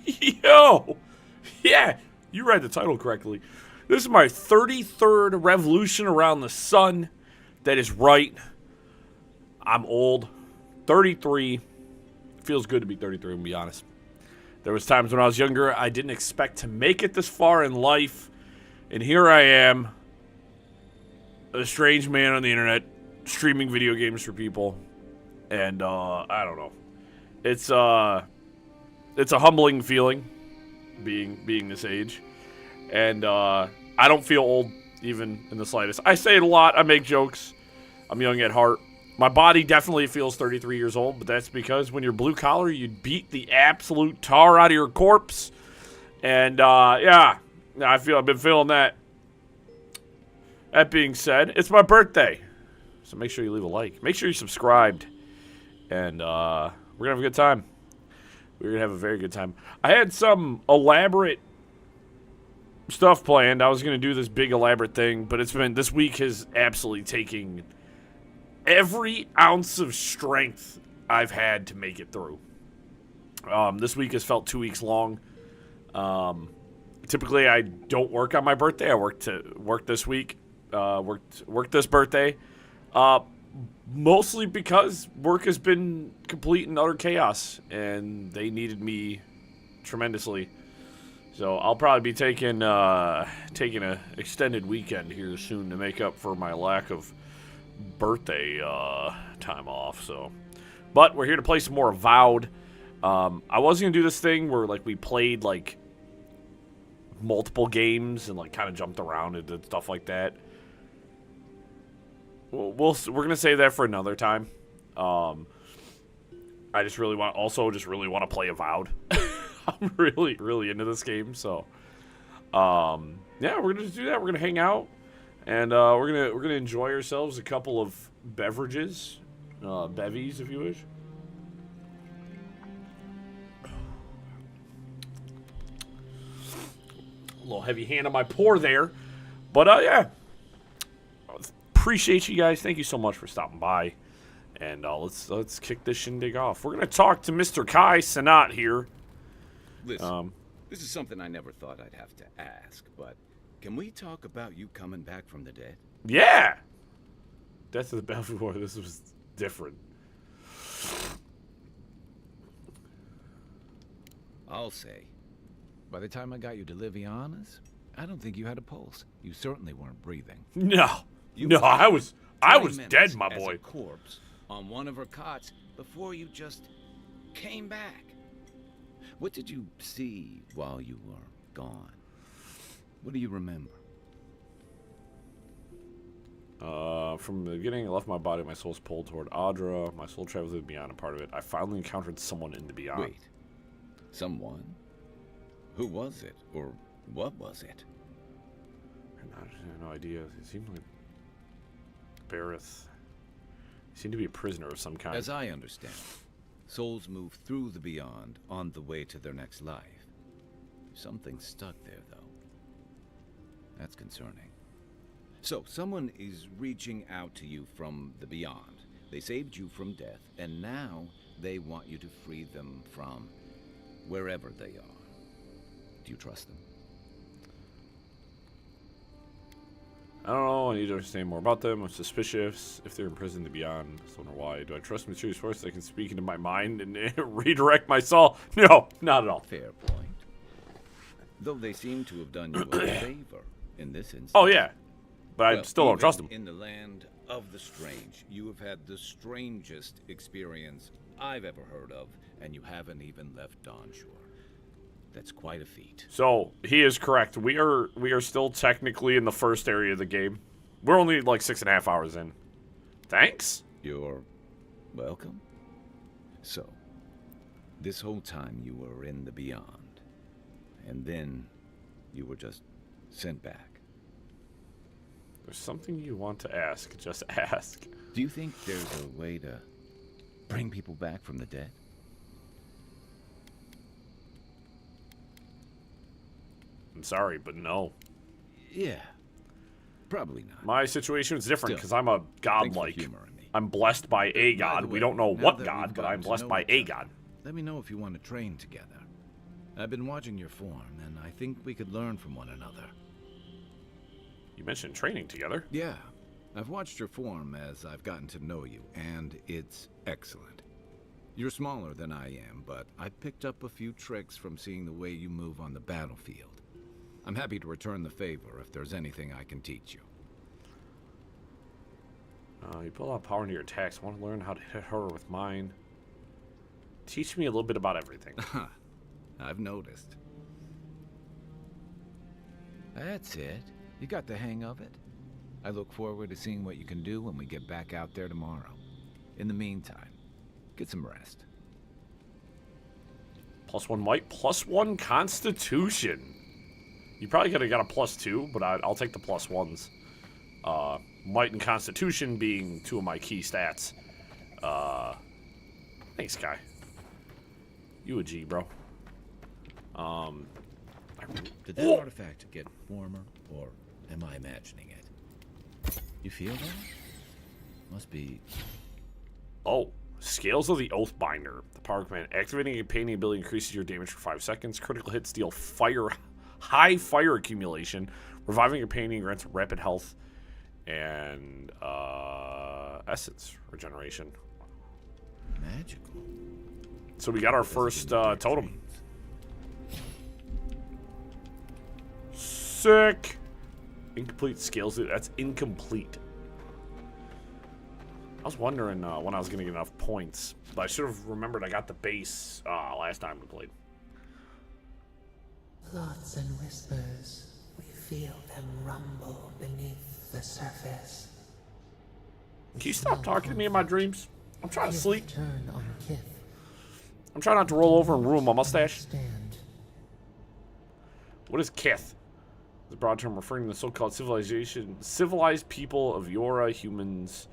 Yo! Yeah, you read the title correctly. This is my 33rd revolution around the sun. That is right. I'm old. 33. Feels good to be 33, to be honest. There was times when I was younger, I didn't expect to make it this far in life. And here I am, a strange man on the internet, streaming video games for people. And, I don't know. It's a humbling feeling, being this age. And, I don't feel old, even in the slightest. I say it a lot, I make jokes. I'm young at heart. My body definitely feels 33 years old, but that's because when you're blue collar, you beat the absolute tar out of your corpse. And, yeah, I've been feeling that. That being said, it's my birthday. So make sure you leave a like. Make sure you subscribed. And, we're gonna have a good time. We're gonna have a very good time. I had some elaborate stuff planned. I was gonna do this big elaborate thing, but this week has absolutely taken every ounce of strength I've had to make it through. This week has felt 2 weeks long. Typically, I don't work on my birthday. I work this week. Worked this birthday. Mostly because work has been complete and utter chaos, and they needed me tremendously. So I'll probably be taking an extended weekend here soon to make up for my lack of birthday time off. So, but we're here to play some more Avowed. I was gonna do this thing where like we played like multiple games and like kind of jumped around and did stuff like that. We're gonna save that for another time. I just really want to play Avowed. I'm really into this game, so yeah, we're gonna just do that. We're gonna hang out, and we're gonna enjoy ourselves a couple of beverages, bevies, if you wish. A little heavy hand on my pour there, but yeah. Appreciate you guys. Thank you so much for stopping by, and let's kick this shindig off. We're gonna talk to Mr. Kai Sanat here. Listen, this is something I never thought I'd have to ask, but can we talk about you coming back from the dead? Yeah! Death of the Belvoir, this was different. I'll say, by the time I got you to Liviana's, I don't think you had a pulse. You certainly weren't breathing. No, I was dead, my boy. As a corpse on one of her cots before you just came back. What did you see while you were gone? What do you remember? From the beginning, I left my body. My soul's pulled toward Audra. My soul traveled to the beyond, a part of it. I finally encountered someone in the beyond. Wait, someone? Who was it, or what was it? I have no idea. It seemed like Bareth. He seemed to be a prisoner of some kind. As I understand, souls move through the beyond on the way to their next life. Something stuck there, though. That's concerning. So, someone is reaching out to you from the beyond. They saved you from death, and now they want you to free them from wherever they are. Do you trust them? I don't know. I need to understand more about them. I'm suspicious if they're imprisoned in the beyond. I just wonder why. Do I trust mysterious forces that can speak into my mind and redirect my soul? No, not at all. Fair point. Though they seem to have done you a favor in this instance. Oh, yeah. But I still don't trust them. In the land of the strange, you have had the strangest experience I've ever heard of, and you haven't even left Dawnshore. That's quite a feat. So, he is correct. We are still technically in the first area of the game. We're only like 6.5 hours in. Thanks? You're welcome. So, this whole time you were in the beyond, and then you were just sent back. There's something you want to ask. Just ask. Do you think there's a way to bring people back from the dead? I'm sorry, but no. Yeah, probably not. My situation is different because I'm a godlike. I'm blessed by a god. By the way, we don't know now what that god, we've but gotten I'm to blessed know by each a other, god. Let me know if you want to train together. I've been watching your form, and I think we could learn from one another. You mentioned training together. Yeah, I've watched your form as I've gotten to know you, and it's excellent. You're smaller than I am, but I picked up a few tricks from seeing the way you move on the battlefield. I'm happy to return the favor if there's anything I can teach you. You put a lot of power into your attacks. I want to learn how to hit her with mine. Teach me a little bit about everything. I've noticed. That's it. You got the hang of it. I look forward to seeing what you can do when we get back out there tomorrow. In the meantime, get some rest. +1 might, +1 constitution. You probably could have got a +2, but I'll take the +1s. Might and constitution being two of my key stats. Thanks, Kai. You a G, bro. Did that artifact get warmer, or am I imagining it? You feel that? Must be... Oh, Scales of the Oathbinder. The power command. Activating a painting ability increases your damage for 5 seconds. Critical hits deal high fire accumulation. Reviving a painting grants rapid health and essence regeneration. magical. So we got our first totem. Sick. Incomplete Scales. That's incomplete. I was wondering when I was going to get enough points, but I should have remembered I got the base last time we played. Thoughts and whispers, we feel them rumble beneath the surface. Can you stop talking to me in my dreams? I'm trying to sleep. Turn on Kith. I'm trying not to roll over and ruin my mustache. Stand. What is Kith? The broad term referring to the so-called civilized people of Eora, humans,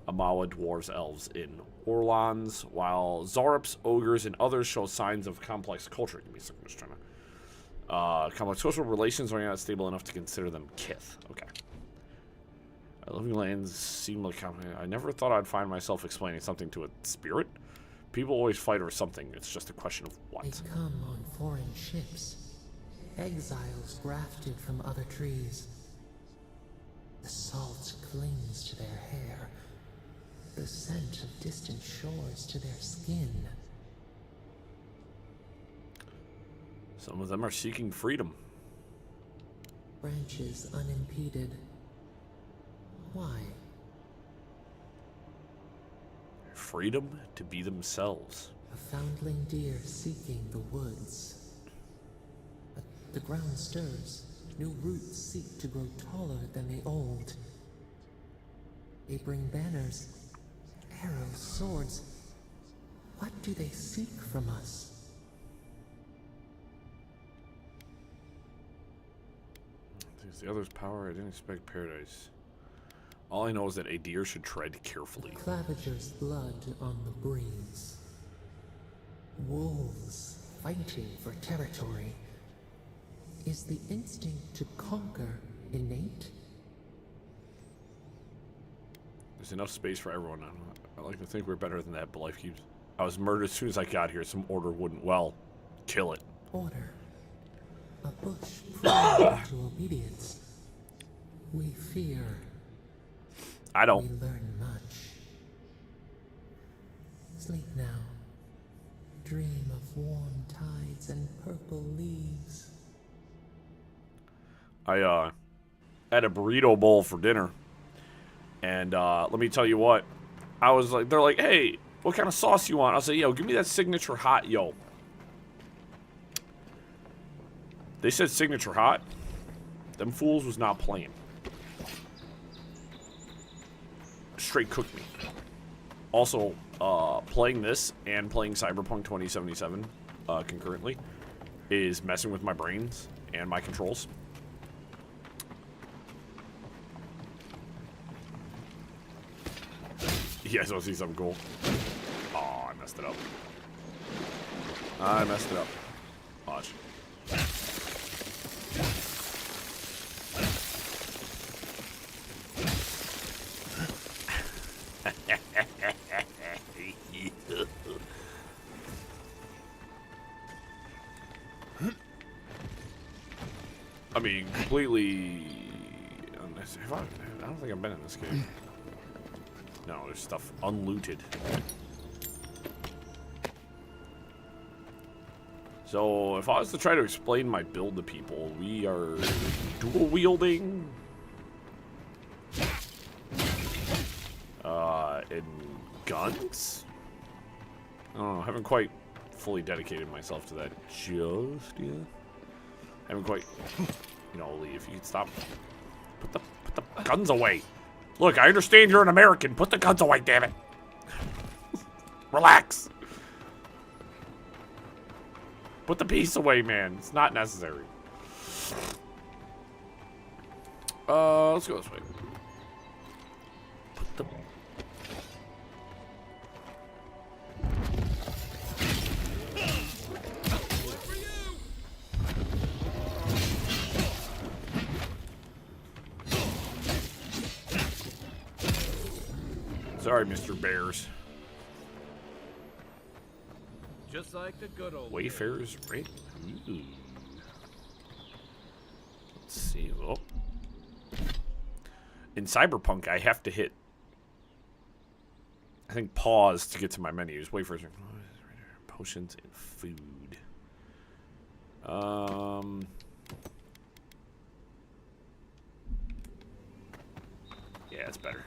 Amawa, dwarves, elves in Orlans, while Zarops, ogres, and others show signs of complex culture. Give me a second, I'm just trying to... complex social relations are not stable enough to consider them Kith. Okay. Living lands seem like... I never thought I'd find myself explaining something to a spirit. People always fight over something. It's just a question of what. They come on foreign ships. Exiles grafted from other trees. The salt clings to their hair. The scent of distant shores to their skin. Some of them are seeking freedom. Branches unimpeded. Why? Freedom to be themselves. A foundling deer seeking the woods. The ground stirs. New roots seek to grow taller than the old. They bring banners, arrows, swords. What do they seek from us? There's the other's power. I didn't expect paradise. All I know is that a deer should tread carefully. Claviger's blood on the breeze. Wolves fighting for territory. Is the instinct to conquer innate? There's enough space for everyone. I like to think we're better than that, but life keeps... I was murdered as soon as I got here. Some order wouldn't... Well, kill it. Order. A bush primed to obedience. We fear. I don't. We learn much. Sleep now. Dream of warm tides and purple leaves. I had a burrito bowl for dinner, and let me tell you what, I was like, they're like, hey, what kind of sauce you want? I was like, yo, give me that signature hot, yo. They said signature hot. Them fools was not playing. Straight cooked me. Also, playing this and playing Cyberpunk 2077 concurrently is messing with my brains and my controls. You guys want to see something cool? Oh, I messed it up. I messed it up. Watch. I mean, completely. I don't think I've been in this game. No, there's stuff unlooted. So, if I was to try to explain my build to people, we are dual wielding. And guns? I don't know, I haven't quite fully dedicated myself to that just yet. I haven't quite, you know, Lee, if you could stop. Put the guns away. Look, I understand you're an American. Put the guns away, damn it. Relax. Put the piece away, man. It's not necessary. Let's go this way. Put the... Sorry, Mr. Bears. Just like the good old Wayfarer's Raid. Ooh. Let's see. Oh. In Cyberpunk, I have to hit, I think, pause to get to my menus. Wayfarer's Raid. Potions and food. Yeah, it's better.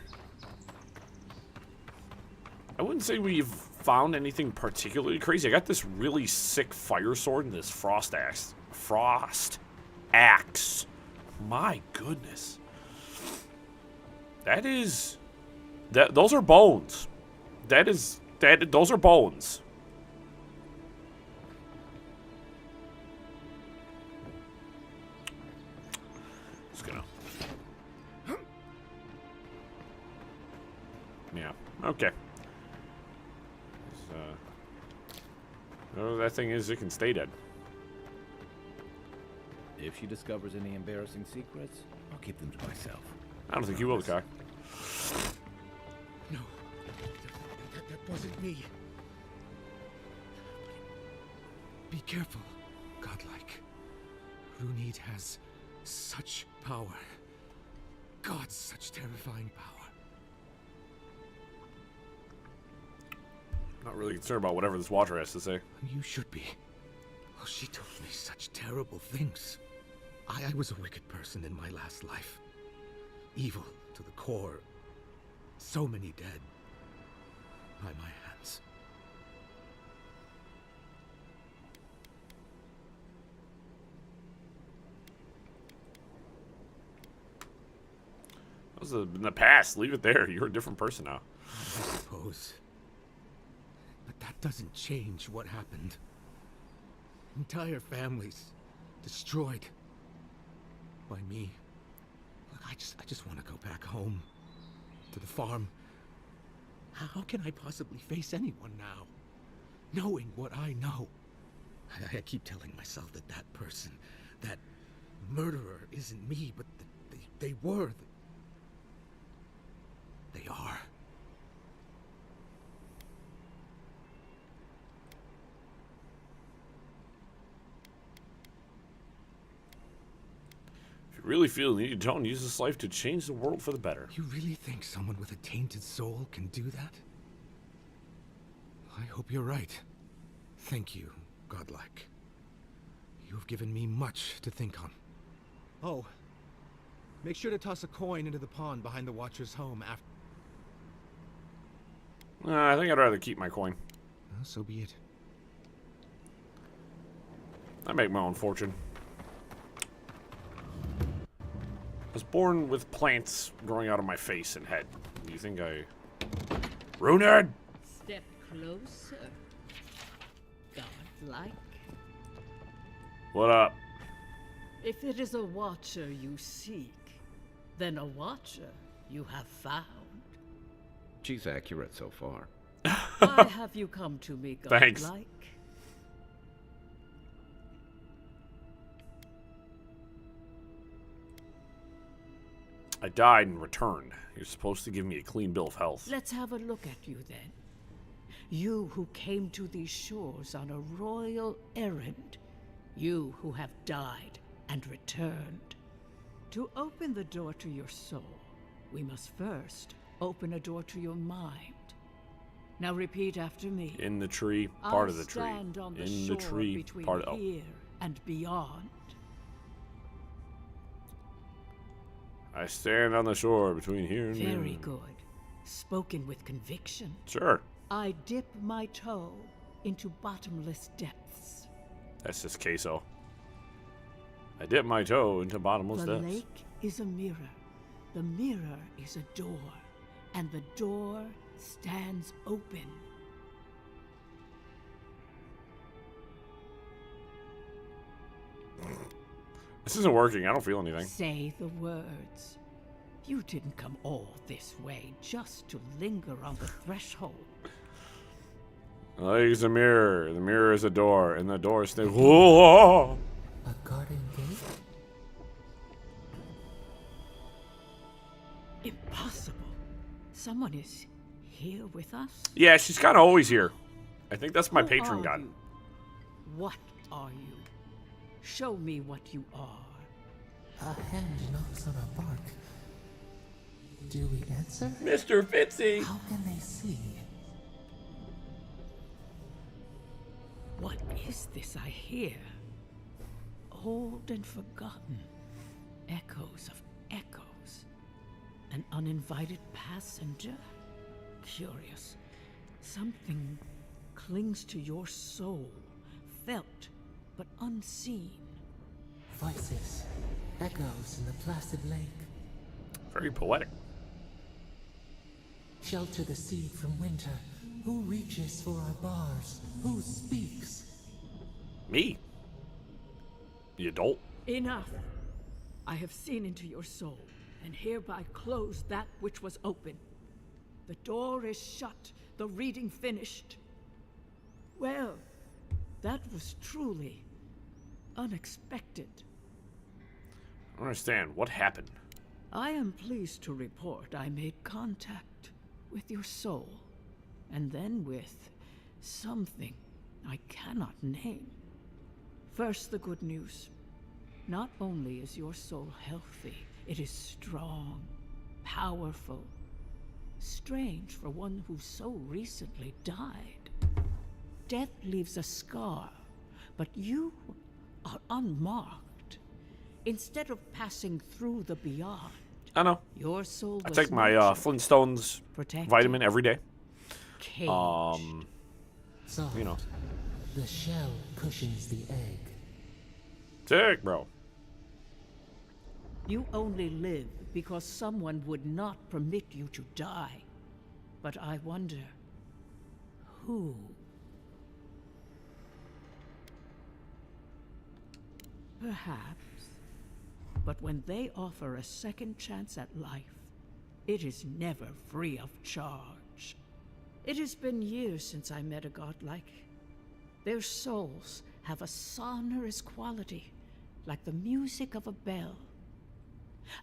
I wouldn't say we've found anything particularly crazy. I got this really sick fire sword and this frost axe. My goodness. That is... those are bones. Those are bones. Just gonna... Yeah, okay. Whatever that thing is, it can stay dead. If she discovers any embarrassing secrets, I'll keep them to myself. I don't think you will, Kai. No, that wasn't me. Be careful, godlike. Runid has such power. God, such terrifying power. Not really concerned about whatever this watcher has to say. You should be. Oh, she told me such terrible things. I was a wicked person in my last life. Evil to the core. So many dead. By my hands. That was in the past. Leave it there. You're a different person now. I suppose. But that doesn't change what happened. Entire families destroyed by me. Look, I just want to go back home to the farm. How can I possibly face anyone now, knowing what I know? I keep telling myself that that person, that murderer, isn't me, but they were. They are. If you really feel the need, don't use this life to change the world for the better. You really think someone with a tainted soul can do that? I hope you're right. Thank you, godlike. You have given me much to think on. Oh, make sure to toss a coin into the pond behind the Watcher's home after... I think I'd rather keep my coin. Well, so be it. I make my own fortune. I was born with plants growing out of my face and head. Do you think I... Runerd! Step closer. Godlike. What up? If it is a watcher you seek, then a watcher you have found. She's accurate so far. Why have you come to me, godlike? Thanks. I died and returned. You're supposed to give me a clean bill of health. Let's have a look at you then. You who came to these shores on a royal errand. You who have died and returned. To open the door to your soul, we must first open a door to your mind. Now repeat after me. In the tree, part I'll of the tree. stand on the In shore the tree, between part of. here and beyond. I stand on the shore between here and Very there. good. Spoken with conviction. Sure. I dip my toe into bottomless depths. That's just queso. I dip my toe into bottomless The depths. lake is a mirror. The mirror is a door. And the door stands open. This isn't working. I don't feel anything. Say the words. You didn't come all this way just to linger on the threshold. The lake is a mirror. The mirror is a door. And the door stands. Whoa! A garden gate? Impossible. Someone is here with us? Yeah, she's kind of always here. I think that's my Who patron are god. you? What are you? Show me what you are. A hand knocks on our bark. Do we answer? Mr. Fitzy! How can they see? What is this I hear? Old and forgotten. Echoes of echoes. An uninvited passenger? Curious. Something clings to your soul. Felt, but unseen. Voices. Echoes in the placid lake. Very poetic. Shelter the seed from winter. Who reaches for our bars? Who speaks? Me. The adult. Enough. I have seen into your soul, and hereby close that which was open. The door is shut, the reading finished. Well, that was truly unexpected. I don't understand. What happened? I am pleased to report I made contact with your soul, and then with something I cannot name. First, the good news. Not only is your soul healthy, it is strong, powerful. Strange for one who so recently died. Death leaves a scar, but you are unmarked. Instead of passing through the beyond, I know. your soul I was take my nurtured, Flintstones protected, vitamin every day. caged. Soft. You know. The shell cushions the egg. Sick, bro. You only live because someone would not permit you to die. But I wonder, who? Perhaps. But when they offer a second chance at life, it is never free of charge. It has been years since I met a godlike. Their souls have a sonorous quality, like the music of a bell.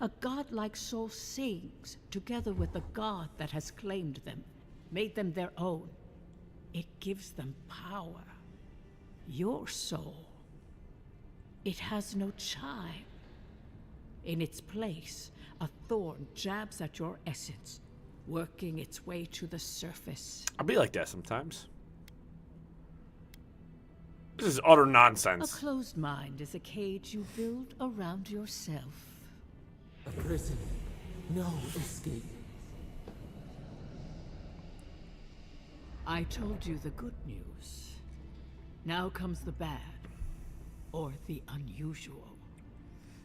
A godlike soul sings together with the god that has claimed them, made them their own. It gives them power. Your soul, it has no chime. In its place, a thorn jabs at your essence, working its way to the surface. I'll be like that sometimes. This is utter A nonsense. closed mind is a cage you build around yourself. A prison. No escape. I told you the good news. Now comes the bad, or the unusual.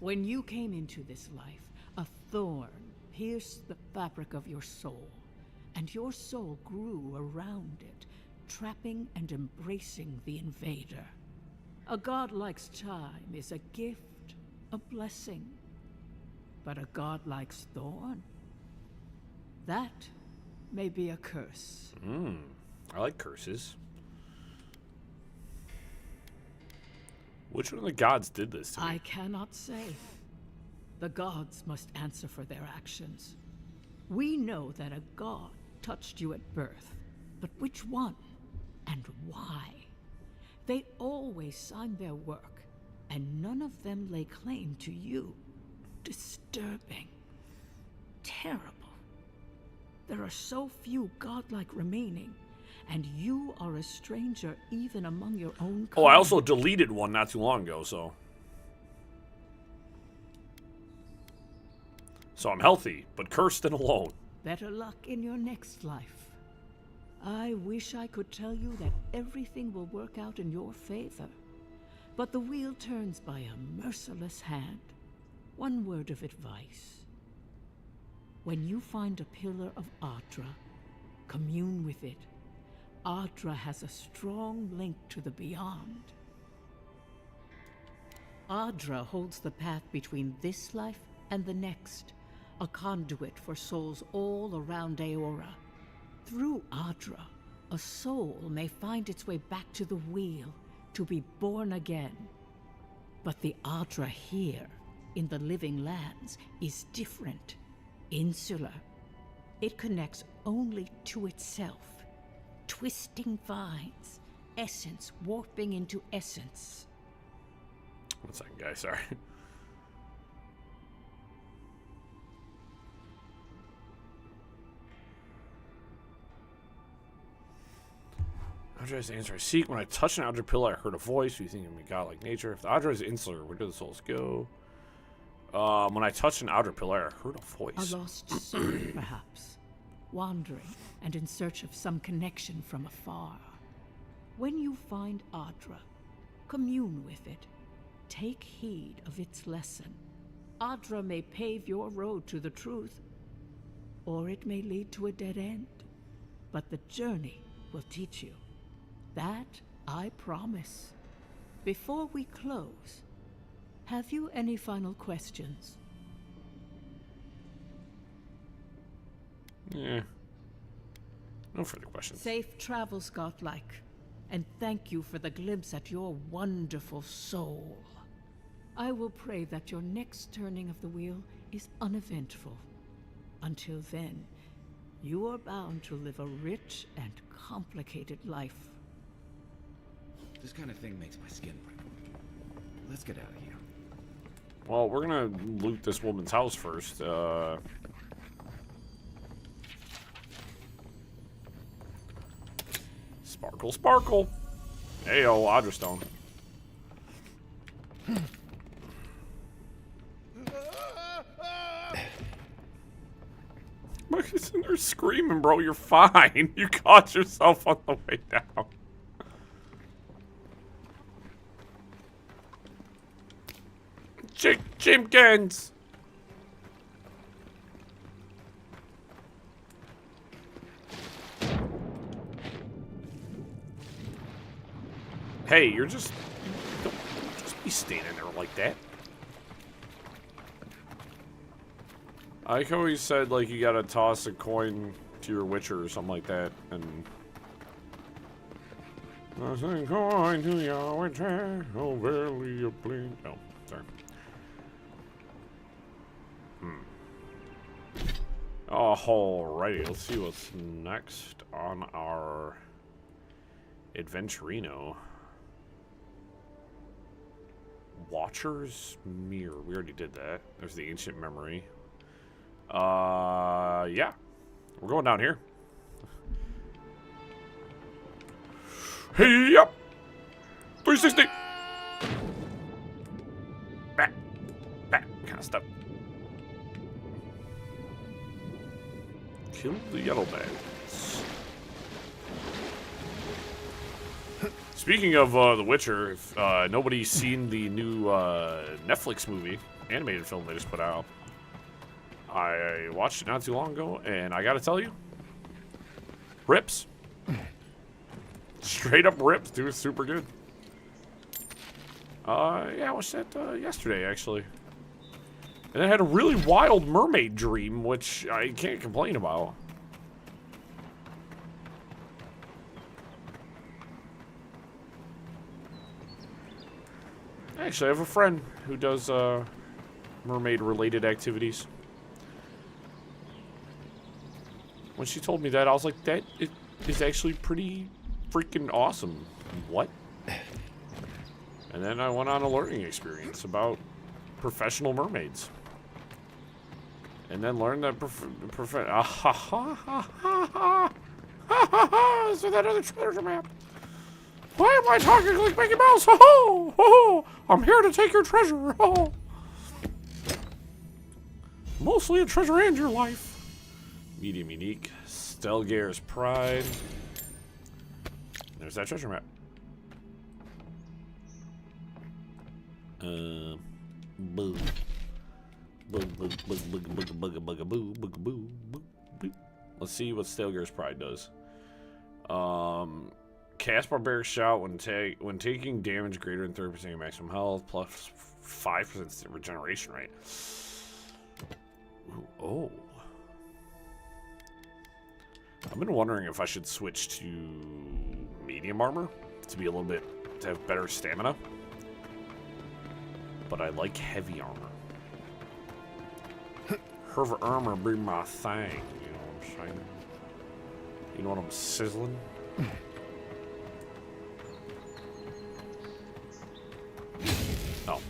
When you came into this life, a thorn pierced the fabric of your soul, and your soul grew around it, trapping and embracing the invader. A godlike's time is a gift, a blessing. But a godlike's thorn? That may be a curse. I like curses. Which one of the gods did this to me? I cannot say. The gods must answer for their actions. We know that a god touched you at birth, but which one and why? They always sign their work, and none of them lay claim to you. Disturbing. Terrible. There are so few godlike remaining, and you are a stranger even among your own kind. Oh, I also deleted one not too long ago, so I'm healthy, but cursed and alone. Better luck in your next life. I wish I could tell you that everything will work out in your favor, but the wheel turns by a merciless hand. One word of advice. When you find a pillar of Ardra, commune with it. Ardra has a strong link to the beyond. Ardra holds the path between this life and the next, a conduit for souls all around Eora. Through Ardra, a soul may find its way back to the wheel, to be born again. But the Ardra here, in the living lands, is different, insular. It connects only to itself. Twisting vines, essence warping into essence. 1 second, guys, sorry. Ardra is the answer I seek. When I touch an Ardra pillar, I heard a voice. You think of me godlike nature. If the Ardra is insular, where do the souls go? When I touched an Ardra pillar, I heard a voice. A lost soul, perhaps, wandering and in search of some connection from afar. When you find Ardra, commune with it. Take heed of its lesson. Ardra may pave your road to the truth, or it may lead to a dead end. But the journey will teach you. That I promise. Before we close, have you any final questions? Yeah. No further questions. Safe travels, godlike, and thank you for the glimpse at your wonderful soul. I will pray that your next turning of the wheel is uneventful. Until then, you are bound to live a rich and complicated life. This kind of thing makes my skin prickle. Let's get out of here. Well, we're gonna loot this woman's house first. Sparkle, sparkle. Heyo, Ardra Stone. He's in there screaming, bro. You're fine. You caught yourself on the way down. Chimkins. Hey, you're just... Don't just be standing there like that. I like how he said, like, you gotta toss a coin to your witcher or something like that, and... Toss a coin to your witcher, oh, verily you blink. Oh, sorry. Alrighty, let's see what's next on our Adventurino. Watcher's Mirror. We already did that. There's the ancient memory. Yeah. We're going down here. Hey, yep. 360. Back. Kind of stuff. Kill the yellow bags. Speaking of The Witcher, if nobody's seen the new Netflix movie, animated film they just put out, I watched it not too long ago, and I gotta tell you, rips. Straight up rips, dude. It's super good. Yeah, I watched that yesterday, actually. And I had a really wild mermaid dream, which I can't complain about. Actually, I have a friend who does mermaid-related activities. When she told me that, I was like, that is actually pretty freaking awesome. What? And then I went on a learning experience about professional mermaids. And then learned that so that other treasure map. Why am I talking like Mickey Mouse? Ho ho! Ho ho! I'm here to take your treasure. Ho! Mostly a treasure and your life. Medium unique. Stelgare's Pride. There's that treasure map. Boo. Boo, boo, boo, boo, boo, boo, boo, boo, boo, boo. Let's see what Stelgare's Pride does. Cast Barbaric Shout when taking damage greater than 30% of maximum health, plus 5% regeneration rate. Ooh, oh. I've been wondering if I should switch to medium armor to be a little bit, to have better stamina. But I like heavy armor. Heavy armor be my thing, you know what I'm saying? You know what I'm sizzling? Oh.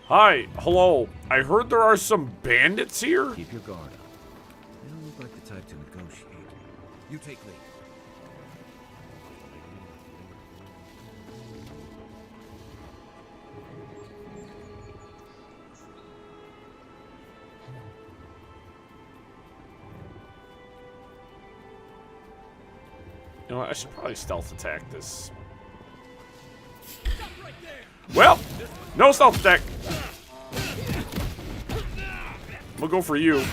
Hi, hello. I heard there are some bandits here. Keep your guard up. They don't look like the type to negotiate. You take lead. You know what? I should probably stealth attack this. Well, no stealth attack. We'll go for you.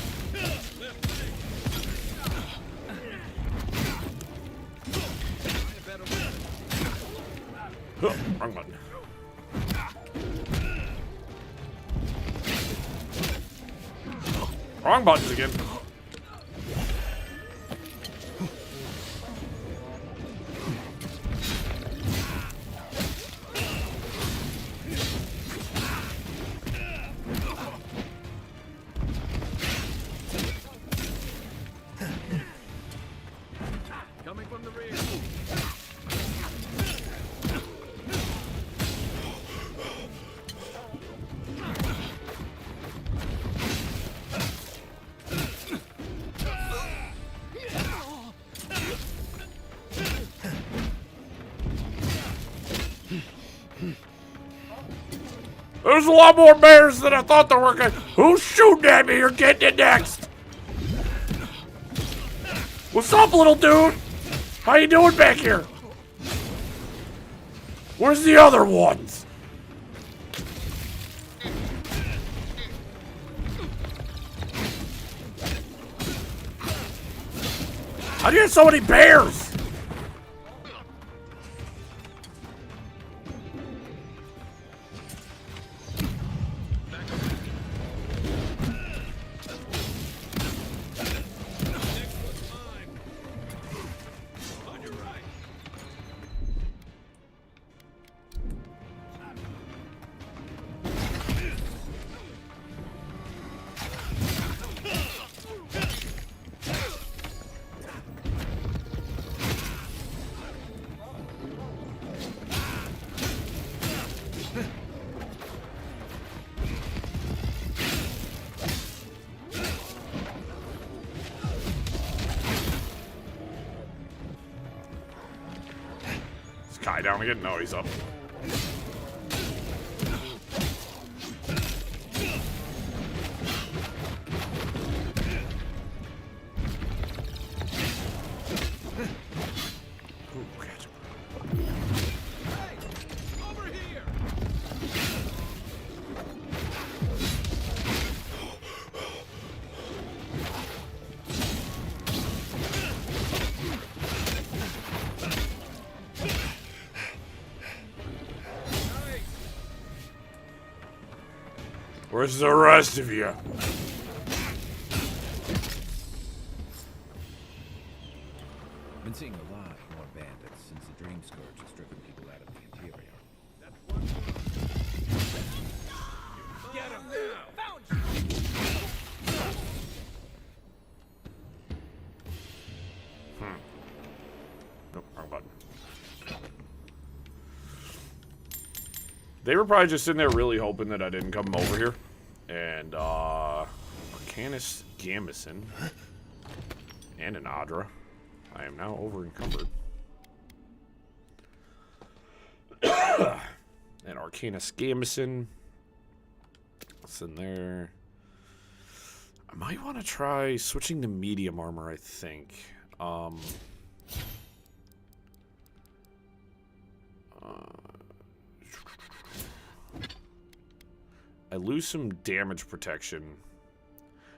Oh, wrong button. Wrong buttons again. Coming from the rear. There's a lot more bears than I thought there were. Who's shooting at me? You're getting it next. What's up, little dude? How you doing back here? Where's the other ones? How do you have so many bears? Kai down again? No, he's up. Ooh, catch him. Hey! Over here! Where's the rest of you? Been seeing a lot more bandits since the Dream Scourge has driven people out of the interior. Get him now! Found you! Nope, wrong button. They were probably just sitting there really hoping that I didn't come over here. And, Arcanus Gamison. And an Adra. I am now over encumbered. And Arcanus Gamison. What's in there? I might want to try switching to medium armor, I think. I lose some damage protection.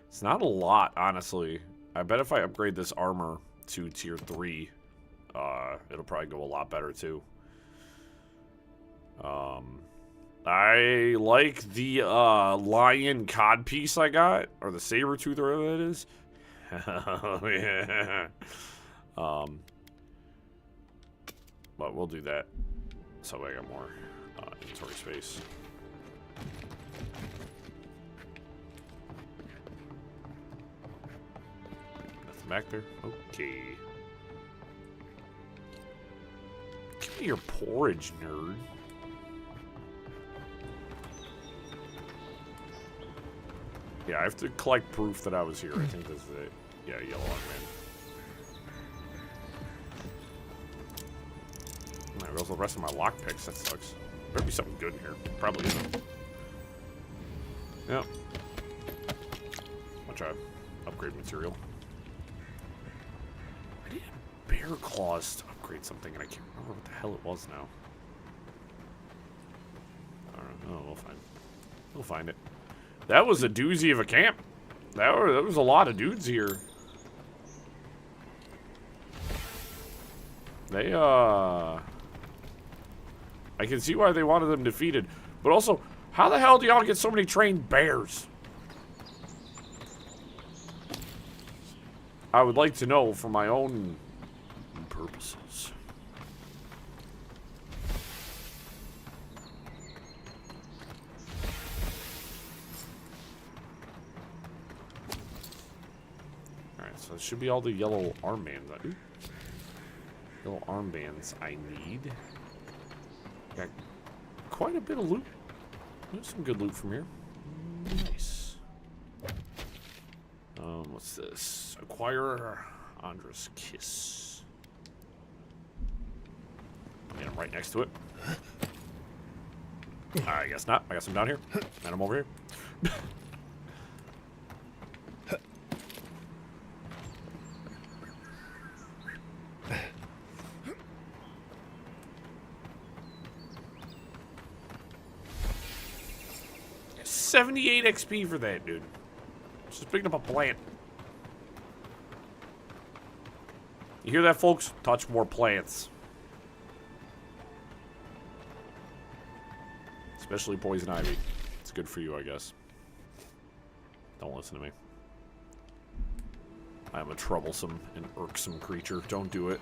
It's not a lot, honestly. I bet if I upgrade this armor to tier 3, it'll probably go a lot better, too. I like the lion codpiece I got, or the saber tooth, or whatever that is. Yeah. But we'll do that. So I got more inventory space. Nothing back there. Okay. Give me your porridge, nerd. Yeah, I have to collect proof that I was here. I think this is it. Yeah, yellow man. Alright, where's the rest of my lockpicks? That sucks. There'd be something good in here. Probably isn't. Yep. I'll try upgrade material. I need bear claws to upgrade something, and I can't remember what the hell it was now. Alright, oh, we'll find it. We'll find it. That was a doozy of a camp. There was a lot of dudes here. They, I can see why they wanted them defeated. But also, how the hell do y'all get so many trained bears? I would like to know for my own purposes. So it should be all the yellow armbands. Yellow armbands I need. Got quite a bit of loot. There's some good loot from here. Nice. What's this? Acquire Andra's Kiss. And I'm right next to it. I guess not. I got some down here. And I'm over here. 78 XP for that, dude. Just picking up a plant. You hear that, folks? Touch more plants. Especially poison ivy. It's good for you, I guess. Don't listen to me. I am a troublesome and irksome creature. Don't do it.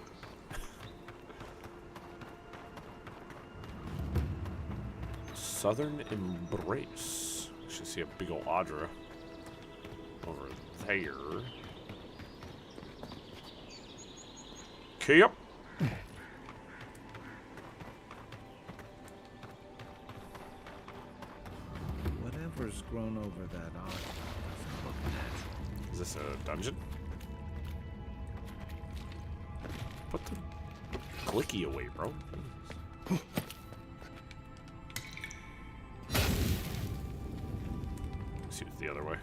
Southern Embrace. Should see a big old Adra over there. Okay, yep. Whatever's grown over that Adra doesn't look natural. Is this a dungeon? Put the clicky away, bro. See what's the other way.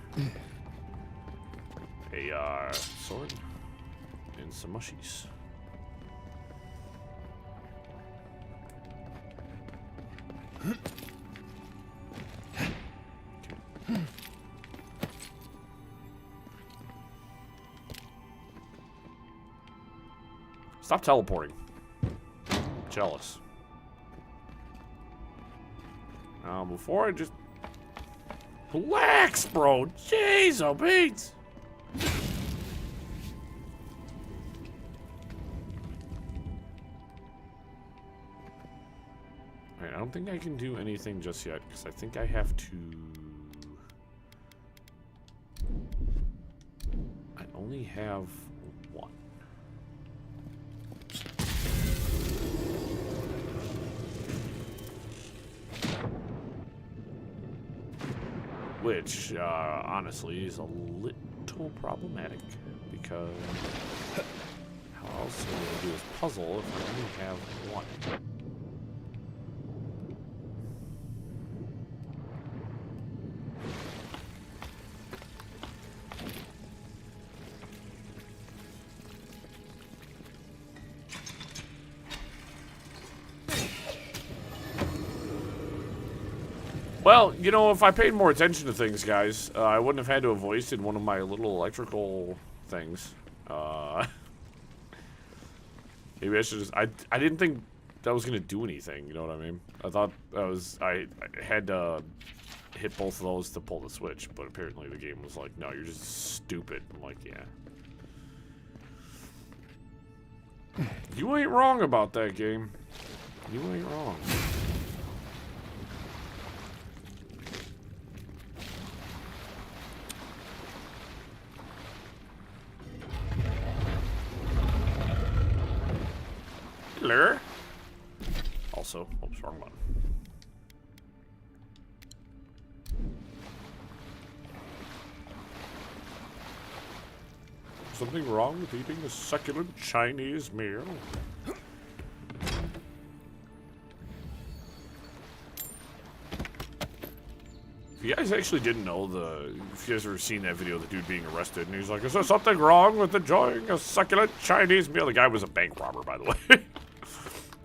A sword and some mushies. Stop teleporting. I'm jealous. Now, before I just... Relax, bro. Jeez, oh, beats. Alright, I don't think I can do anything just yet, because I think I have to... I only have one. which honestly is a little problematic because how else am I going to do this puzzle if I only have one? Well, you know, if I paid more attention to things, guys, I wouldn't have had to have wasted one of my little electrical things. Maybe I should just... I didn't think that was going to do anything, you know what I mean? I thought that was... I had to hit both of those to pull the switch, but apparently the game was like, no, you're just stupid. I'm like, yeah. You ain't wrong about that game. You ain't wrong. Hello. Also, oops, wrong button. Something wrong with eating a succulent Chinese meal? If you guys actually didn't know if you guys ever seen that video of the dude being arrested and he's like, is there something wrong with enjoying a succulent Chinese meal? The guy was a bank robber, by the way.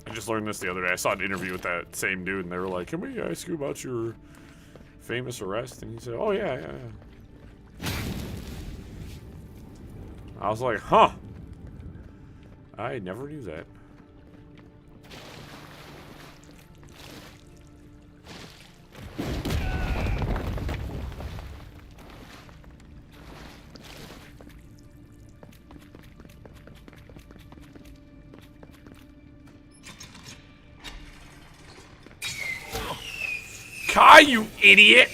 I just learned this the other day. I saw an interview with that same dude and they were like, can we ask you about your famous arrest? And he said, oh yeah. I was like, huh. I never knew that. Kai, you idiot!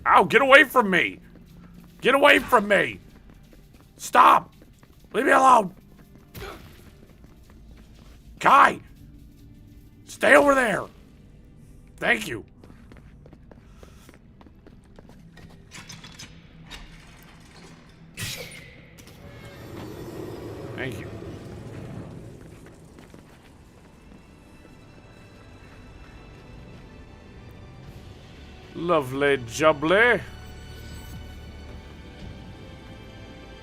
Ow, get away from me! Get away from me! Stop! Leave me alone! Kai! Stay over there! Thank you. Thank you. Lovely jubbly.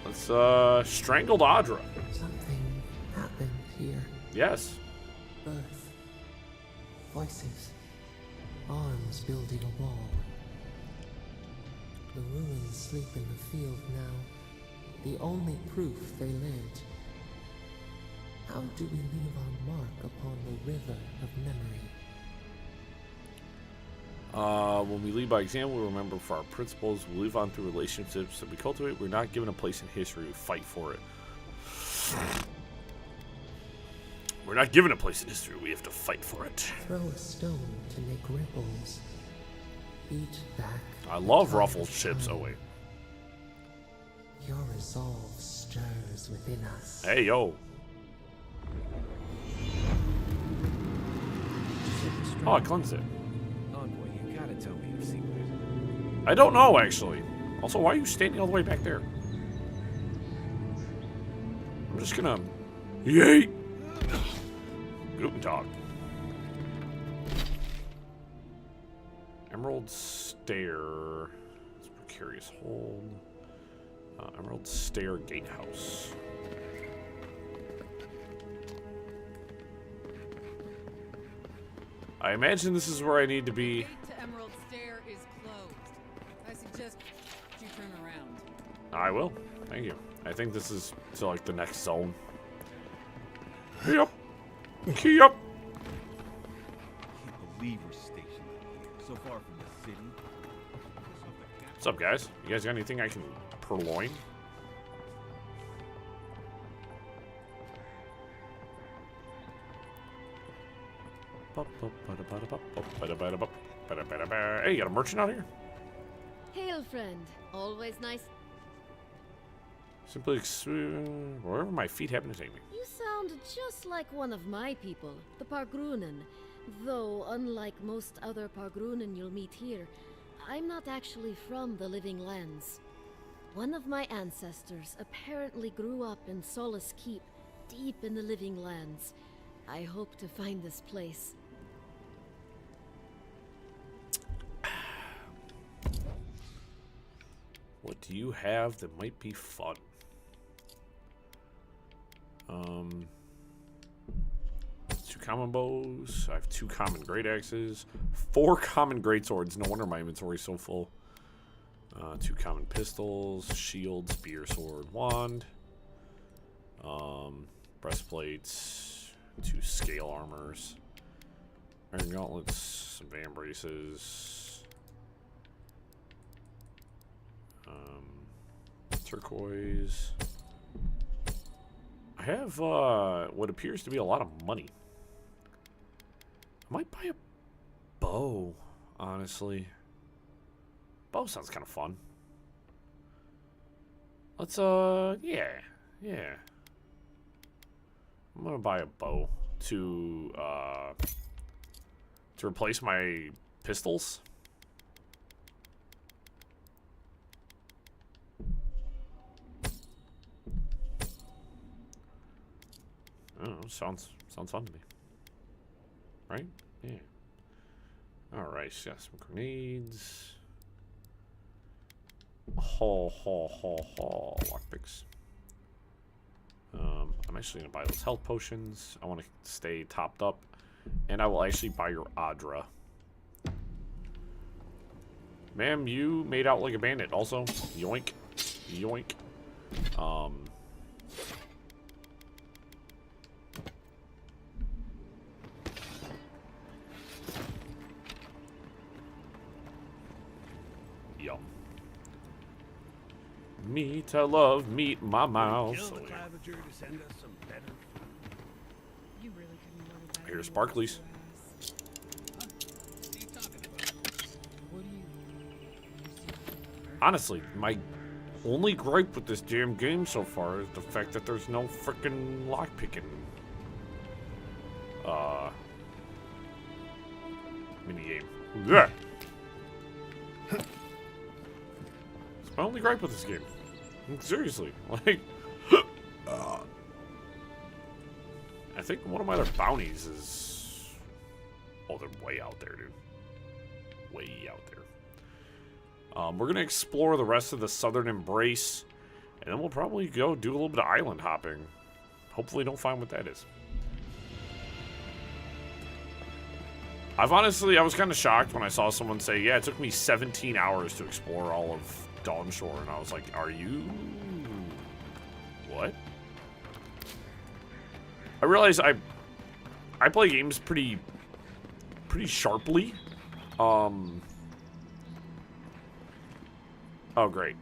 Let's strangled Audra. Something happened here. Yes. Birth. Voices. Arms building a wall. The ruins sleep in the field now. The only proof they lived. How do we leave our mark upon the river of memory? When we lead by example, we remember for our principles, we live on through relationships that we cultivate. We're not given a place in history, we fight for it. We're not given a place in history, we have to fight for it. Throw a stone to make ripples. Beat back. I love ruffled chips. Oh, wait. Your resolve stirs within us. Hey, yo. Oh, I cleansed it. You gotta tell me your secret. I don't know, actually. Also, why are you standing all the way back there? I'm just gonna... Yeet! Guten Tag. Emerald Stair. It's precarious hold. Emerald Stair Gatehouse. I imagine this is where I need to be. Gate to Emerald Stair is closed. I suggest you turn around. I will. Thank you. I think this is to like the next zone. Key up. Key up. I can't believe we're stationed here, so far from the city. What's up, guys? You guys got anything I can purloin? Hey, you got a merchant out here? Hail, friend. Always nice. Simply wherever my feet happen to take me. You sound just like one of my people, the Pargrunen. Though, unlike most other Pargrunen you'll meet here, I'm not actually from the Living Lands. One of my ancestors apparently grew up in Solace Keep, deep in the Living Lands. I hope to find this place. What do you have that might be fun? 2 common bows. I have 2 common great axes. 4 common great swords. No wonder my inventory is so full. 2 common pistols. Shield, spear, sword, wand. Breastplates. 2 scale armors. Iron gauntlets. Some van braces. Turquoise. I have what appears to be a lot of money. I might buy a bow, honestly. Bow sounds kind of fun. Let's yeah. I'm gonna buy a bow to replace my pistols. I don't know, sounds fun to me. Right? Yeah. Alright, so got some grenades. Lockpicks. I'm actually gonna buy those health potions. I want to stay topped up. And I will actually buy your Adra. Ma'am, you made out like a bandit also. Yoink. Yoink. Yum. Meat, I love meat in my mouth. Kill the claviger to send us some better food. You really couldn't order that. Here's sparklies. What are you talking about? What do you Honestly, my only gripe with this damn game so far is the fact that there's no frickin' lockpicking minigame. Yeah. It's my only gripe with this game. Seriously, like, I think one of my other bounties is, oh, they're way out there, dude. Way out there. We're gonna explore the rest of the Southern Embrace, and then we'll probably go do a little bit of island hopping. Hopefully, don't find what that is. I was kind of shocked when I saw someone say, yeah, it took me 17 hours to explore all of Dawnshore, and I was like, are you... what? I realize I play games pretty sharply. Oh, great.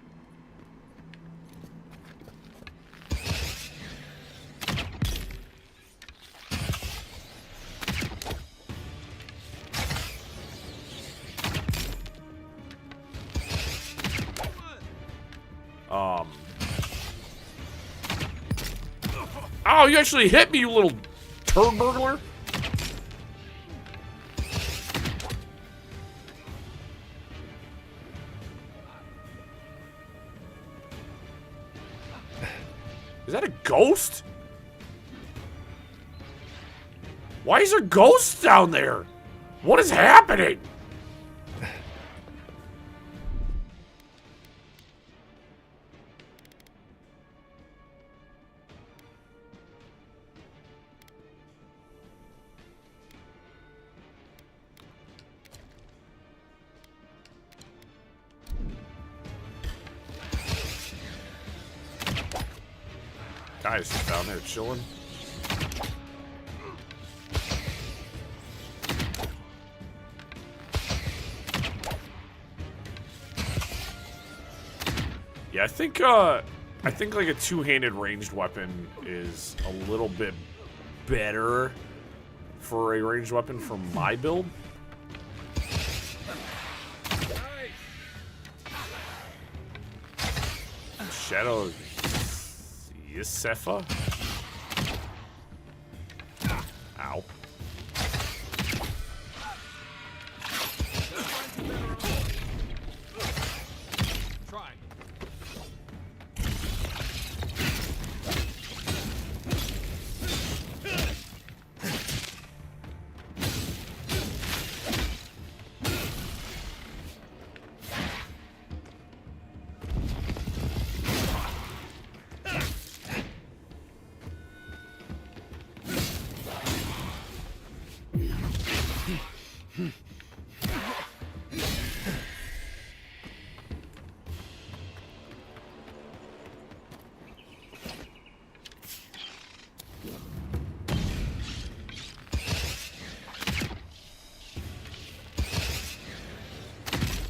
Oh, you actually hit me, you little turd burglar. Is that a ghost? Why is there ghosts down there? What is happening? Guys just down there chilling. Yeah, I think like a two-handed ranged weapon is a little bit better for a ranged weapon for my build. Shadow Yosefa? Ow. Try.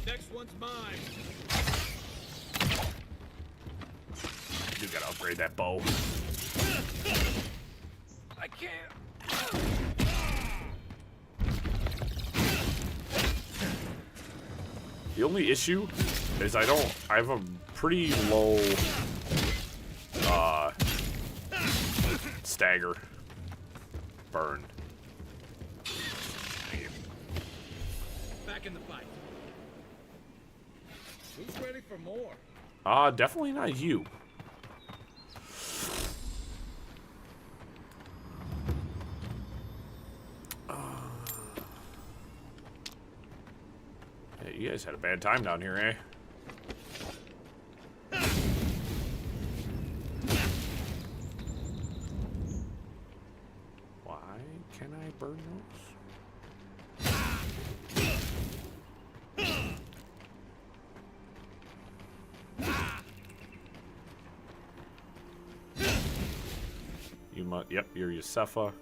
Next one's mine. You gotta upgrade that bow. I can't. The only issue is I have a pretty low stagger burn. Back in the fight. Who's ready for more? Definitely not you. Hey, you guys had a bad time down here, eh? Why can I burn those? You must. Yep, you're Yosefa.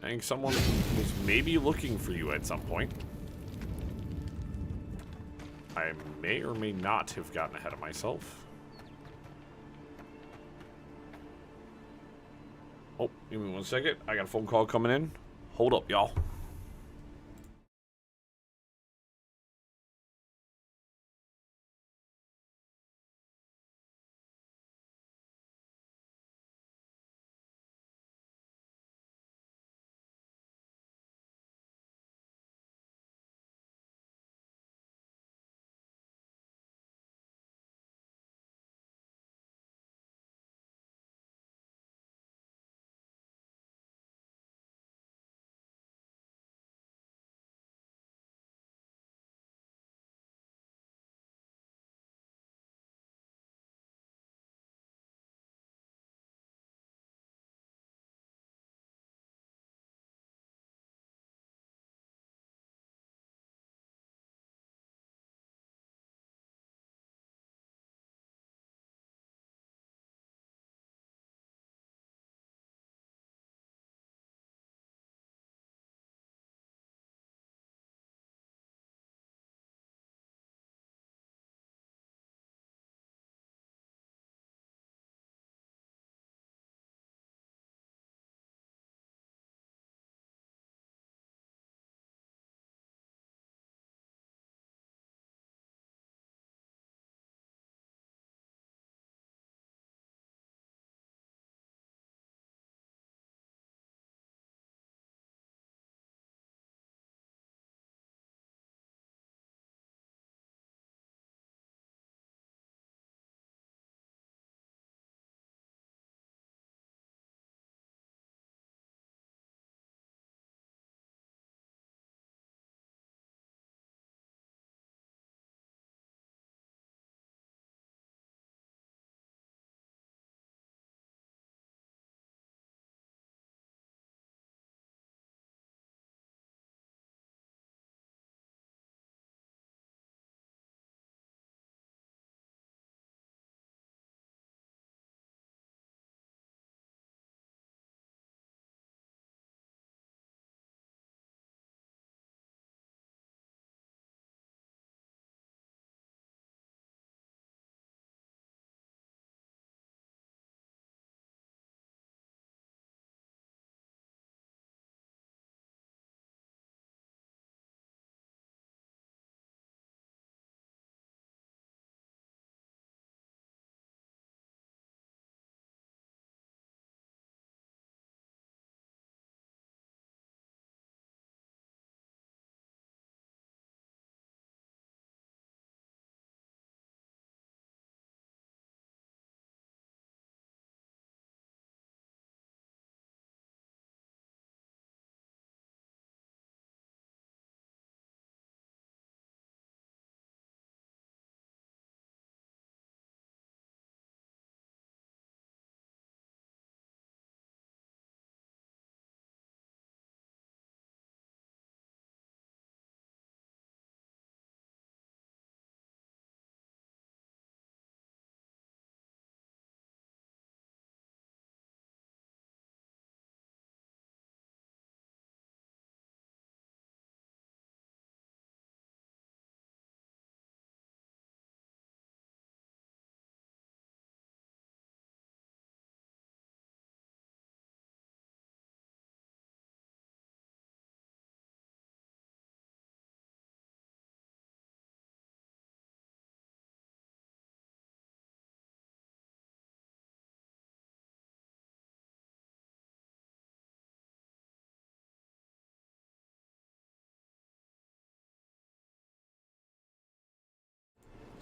I think someone was maybe looking for you at some point. I may or may not have gotten ahead of myself. Oh, give me 1 second. I got a phone call coming in. Hold up, y'all.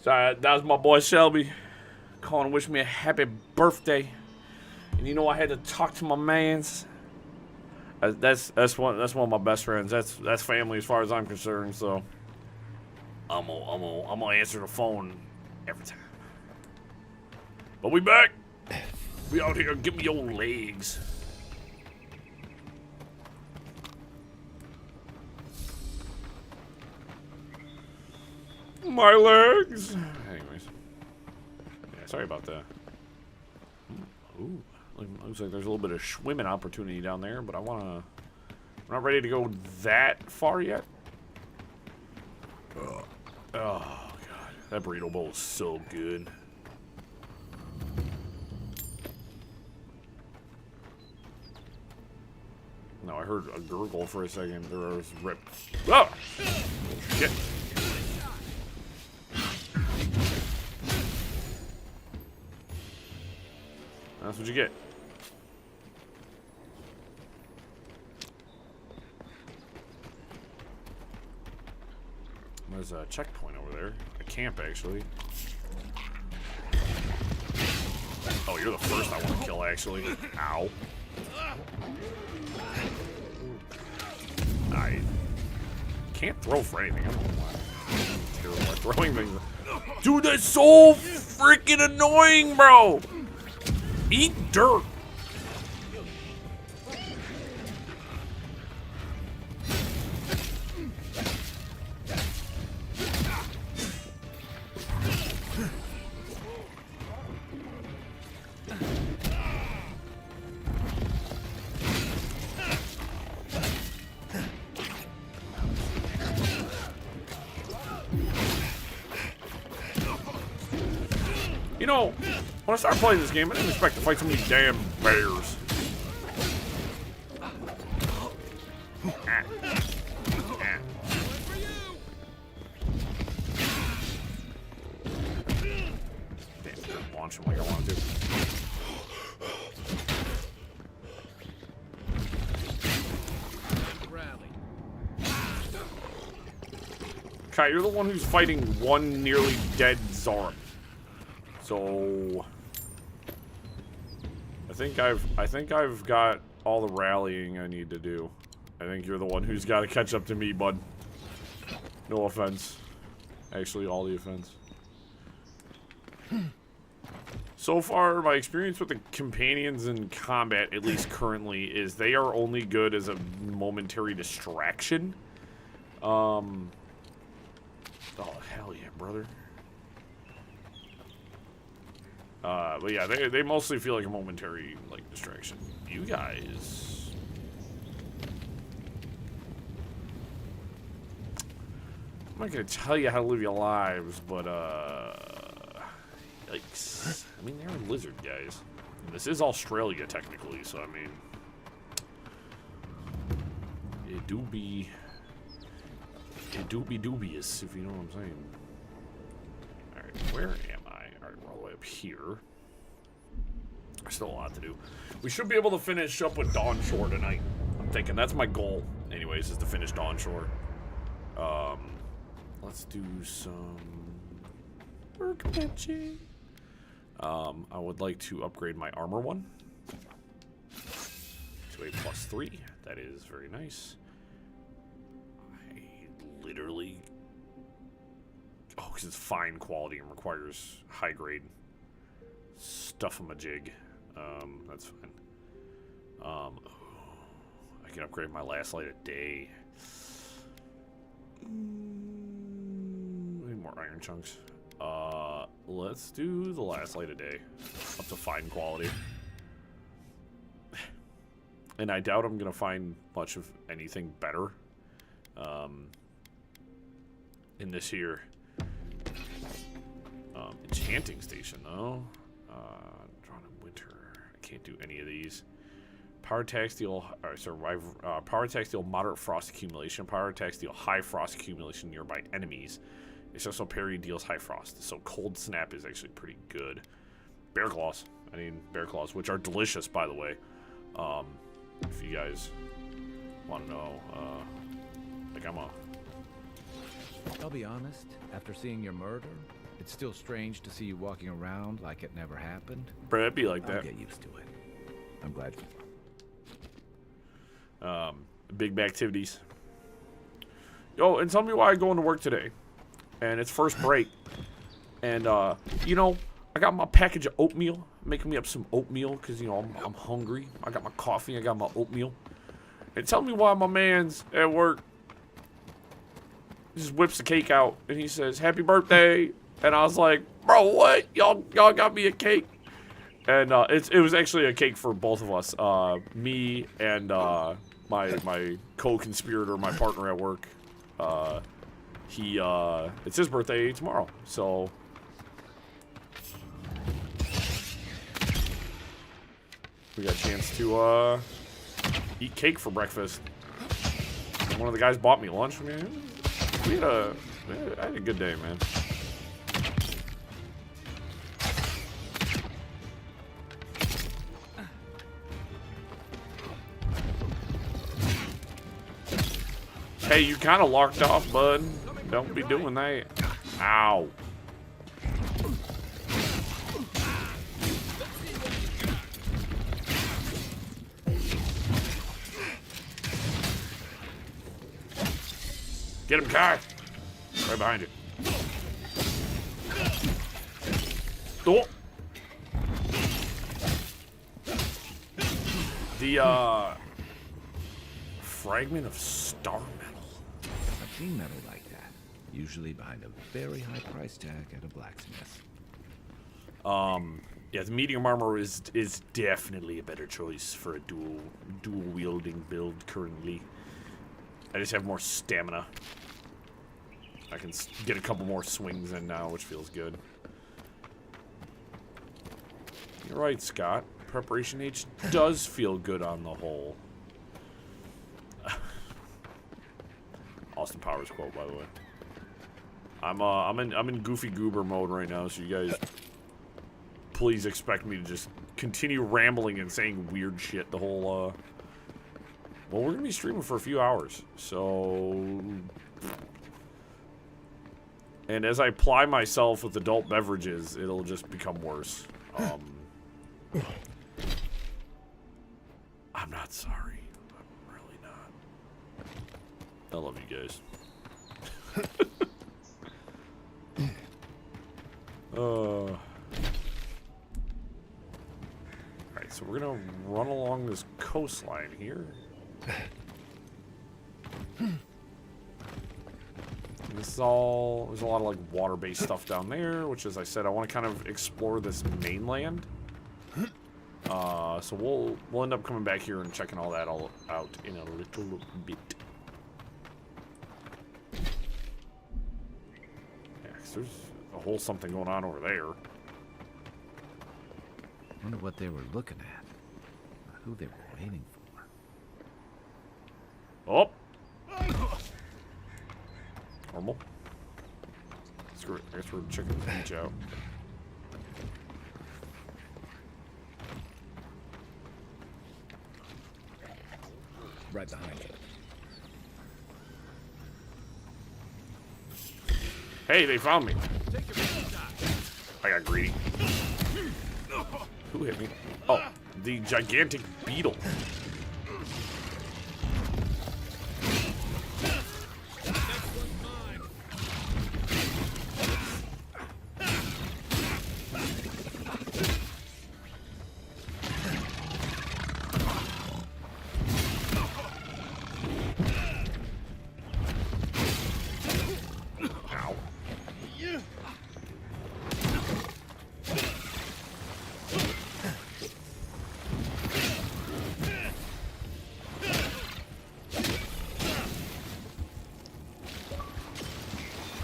So that was my boy Shelby calling to wish me a happy birthday. And you know I had to talk to my mans. That's one of my best friends. That's family as far as I'm concerned. So I'm gonna answer the phone every time. But we back. We out here. Give me your legs. My legs. Anyways. Yeah, sorry about that. Ooh. Looks like there's a little bit of swimming opportunity down there, but I'm not ready to go that far yet. Oh god. That burrito bowl is so good. No, I heard a gurgle for a second. There was rip. Oh! Shit. That's what you get. There's a checkpoint over there. A camp, actually. Oh, you're the first I want to kill, actually. Ow. I can't throw for anything. I don't know why. I'm terrible at throwing things. Dude, that's so freaking annoying, bro! Eat dirt! You know, when I started playing this game, I didn't expect to fight so many damn bears. Damn, launch him like I want to. Kai, you're the one who's fighting one nearly dead Zoran. So I think I've got all the rallying I need to do. I think you're the one who's got to catch up to me, bud. No offense. Actually, all the offense. So far, my experience with the companions in combat, at least currently, is they are only good as a momentary distraction. Oh, hell yeah, brother. But yeah, they mostly feel like a momentary, like, distraction. You guys... I'm not gonna tell you how to live your lives, but, yikes. I mean, they're lizard guys. And this is Australia, technically, so, I mean... It do be dubious, if you know what I'm saying. Alright, where am I? Alright, we're all the way up here. There's still a lot to do. We should be able to finish up with Dawn Shore tonight. I'm thinking that's my goal, anyways, is to finish Dawn Shore. Let's do some workbenching. I would like to upgrade my armor one to a +3. That is very nice. I literally... Oh, because it's fine quality and requires high grade stuff-a-ma-jig. That's fine. I can upgrade my last light a day. Need more iron chunks. Let's do the last light a day. Up to fine quality. And I doubt I'm gonna find much of anything better. In this here. Enchanting station though. Drawn in winter. I can't do any of these. Power attack deal. Power attack deal moderate frost accumulation. Power attack deal high frost accumulation nearby enemies. It's also parry deals high frost. So cold snap is actually pretty good. Bear claws. I mean bear claws, which are delicious, by the way. If you guys want to know, like I'll be honest. After seeing your murder, It's still strange to see you walking around like it never happened. Bro, it'd be like I'll that. get used to it. I'm glad. Big activities. Yo, and tell me why I go into work today. And it's first break. And, you know, I got my package of oatmeal. Making me up some oatmeal because, you know, I'm hungry. I got my coffee. I got my oatmeal. And tell me why my man's at work just whips the cake out. And he says, "Happy birthday." And I was like, "Bro, what? Y'all got me a cake?" And it was actually a cake for both of us. Me and my co-conspirator, my partner at work. It's his birthday tomorrow, so we got a chance to eat cake for breakfast. And one of the guys bought me lunch. I mean, I had a good day, man. Hey, you kind of locked off, bud. Don't be doing that. Ow. Get him, Kai. Right behind you. Oh. The, fragment of star metal. I've seen metal like that. Usually behind a very high price tag at a blacksmith. Yeah, the medium armor is definitely a better choice for a dual wielding build currently. I just have more stamina. I can get a couple more swings in now, which feels good. You're right, Scott. Preparation H does feel good on the whole. Austin Powers quote, by the way. I'm in Goofy Goober mode right now, so you guys please expect me to just continue rambling and saying weird shit the whole well, we're gonna be streaming for a few hours, so. And as I ply myself with adult beverages, it'll just become worse. I'm not sorry. I'm really not. I love you guys. Alright, so we're gonna run along this coastline here. And this is all, there's a lot of like water-based stuff down there, which, as I said, I want to kind of explore this mainland. So we'll end up coming back here and checking all that all out in a little bit. Yeah, 'cause there's a whole something going on over there. Wonder what they were looking at. Or who they were waiting for. Oh! Normal. Screw it. I guess we're checking the beach out. Right behind you. Hey, they found me. I got greedy. Who hit me? Oh, the gigantic beetle.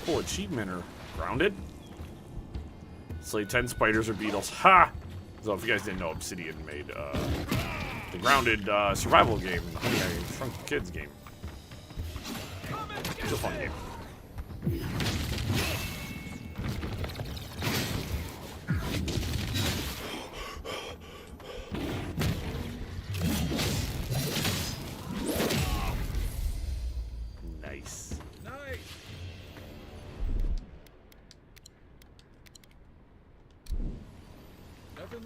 Cool achievement or grounded. Slay 10 spiders or beetles. Ha! So if you guys didn't know, Obsidian made the grounded survival game, the Honey I Shrunk the Kids game. It's a fun game.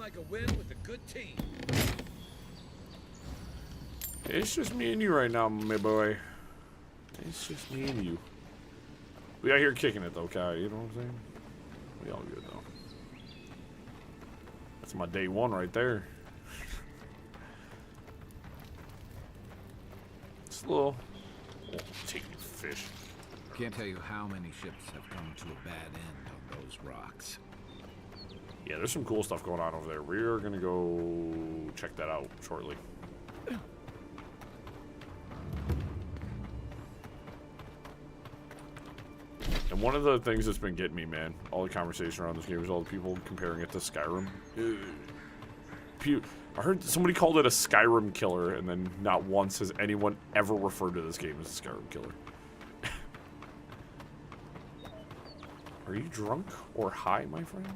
like a win with a good team. It's just me and you right now, my boy. It's just me and you. We out here kicking it though, Kai. You know what I'm saying? We all good though. That's my day one right there. It's a little taking fish. Can't tell you how many ships have come to a bad end on those rocks. Yeah, there's some cool stuff going on over there. We're gonna go check that out shortly. And one of the things that's been getting me, man, all the conversation around this game is all the people comparing it to Skyrim. I heard somebody called it a Skyrim killer, and then not once has anyone ever referred to this game as a Skyrim killer. Are you drunk or high, my friend?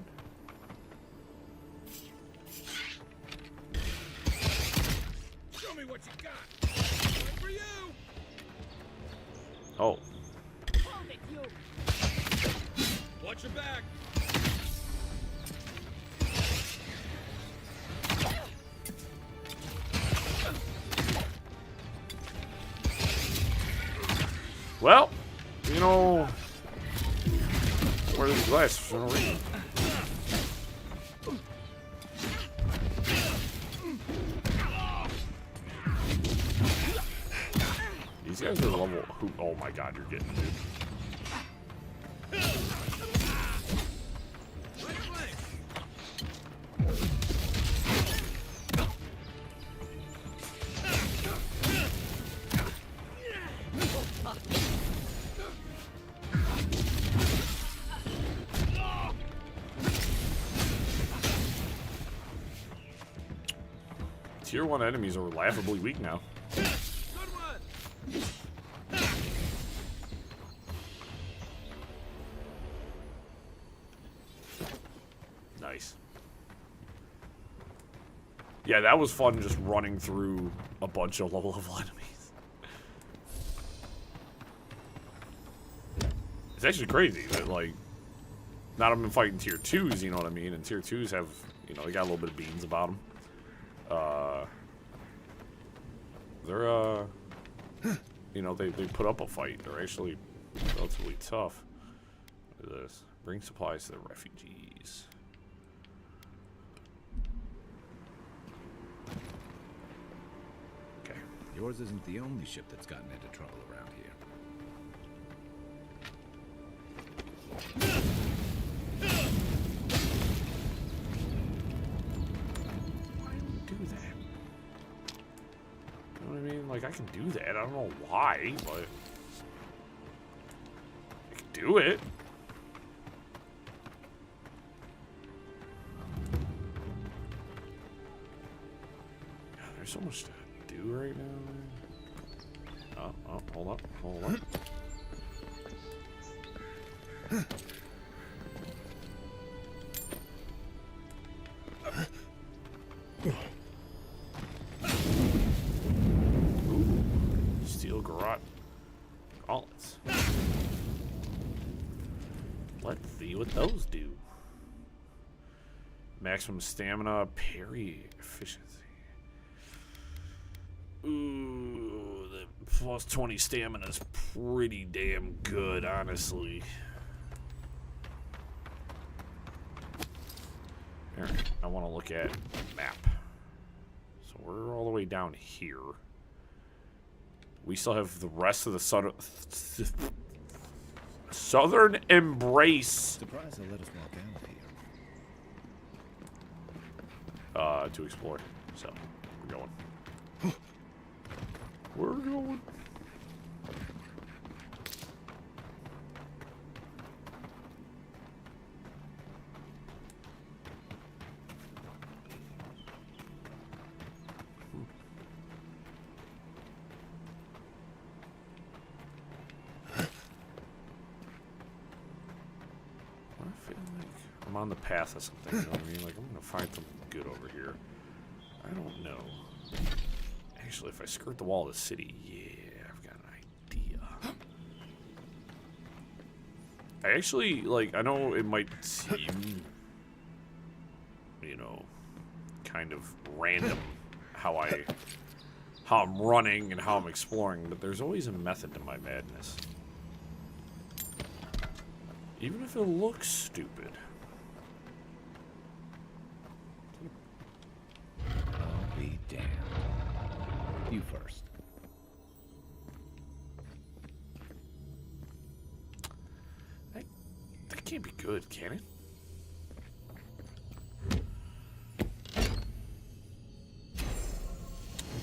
Show me what you got. Wait for you. Oh. Hold it, you! Watch your back. Well, you know, where these glasses for no reason. These guys are level. Who? Oh my God, you're getting dude. Tier 1 enemies are laughably weak now. Nice. Yeah, that was fun just running through a bunch of low-level enemies. It's actually crazy that, like, not I've been fighting tier 2s, you know what I mean? And tier 2s have, you know, they got a little bit of beans about them. They're, you know, they put up a fight. They're actually relatively tough. Look at this. Bring supplies to the refugees. Okay. Yours isn't the only ship that's gotten into trouble around here. Why do we do that? You know what I mean? Like, I can do that. I don't know why, but I can do it. God, there's so much to do right now. Oh, hold up, hold up. Steel garrote gauntlets. Let's see what those do. Maximum stamina, parry efficiency. Ooh, the plus 20 stamina is pretty damn good, honestly. Here, I want to look at the map. So we're all the way down here. We still have the rest of the southern embrace. Surprised they let us walk out here. To explore. So we're going. We're going. I'm on the path of something, you know what I mean? Like, I'm gonna find something good over here. I don't know. Actually, if I skirt the wall of the city, yeah, I've got an idea. I actually, like, I know it might seem, you know, kind of random how I'm running and how I'm exploring, but there's always a method to my madness. Even if it looks stupid. I'll be damned. You first. That can't be good, can it?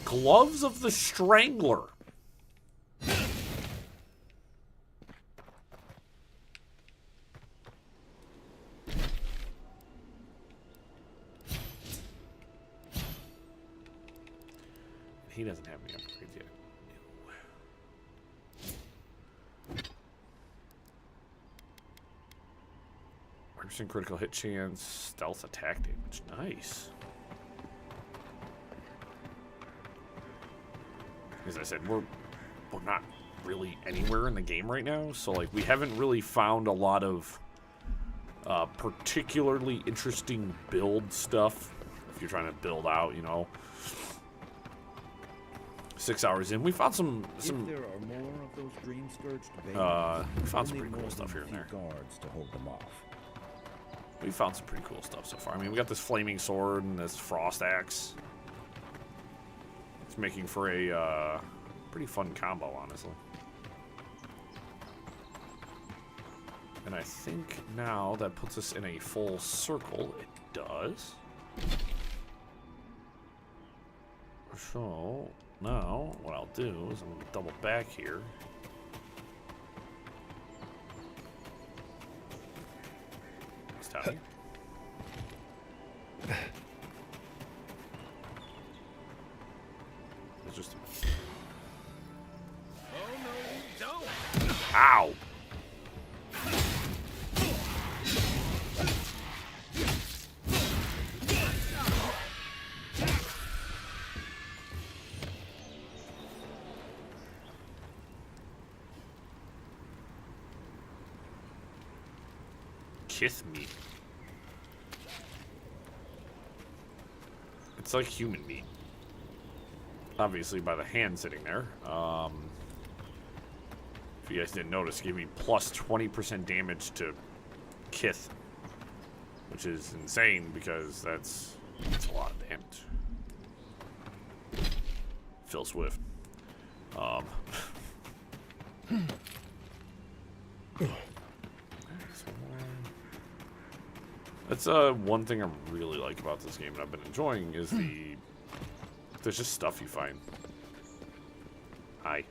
Gloves of the Strangler. He doesn't have any upgrades yet. Ew. 100% critical hit chance, stealth attack damage. Nice. As I said, we're not really anywhere in the game right now, so like we haven't really found a lot of particularly interesting build stuff. If you're trying to build out, you know. 6 hours in, we found some. If there are more of those dream scourged We found some pretty cool stuff here and there. Guards to hold them off. We found some pretty cool stuff so far. I mean, we got this flaming sword and this frost axe. It's making for a pretty fun combo, honestly. And I think now that puts us in a full circle. It does. So now what I'll do is I'm going to double back here. Stop it. It's just. Oh no, you don't. Ow! Kiss me. It's like human meat. Obviously by the hand sitting there. If you guys didn't notice, it gave me plus 20% damage to Kith. Which is insane because that's a lot of damage. Phil Swift. That's one thing I really like about this game and I've been enjoying is there's just stuff you find. Hi.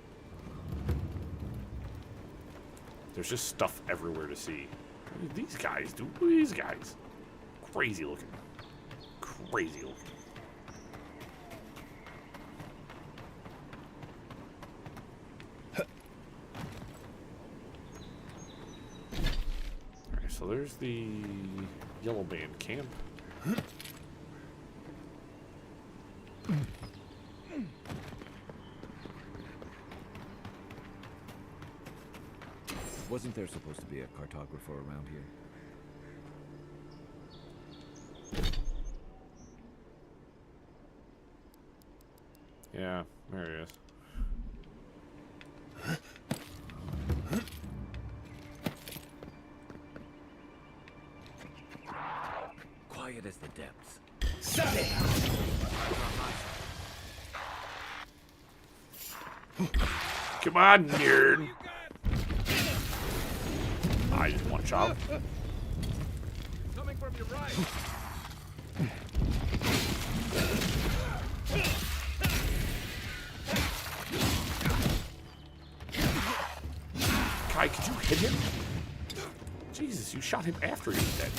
There's just stuff everywhere to see. What do these guys do? Who are these guys? Crazy looking. Crazy looking. Alright, so there's the Yellow Band camp. Wasn't there supposed to be a cartographer around here? Yeah, there he is. Quiet as the depths. Come on, nerd. I just one shot. Coming from your right. Kai, could you hit him? Jesus, you shot him after he was dead.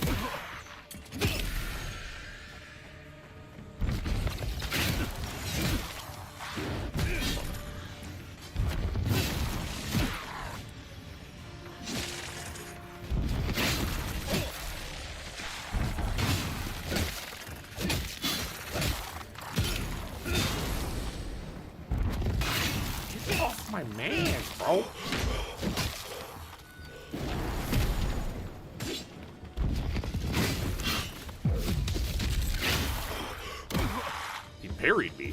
Get off my man, bro. parried me.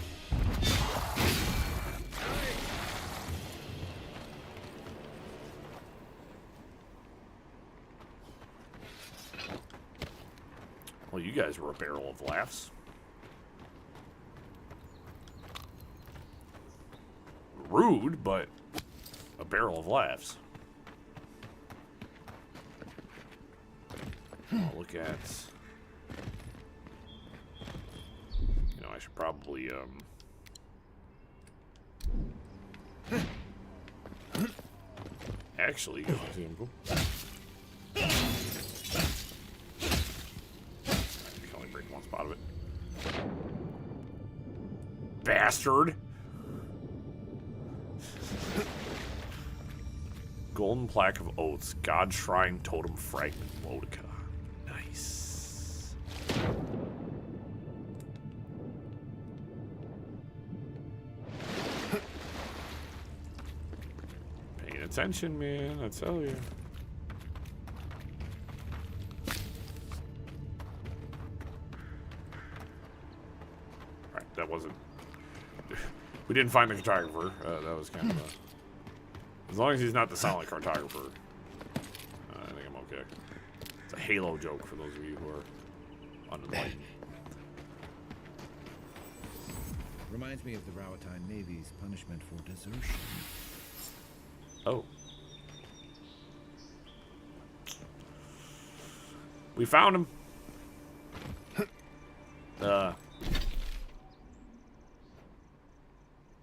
Well, you guys were a barrel of laughs. Rude, but a barrel of laughs. I'll look at... You know, I should probably, actually go to him. I can only break one spot of it. Bastard! Golden Plaque of Oaths, God Shrine Totem Fragment, Lodica. Nice. Paying attention, man, I tell you. Alright, that wasn't... We didn't find the cartographer. That was kind of a... As long as he's not the silent cartographer, I think I'm okay. It's a Halo joke for those of you who are unenlightened. Reminds me of the Rawatine Navy's punishment for desertion. Oh. We found him.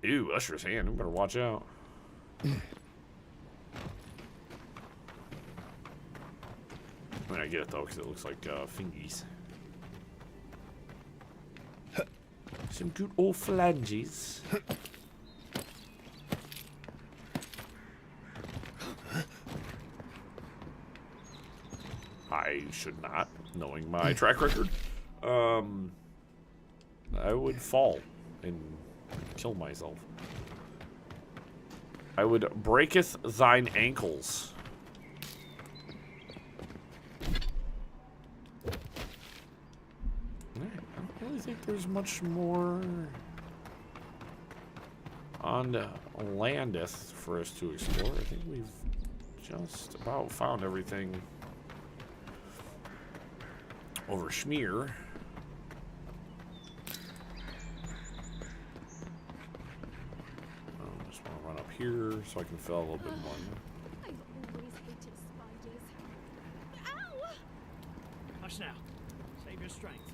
Ew, Usher's hand. We better watch out. I mean, I get it though, because it looks like fingies. Some good old phalanges. I should not, knowing my track record. I would fall and kill myself. I would breaketh thine ankles. I don't really think there's much more on Landeth for us to explore. I think we've just about found everything over Schmear. Here, so I can fill a little bit more. I've always hated spiders. Ow! Hush now. Save your strength.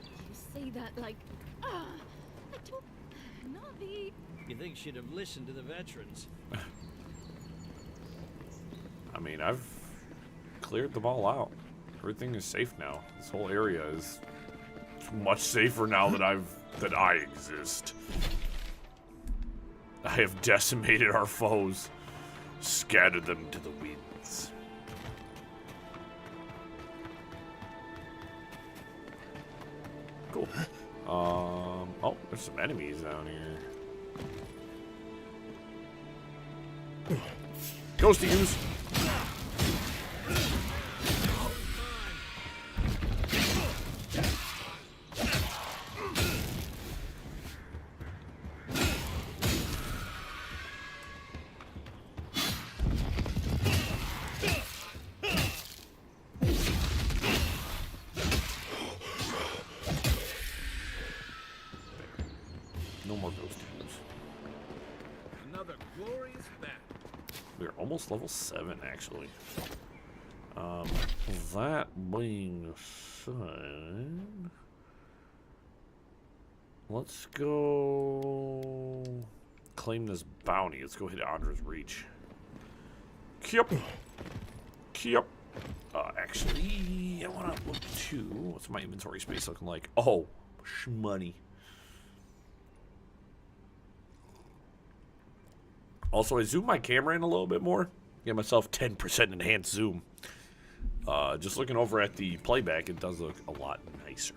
You say that like, I don't, not the... You think she'd have listened to the veterans? I mean, I've cleared them all out. Everything is safe now. This whole area is much safer now that I exist. I have decimated our foes, scattered them to the winds. Cool. Oh, there's some enemies down here. Ghosties! Level 7 actually. That being said, let's go claim this bounty. Let's go hit Andra's Reach. Yep. Actually, I want to look to what's my inventory space looking like. Oh, shmoney. Also, I zoom my camera in a little bit more. Get myself 10% enhanced zoom. Just looking over at the playback, it does look a lot nicer.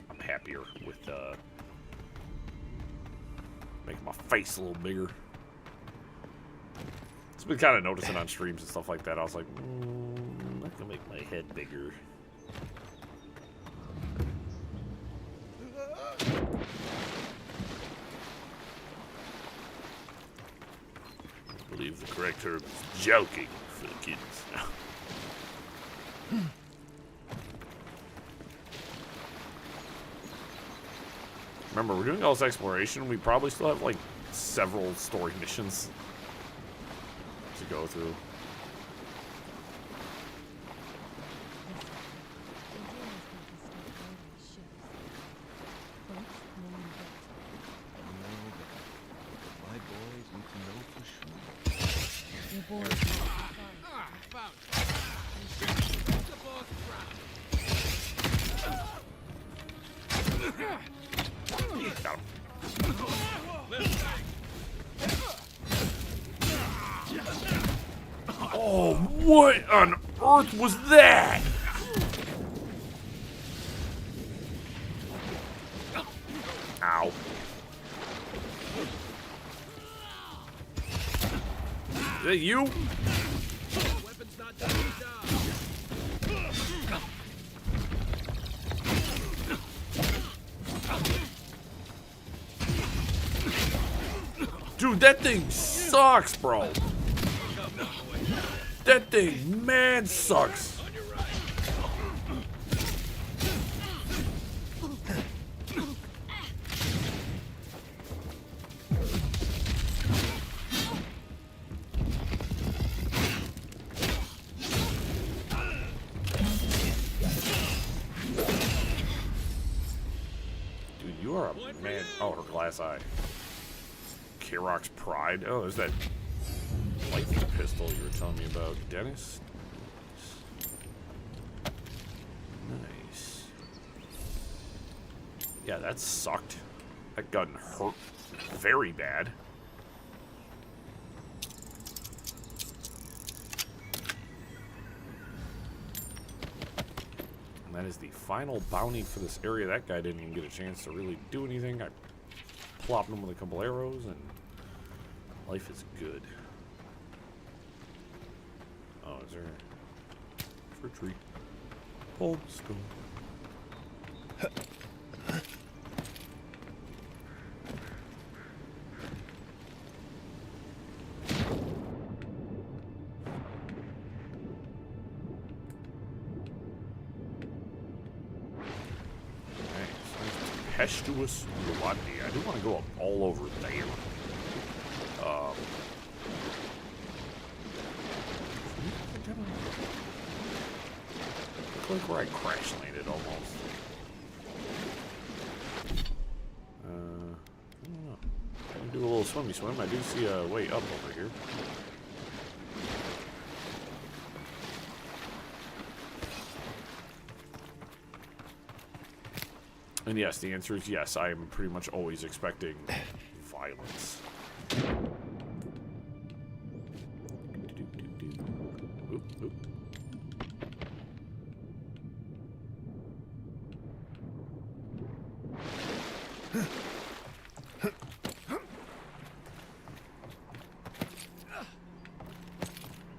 I'm happier with making my face a little bigger. It's been kind of noticing on streams and stuff like that. I was like, I'm not gonna make my head bigger. believe the correct term is joking for the kids. Remember, we're doing all this exploration. We probably still have like several story missions to go through. My boys need to know for sure. Your boys. Found. The boss Got him. Oh, what on earth was that? Ow. Is that you? weapon's not doing the job. Dude, that thing sucks, bro. That thing, man, sucks. Dude, you are a man. Oh, her glass eye. Kirok's pride. Oh, there's that lightning pistol you were telling me about, Dennis. Nice. Yeah, that sucked. That gun hurt very bad. And that is the final bounty for this area. That guy didn't even get a chance to really do anything. I plopped him with a couple arrows and life is good. Oh, is there retreat? Hold still. Tempestuous Gluttony. I do want to go up all over there. Look like where I crash landed almost. I don't know. I can do a little swimmy swim. I do see a way up over here. And yes, the answer is yes. I am pretty much always expecting violence. Oop, oop.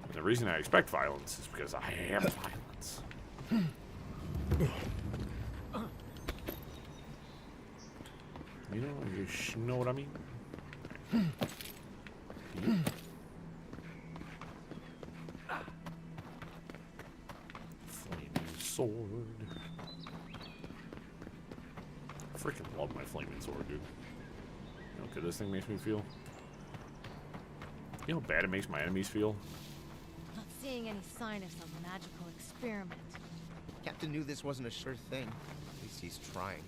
And the reason I expect violence is because I am violence. You know what I mean? Yeah. Flaming sword. I freaking love my flaming sword, dude. You know how good this thing makes me feel? You know how bad it makes my enemies feel? Not seeing any sign of some magical experiment. Captain knew this wasn't a sure thing. At least he's trying.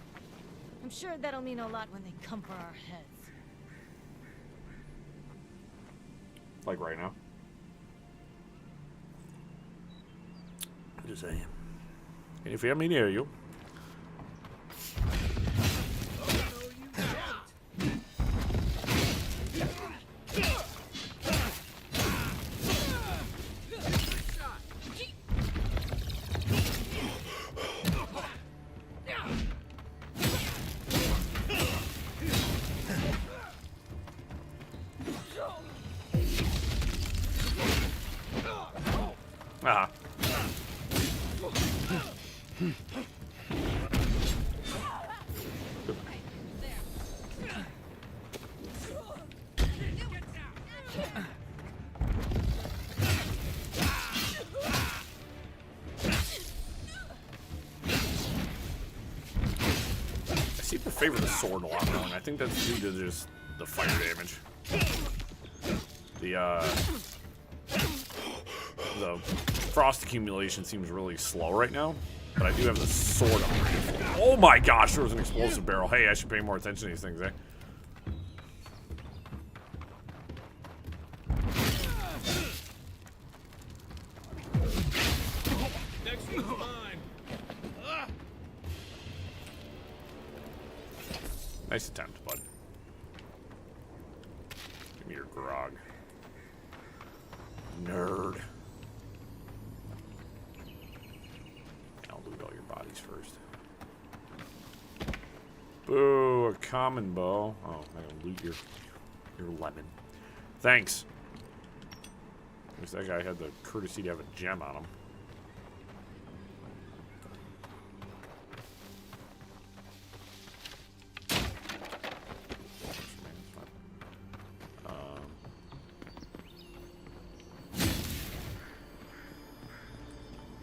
I'm sure that'll mean a lot when they come for our heads. Like right now. Just saying. And if you have me near you. Ah. favor the sword a lot more, and I think that's due to just the fire damage. The frost accumulation seems really slow right now, but I do have the sword upgrade. Oh my gosh, there was an explosive barrel. Hey, I should pay more attention to these things, eh? Next one's mine. Nice attempt, bud. Give me your grog. Nerd. I'll loot all your bodies first. Boo, a common bow. Oh, I'm gonna loot your lemon. Thanks. At least that guy had the courtesy to have a gem on him.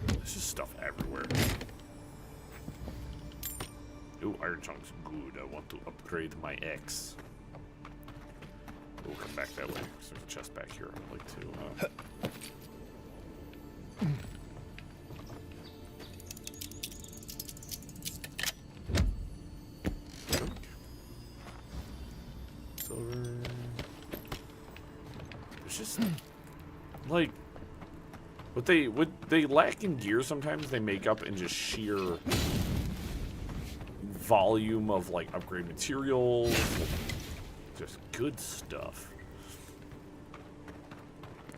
There's just stuff everywhere. Ooh, iron chunks. Good. I want to upgrade my X. We'll come back that way. There's a chest back here. I'd like to. Silver. It's just like what they lack in gear. Sometimes they make up in just sheer volume of like upgrade materials. Just good stuff.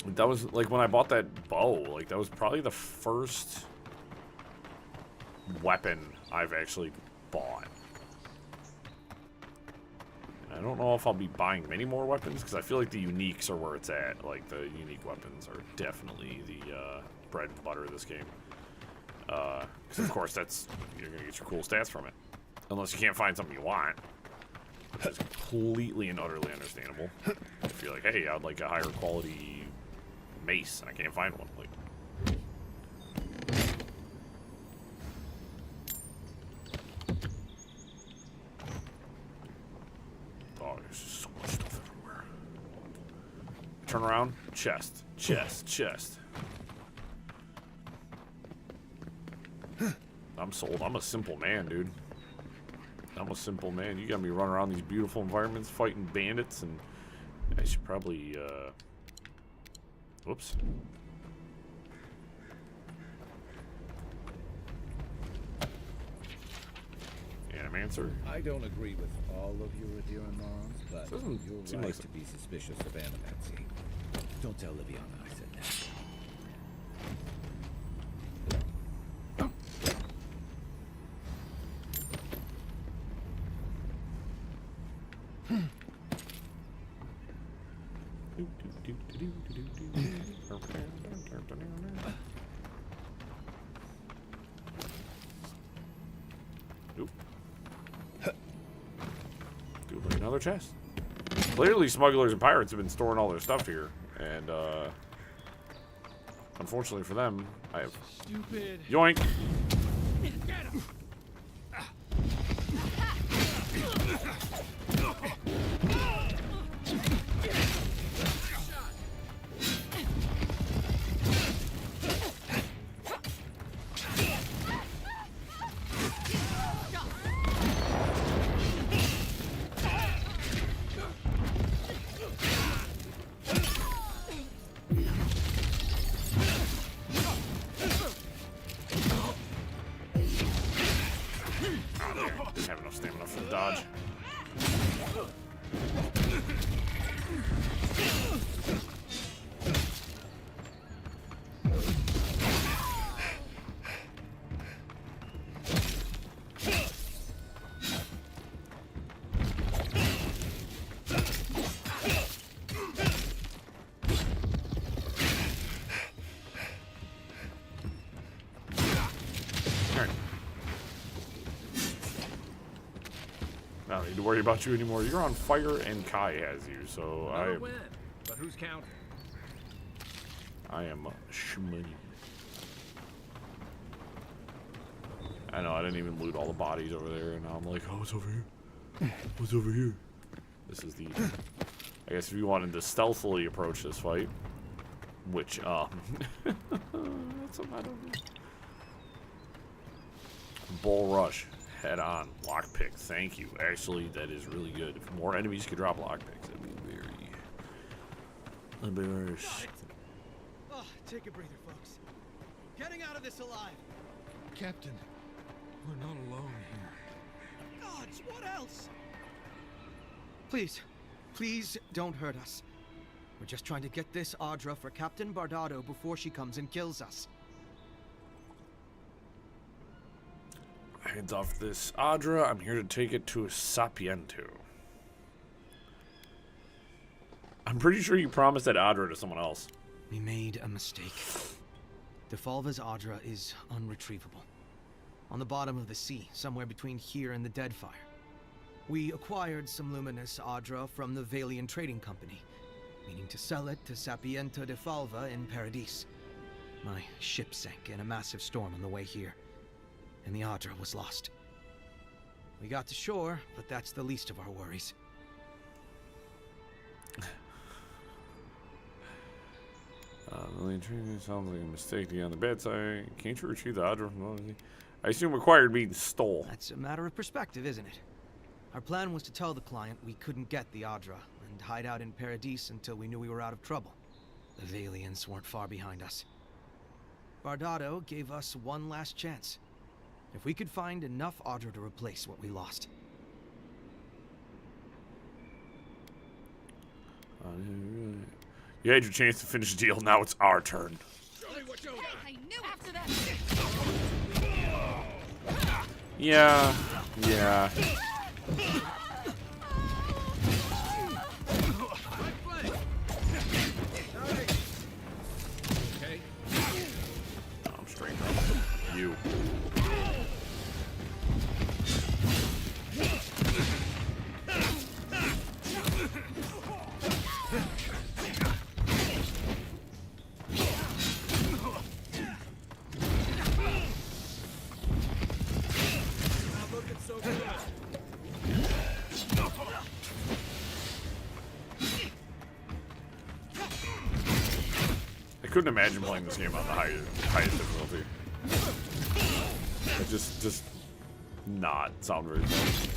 That was like when I bought that bow, like that was probably the first weapon I've actually bought. And I don't know if I'll be buying many more weapons because I feel like the uniques are where it's at. Like the unique weapons are definitely the bread and butter of this game. Because of course you're gonna get your cool stats from it, unless you can't find something you want. Which is completely and utterly understandable. If you're like, hey, I'd like a higher quality mace, and I can't find one. Like, oh, there's just so much stuff everywhere. Turn around, chest, chest, chest. I'm sold. I'm a simple man, dude. I'm a simple man. You got me running around these beautiful environments fighting bandits, and I should probably, whoops. Animancer. I don't agree with all of your Adira norms, but Doesn't you're seem right like to be suspicious of Animancy. Don't tell Liviana I said that. Oop. Do like another chest. Clearly, smugglers and pirates have been storing all their stuff here, and unfortunately for them, I have. Stupid. Yoink. Get him. Didn't have enough stamina for the dodge. I don't need to worry about you anymore. You're on fire, and Kai has you, so Another win. But who's counting? I am shmoney. I know, I didn't even loot all the bodies over there, and now I'm like, oh, it's over here. What's over here? This is the... I guess if you wanted to stealthily approach this fight, which, that's something I don't do. Bull rush. Head on. Lockpick. Thank you. Actually, that is really good. If more enemies could drop lockpicks, that'd be very... Oh, take a breather, folks. Getting out of this alive. Captain, we're not alone here. Gods, what else? Please, please don't hurt us. We're just trying to get this Audra for Captain Bardado before she comes and kills us. Hands off this Audra. I'm here to take it to a Sapiento. I'm pretty sure you promised that Audra to someone else. We made a mistake. Defalva's Audra is unretrievable. On the bottom of the sea, somewhere between here and the Deadfire. We acquired some luminous Audra from the Valian Trading Company, meaning to sell it to Sapiento Defalva in Paradis. My ship sank in a massive storm on the way here, and the Audra was lost. We got to shore, but that's the least of our worries. The intrigue sounds like a mistake to get on the bad side. Can't you retrieve the Audra from Odyssey? I assume acquired means stole. That's a matter of perspective, isn't it? Our plan was to tell the client we couldn't get the Audra and hide out in Paradis until we knew we were out of trouble. The Valians weren't far behind us. Bardado gave us one last chance. If we could find enough Audra to replace what we lost. You had your chance to finish the deal. Now it's our turn. I knew after that. Yeah. Yeah. Okay. I'm straight up. You. I couldn't imagine playing this game on the highest difficulty. It just not sound very fun.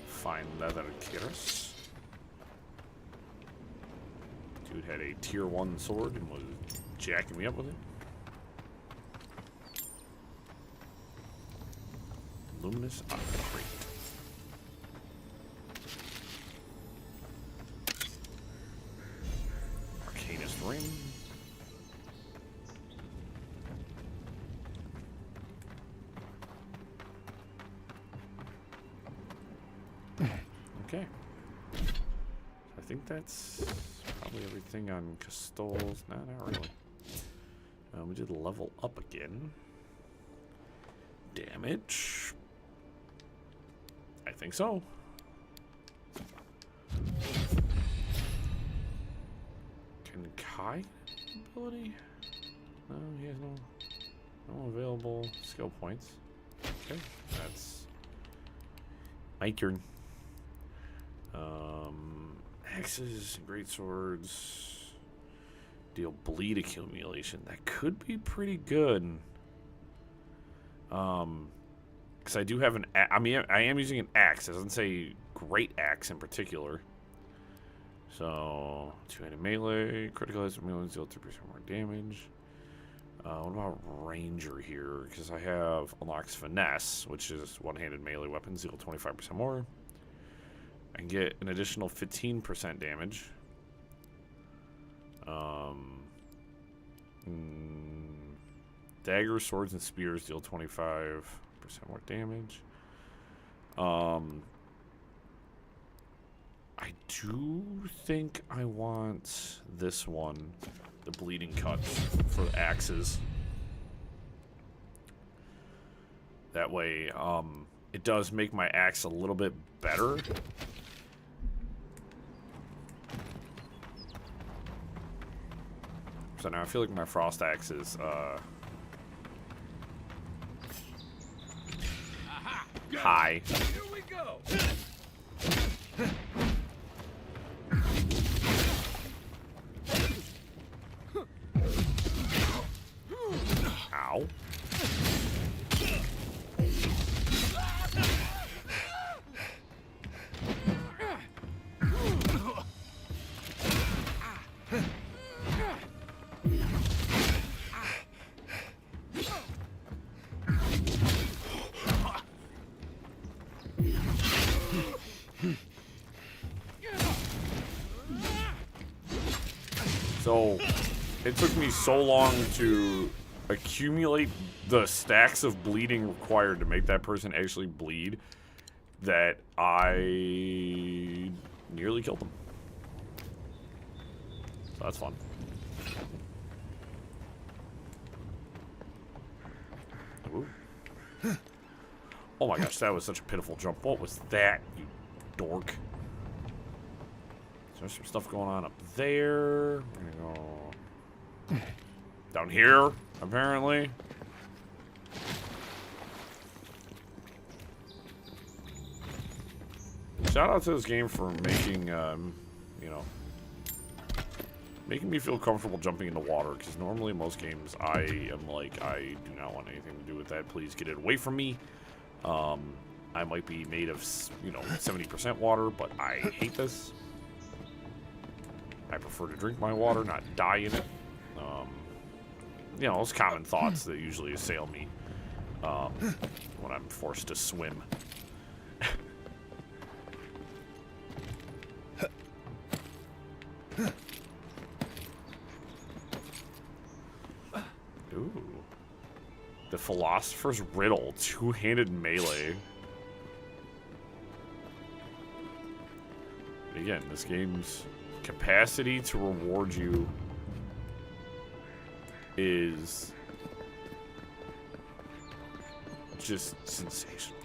Fine leather cuirass. Dude had a tier 1 sword and was jacking me up with it. Luminous crate. Arcanist ring. Okay. I think that's probably everything on Castole's. No, not really. We did level up again. Damage. I think so. Can Kai ability? No, he has no available skill points. Okay, that's my turn. Axes, great swords, deal bleed accumulation. That could be pretty good. Because I do have an. I am using an axe. It doesn't say great axe in particular. So 2-handed melee, critical hits from melee deal 2% more damage. What about ranger here? Because I have unlocks finesse, which is one-handed melee weapons deal 25% more. I can get an additional 15% damage. Daggers, swords, and spears deal 25% more damage. I do think I want this one, the bleeding cuts for axes. That way, it does make my axe a little bit better. So now I feel like my frost axe is, high. Here we go. Ow. So, it took me so long to accumulate the stacks of bleeding required to make that person actually bleed that I nearly killed them. So that's fun. Ooh. Oh my gosh, that was such a pitiful jump. What was that, you dork? So there's some stuff going on up there. We're gonna go down here, apparently. Shout out to this game for making, you know, making me feel comfortable jumping into water. Because normally in most games, I am like, I do not want anything to do with that. Please get it away from me. I might be made of, you know, 70% water, but I hate this. I prefer to drink my water, not die in it. You know, those common thoughts that usually assail me when I'm forced to swim. Ooh. The Philosopher's Riddle, two-handed melee. Again, this game's capacity to reward you is just sensational.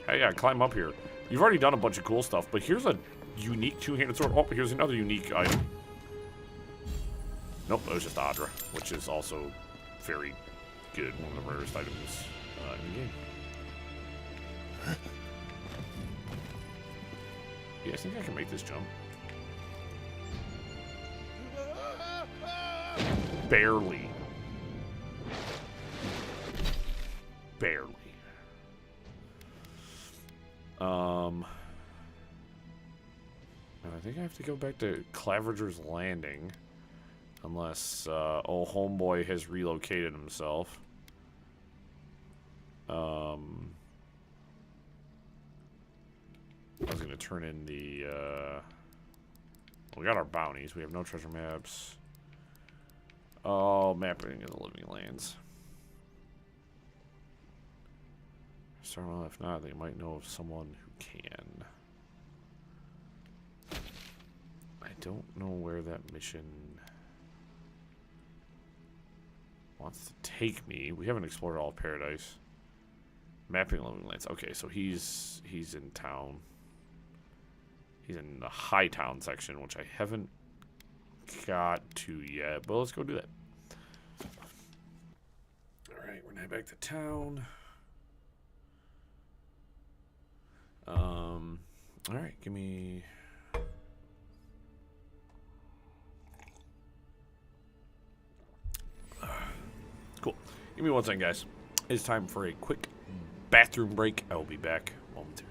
Hey, yeah, climb up here. You've already done a bunch of cool stuff, but here's a unique two-handed sword. Oh, here's another unique item. Nope, that was just Adra, which is also very good. One of the rarest items in the game. Yeah, I think I can make this jump. Barely. Barely. And I think I have to go back to Claviger's Landing. Unless, old homeboy has relocated himself. I was going to turn in the, we got our bounties. We have no treasure maps. Oh, mapping of the living lands. So, well, if not, they might know of someone who can. I don't know where that mission wants to take me. We haven't explored all of Paradise. Mapping living lands. Okay, so he's in town. He's in the high town section, which I haven't got to yet. But let's go do that. Alright, we're now back to town. Alright, give me... Cool. Give me one second, guys. It's time for a quick bathroom break. I will be back momentarily.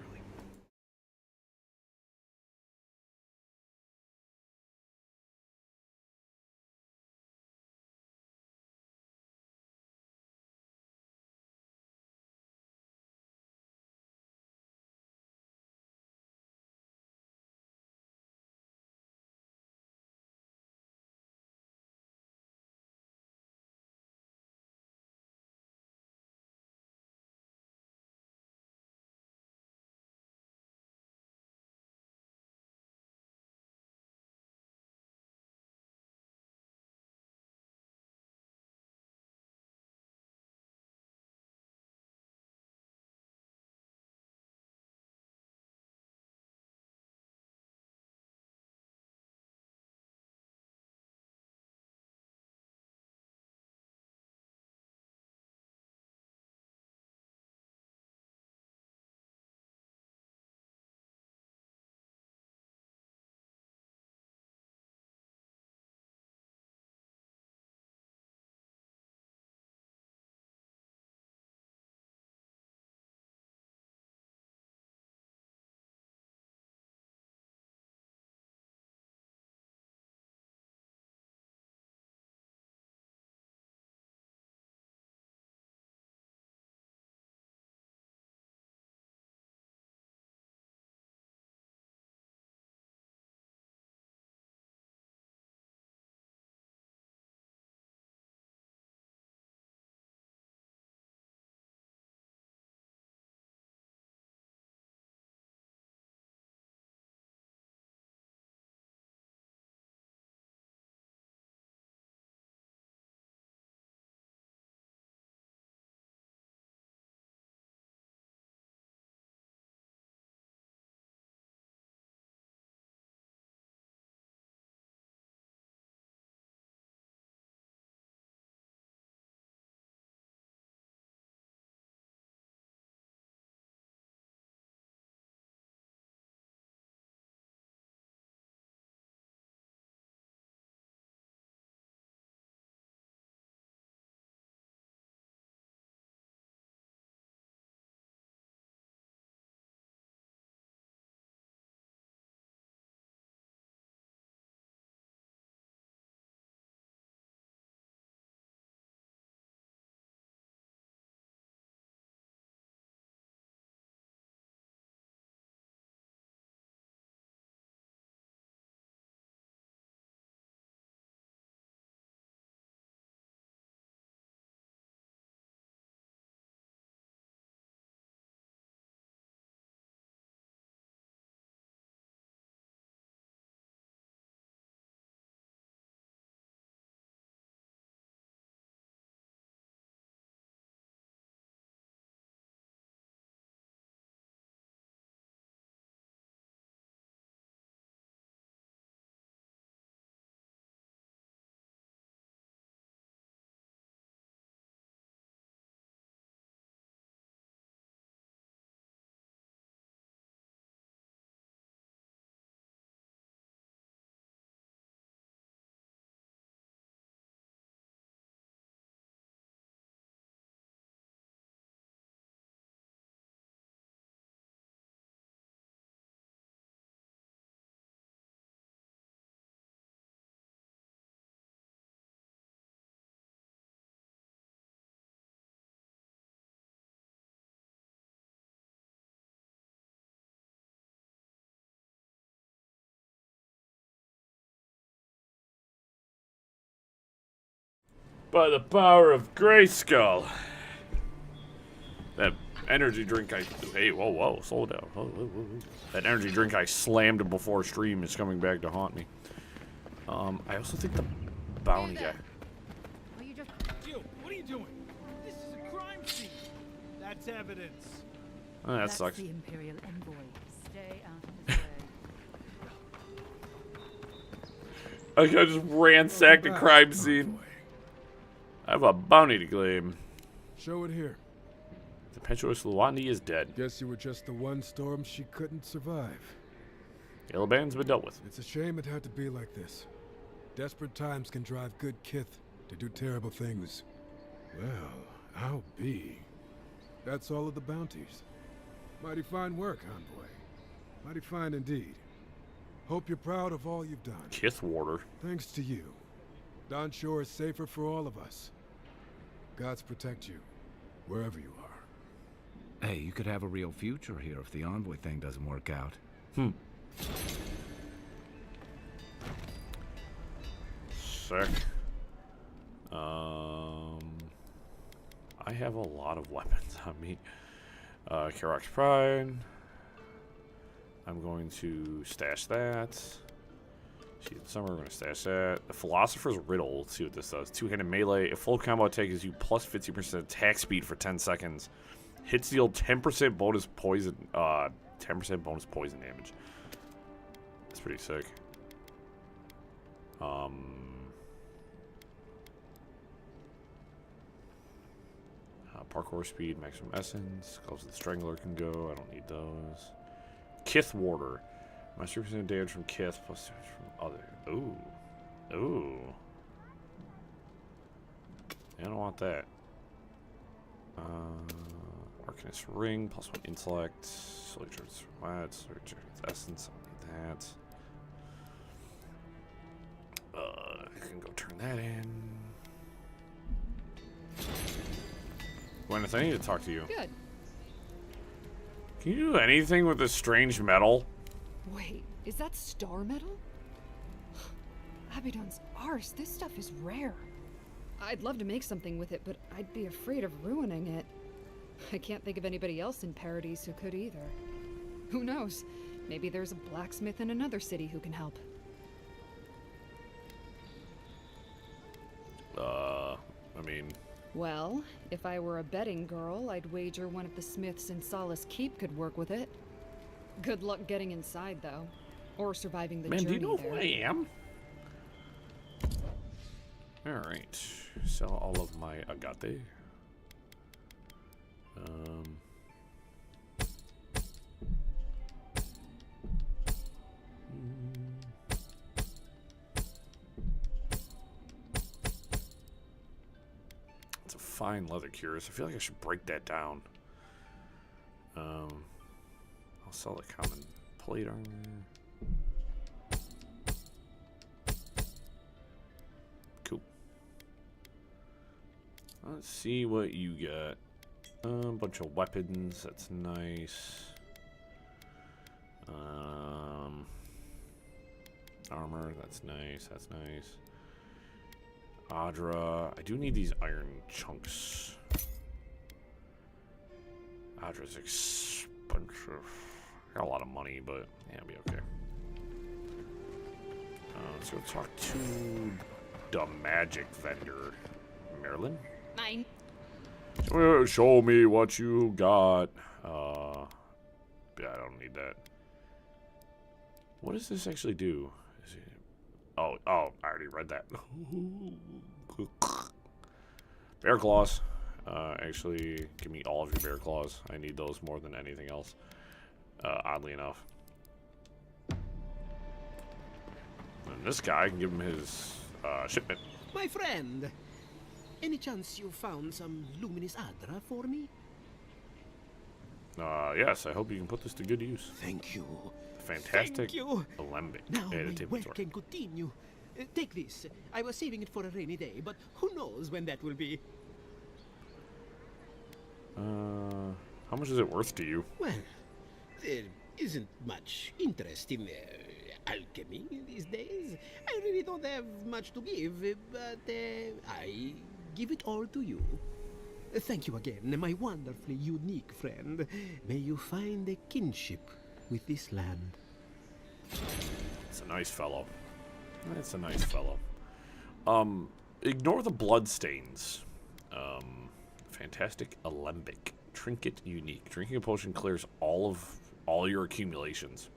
By the power of Grayskull. That energy drink I... Hey, whoa, slow down. Whoa. That energy drink I slammed before stream is coming back to haunt me. I also think the bounty guy... You, what are you doing? This is a crime scene. That's evidence. Oh, that sucks. The Imperial envoy. Stay out of his way. I just ransacked a crime scene. I have a bounty to claim. Show it here. The Impetuous Luandi is dead. Guess you were just the one storm she couldn't survive. Illiban's been dealt with. It's a shame it had to be like this. Desperate times can drive good kith to do terrible things. Well, I'll be. That's all of the bounties. Mighty fine work, Envoy. Mighty fine indeed. Hope you're proud of all you've done. Kith Warder. Thanks to you, Dawn Shore is safer for all of us. Gods protect you, wherever you are. Hey, you could have a real future here if the envoy thing doesn't work out. Sick. I have a lot of weapons on me. Karok's Pride. I'm going to stash that. She's in Summer, we're going to stash that. The Philosopher's Riddle. Let's see what this does. Two-handed melee. A full combo attack gives you plus 50% attack speed for 10 seconds. Hits deal 10% bonus poison. 10% bonus poison damage. That's pretty sick. Parkour speed, maximum essence. Gloves of the Strangler can go. I don't need those. Kith Warder. Minus 3% damage from Kith, plus damage from other. Ooh. I don't want that. Arcanist Ring, plus 1 intellect. Slowly charges from essence. I don't need that. I can go turn that in. Gwyneth, I need to talk to you. Good. Can you do anything with this strange metal? Wait, is that star metal? Abaddon's arse, this stuff is rare. I'd love to make something with it, but I'd be afraid of ruining it. I can't think of anybody else in Paradise who could either. Who knows? Maybe there's a blacksmith in another city who can help. I mean... Well, if I were a betting girl, I'd wager one of the smiths in Solace Keep could work with it. Good luck getting inside, though. Or surviving the journey there. Man, do you know who I am? Alright. Sell all of my agate. It's a fine leather cuirass. I feel like I should break that down. I'll sell the common plate armor. Cool. Let's see what you got. A bunch of weapons. That's nice. Armor. That's nice. That's nice. Adra. I do need these iron chunks. Adra's expensive. I got a lot of money, but yeah, it'll be okay. Let's go talk to the magic vendor. Marilyn? Mine. Show me what you got. Yeah, I don't need that. What does this actually do? Is it... Oh, I already read that. Bear claws. Actually, give me all of your bear claws. I need those more than anything else. Oddly enough. And this guy, I can give him his shipment. My friend, any chance you found some luminous Adra for me? Yes, I hope you can put this to good use. Thank you. Fantastic. Thank you. Alembic. Now my work can continue. Take this. I was saving it for a rainy day, but who knows when that will be. How much is it worth to you? Well, there isn't much interest in alchemy these days. I really don't have much to give, but I give it all to you. Thank you again, my wonderfully unique friend. May you find a kinship with this land. It's a nice fellow. That's a nice fellow. Ignore the bloodstains. Fantastic alembic. Trinket unique. Drinking a potion clears all your accumulations.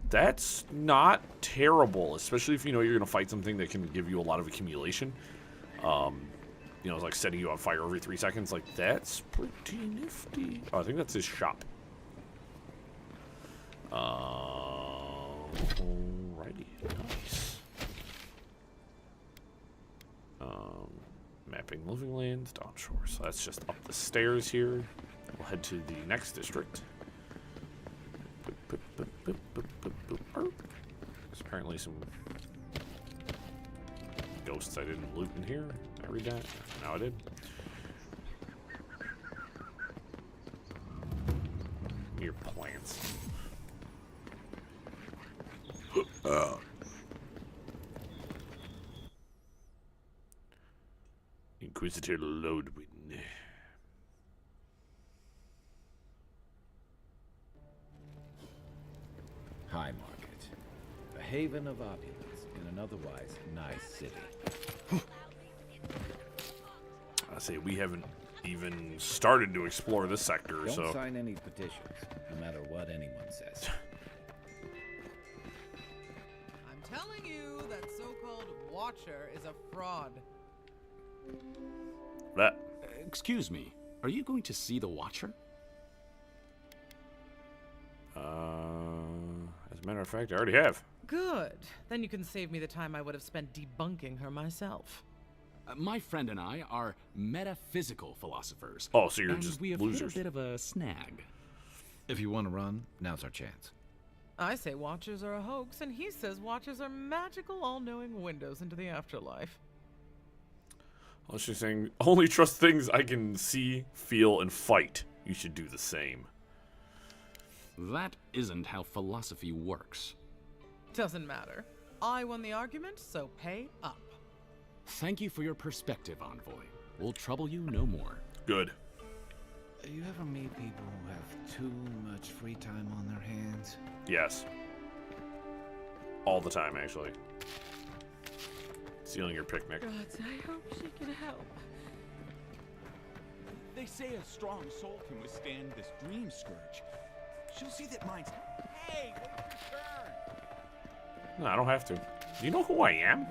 That's not terrible, especially if you know you're going to fight something that can give you a lot of accumulation. You know, it's like setting you on fire every 3 seconds. Like, that's pretty nifty. Oh, I think that's his shop. Alrighty. Nice. Mapping living lands, down shore. So that's just up the stairs here. We'll head to the next district. There's apparently some ghosts I didn't loot in here. I read that? Now I did. Your plants. Inquisitor Lodwin. High Market. A haven of opulence in an otherwise nice city. I say we haven't even started to explore this sector, Don't so... sign any petitions, no matter what anyone says. I'm telling you that so-called Watcher is a fraud. That. Excuse me, are you going to see the Watcher? As a matter of fact, I already have. Good. Then you can save me the time I would have spent debunking her myself. My friend and I are metaphysical philosophers. Oh, so you're and just we have losers. hit a bit of a snag. If you want to run, now's our chance. I say Watchers are a hoax, and he says Watchers are magical, all-knowing windows into the afterlife. Well, she's saying, only trust things I can see, feel, and fight. You should do the same. That isn't how philosophy works. Doesn't matter. I won the argument, so pay up. Thank you for your perspective, Envoy. We'll trouble you no more. Good. You ever meet people who have too much free time on their hands? Yes. All the time, actually. Stealing your picnic. God, I hope she can help. They say a strong soul can withstand this dream scourge. She'll see that mine's... Hey, wait your turn! No, I don't have to. Do you know who I am?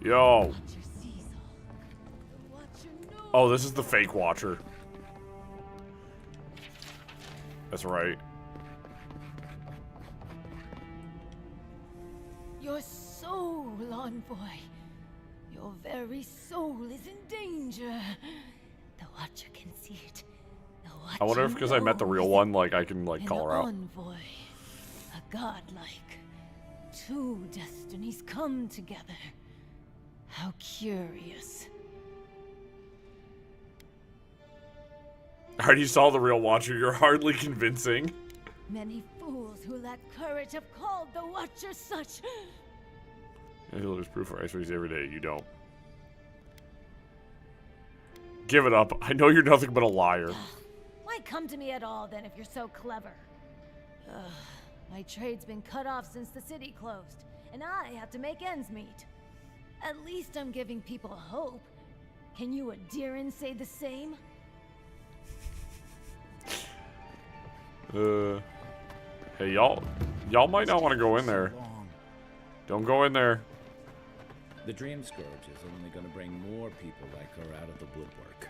Yo. Oh, this is the fake Watcher. That's right. Your soul, Envoy. Your very soul is in danger. The Watcher can see it. The Watcher I wonder if because I met the real one, like I can like call her out. Envoy, a godlike. Two destinies come together. How curious. I already saw the real Watcher. You're hardly convincing. Many fools who lack courage have called the Watcher such. There's proof for X-rays every day. You don't. Give it up. I know you're nothing but a liar. Why come to me at all then if you're so clever? My trade's been cut off since the city closed, and I have to make ends meet. At least I'm giving people hope. Can you Adiran say the same? Hey, y'all might not want to go in there. Don't go in there. The Dream Scourge is only going to bring more people like her out of the woodwork.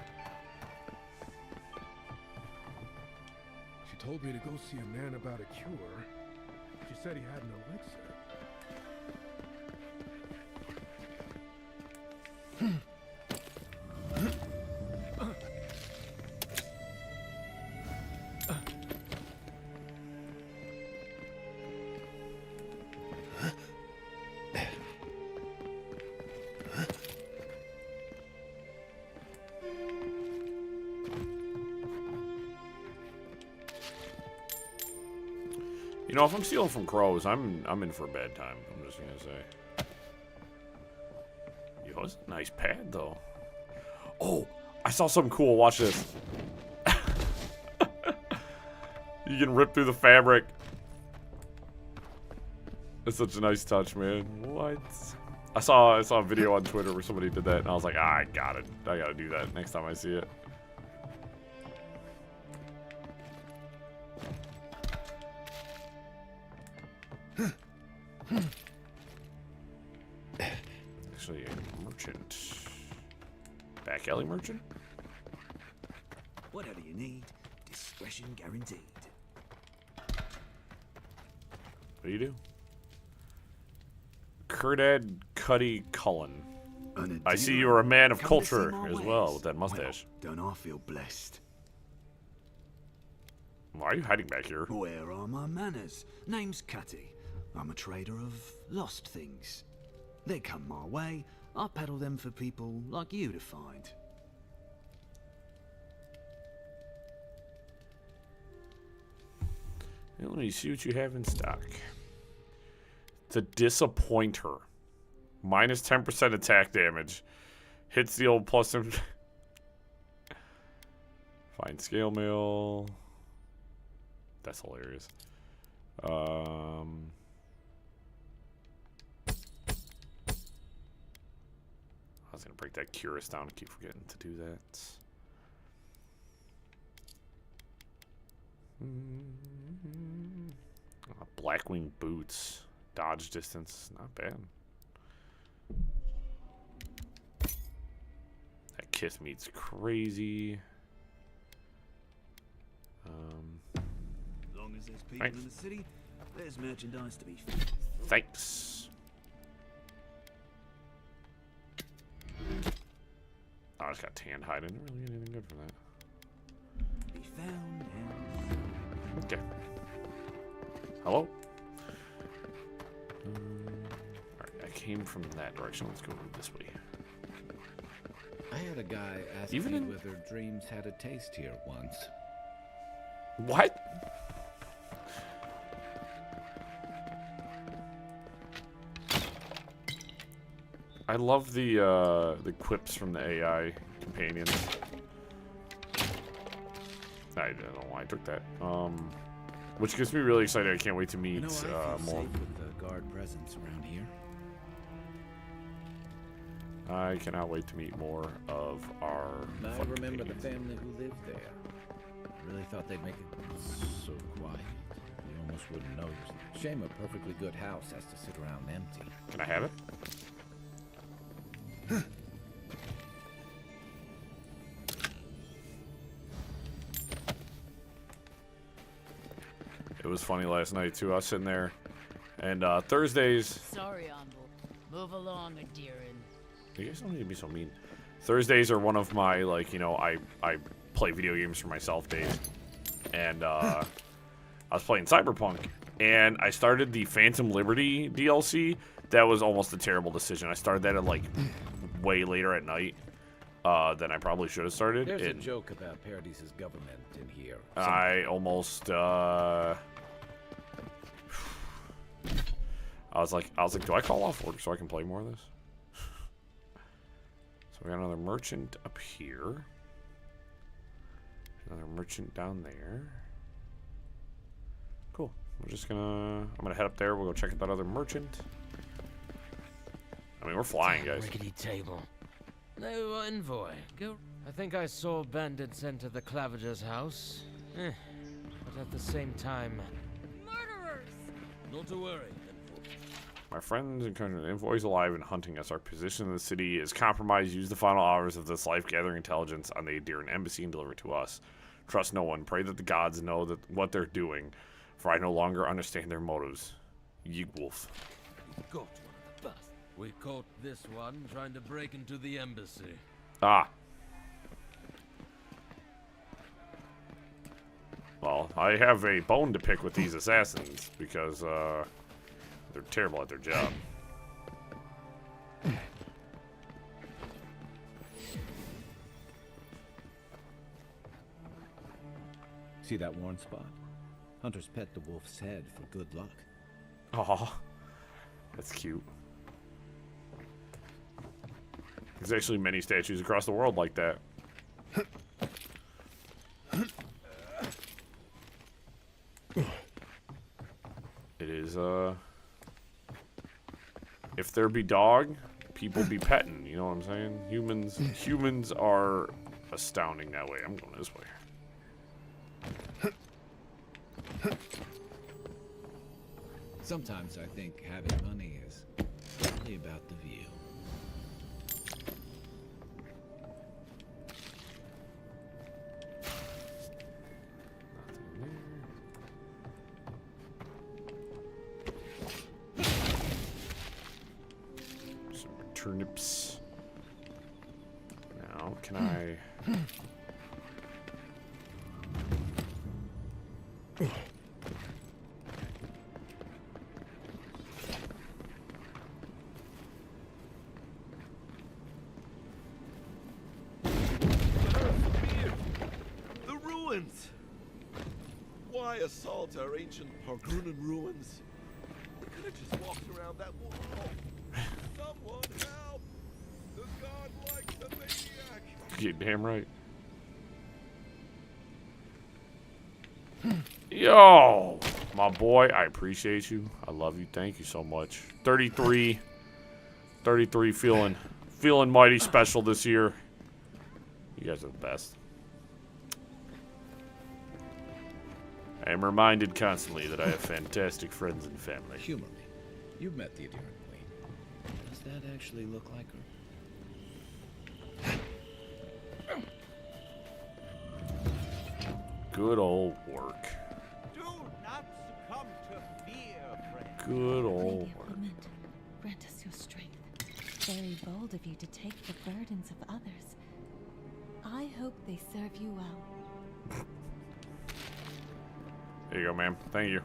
She told me to go see a man about a cure. She said he had an elixir. You know, if I'm stealing from crows, I'm in for a bad time. I'm just gonna say. Oh, it's a nice pad, though. Oh, I saw something cool. Watch this. You can rip through the fabric. It's such a nice touch, man. What? I saw a video on Twitter where somebody did that, and I was like, I gotta do that next time I see it. Actually, a merchant. Back alley merchant? Whatever you need, discretion guaranteed. What do you do? Kurdad Cuddy Cullen. I see you're a man of culture as well with that mustache. Well, don't I feel blessed? Why are you hiding back here? Where are my manners? Name's Cutty. I'm a trader of lost things. They come my way, I peddle them for people like you to find. Let me see what you have in stock. It's a disappointer. Minus 10% attack damage. Hits the old plus. Fine scale mail. That's hilarious. I was gonna break that Curus down and keep forgetting to do that. Blackwing boots. Dodge distance. Not bad. That kiss meat's crazy. As long as there's people in the city, there's merchandise to be found. Thanks. Oh, I just got tanned hide. I didn't really get anything good from that. Be found and... Okay. Hello? Alright, I came from that direction. Let's go this way. I had a guy ask Even me in- whether dreams had a taste here once. What? I love the quips from the AI companions. I don't know why I took that. Which gets me really excited. I can't wait to meet You know, I feel more. safe with the guard presence around here. I cannot wait to meet more of our. I fun remember the companions. family who lived there. Really thought they'd make it so quiet. You almost wouldn't notice. Shame a perfectly good house has to sit around empty. Can I have it? It was funny last night too. I was sitting there, and Thursdays. Sorry, Envoy. Move along, Adirin. You guys don't need to be so mean. Thursdays are one of my, like, you know, I play video games for myself days. And I was playing Cyberpunk, and I started the Phantom Liberty DLC. That was almost a terrible decision. I started that at, like, way later at night than I probably should have started. There's a And joke about Paradis' government in here. I almost I was like, do I call off work so I can play more of this? So we got another merchant up here. Another merchant down there. Cool. I'm gonna head up there. We'll go check out that other merchant. I mean, we're flying, guys. Rickety table. No envoy. Go. I think I saw bandits enter the Clavager's house. But at the same time... Murderers! Not to worry. My friends encountered an envoys alive and hunting us. Our position in the city is compromised. Use the final hours of this life gathering intelligence on the Adiran embassy and deliver it to us. Trust no one. Pray that the gods know that what they're doing, for I no longer understand their motives. Yigwolf. Got one of the best. We caught this one trying to break into the embassy. Ah. Well, I have a bone to pick with these assassins because they're terrible at their job. See that worn spot? Hunters pet the wolf's head for good luck. Oh, that's cute. There's actually many statues across the world like that. It is, if there be dog, people be petting, you know what I'm saying? Humans are astounding that way. I'm going this way. Sometimes I think having money is really about the view. Some turnips. Now, can I... The ruins! Why assault our ancient Pargrunan ruins? We could have just walked around that wall. Someone help! The god likes a maniac! You're damn right. Yo! My boy, I appreciate you. I love you. Thank you so much. 33 feeling mighty special this year. You guys are the best. I am reminded constantly that I have fantastic friends and family. Humor me. You've met the Adherent Queen. Does that actually look like her? Good old work. Do not succumb to fear, friend. Good old Lady of Lament, grant us your strength. Very bold of you to take the burdens of others. I hope they serve you well. There you go, ma'am. Thank you.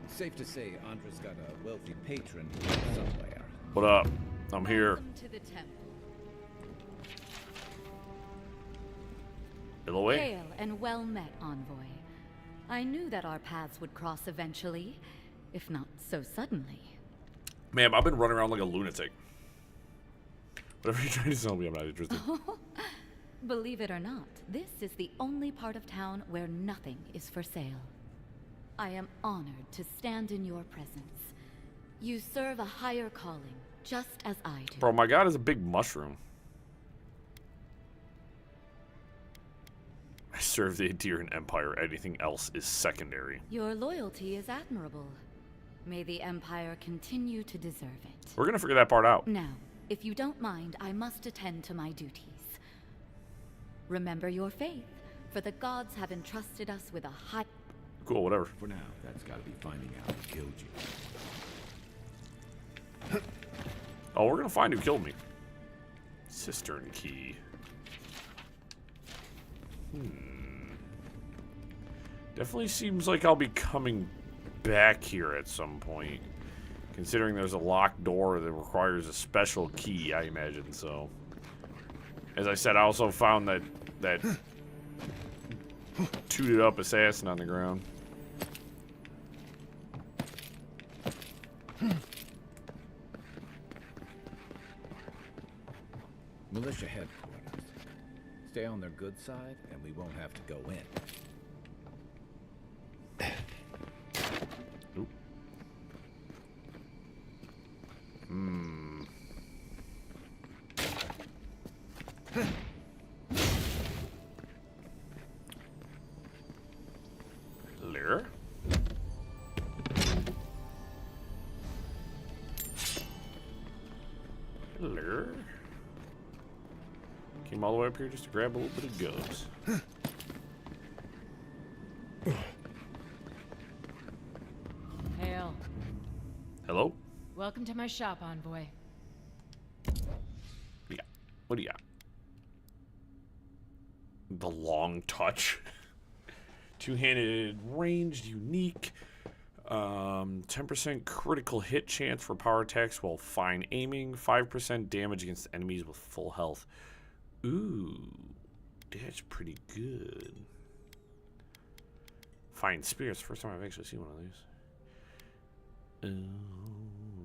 Safe to say, Andra's got a wealthy patron somewhere. What up? I'm here. Welcome to the temple. Hello, eh? Hail and well met, Envoy. I knew that our paths would cross eventually, if not so suddenly. Ma'am, I've been running around like a lunatic. Whatever you're trying to tell me, I'm not interested. Believe it or not, this is the only part of town where nothing is for sale. I am honored to stand in your presence. You serve a higher calling, just as I do. Bro, my god is a big mushroom. I serve the Adherent Empire. Anything else is secondary. Your loyalty is admirable. May the Empire continue to deserve it. We're gonna figure that part out. Now, if you don't mind, I must attend to my duties. Remember your faith, for the gods have entrusted us with a high... Cool, whatever. For now, that's gotta be finding out who killed you. Oh, we're gonna find who killed me. Cistern key. Definitely seems like I'll be coming back here at some point. Considering there's a locked door that requires a special key, I imagine, so. As I said, I also found that tooted up assassin on the ground. Militia headquarters. Stay on their good side, and we won't have to go in. Oop. Lyra? Lyra? Came all the way up here just to grab a little bit of gubs. Hail. Hello? Welcome to my shop, Envoy. Yeah. What do you got? The long touch. Two-handed ranged, unique. 10% critical hit chance for power attacks while fine aiming. 5% damage against enemies with full health. Ooh, that's pretty good. Fine spirits. First time I've actually seen one of these.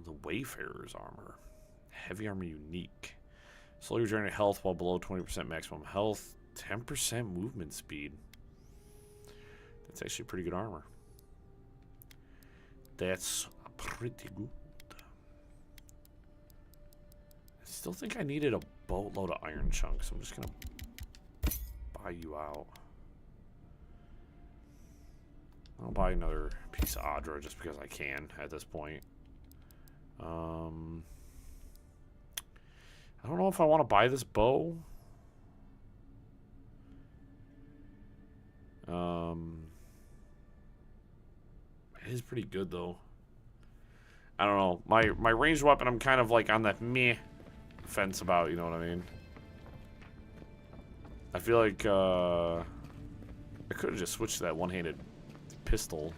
The Wayfarer's armor. Heavy armor unique. Slowly regenerate health while below 20% maximum health. 10% movement speed. That's actually pretty good armor. That's pretty good. I still think I needed a boatload of iron chunks. I'm just going to buy you out. I'll buy another piece of Adra just because I can at this point. I don't know if I want to buy this bow. It is pretty good though. I don't know. My ranged weapon I'm kind of like on that meh fence about, you know what I mean? I feel like I could have just switched to that one-handed pistol.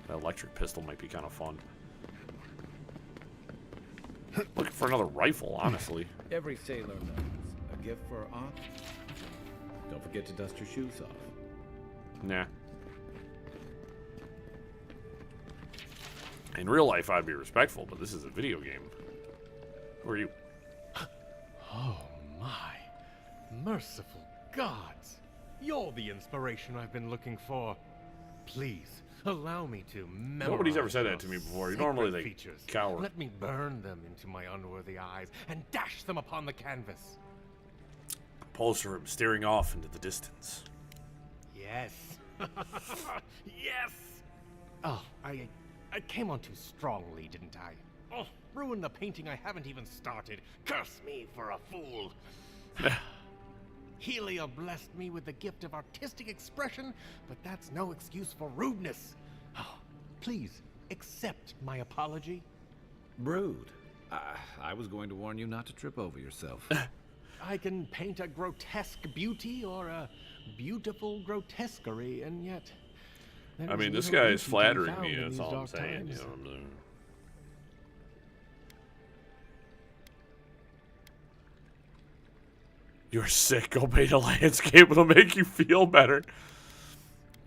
That electric pistol might be kind of fun. Looking for another rifle, honestly. Every sailor knows a gift for Ott. Don't forget to dust your shoes off. Nah. In real life, I'd be respectful, but this is a video game. Who are you? Oh my. Merciful gods. You're the inspiration I've been looking for. Please, allow me to memorize. Nobody's ever said that to me before. Normally they features. cower. Let me burn them into my unworthy eyes and dash them upon the canvas. Pulse for him, staring off into the distance. Yes. Yes. Oh, I came on too strongly, didn't I? Oh, ruin the painting I haven't even started. Curse me for a fool. Helia blessed me with the gift of artistic expression, but that's no excuse for rudeness. Oh, please, accept my apology. Rude. I was going to warn you not to trip over yourself. I can paint a grotesque beauty or a beautiful grotesquerie, and yet... I mean, this guy is flattering me, that's all I'm saying. You know what I'm saying? You're sick. Go paint a landscape. It'll make you feel better.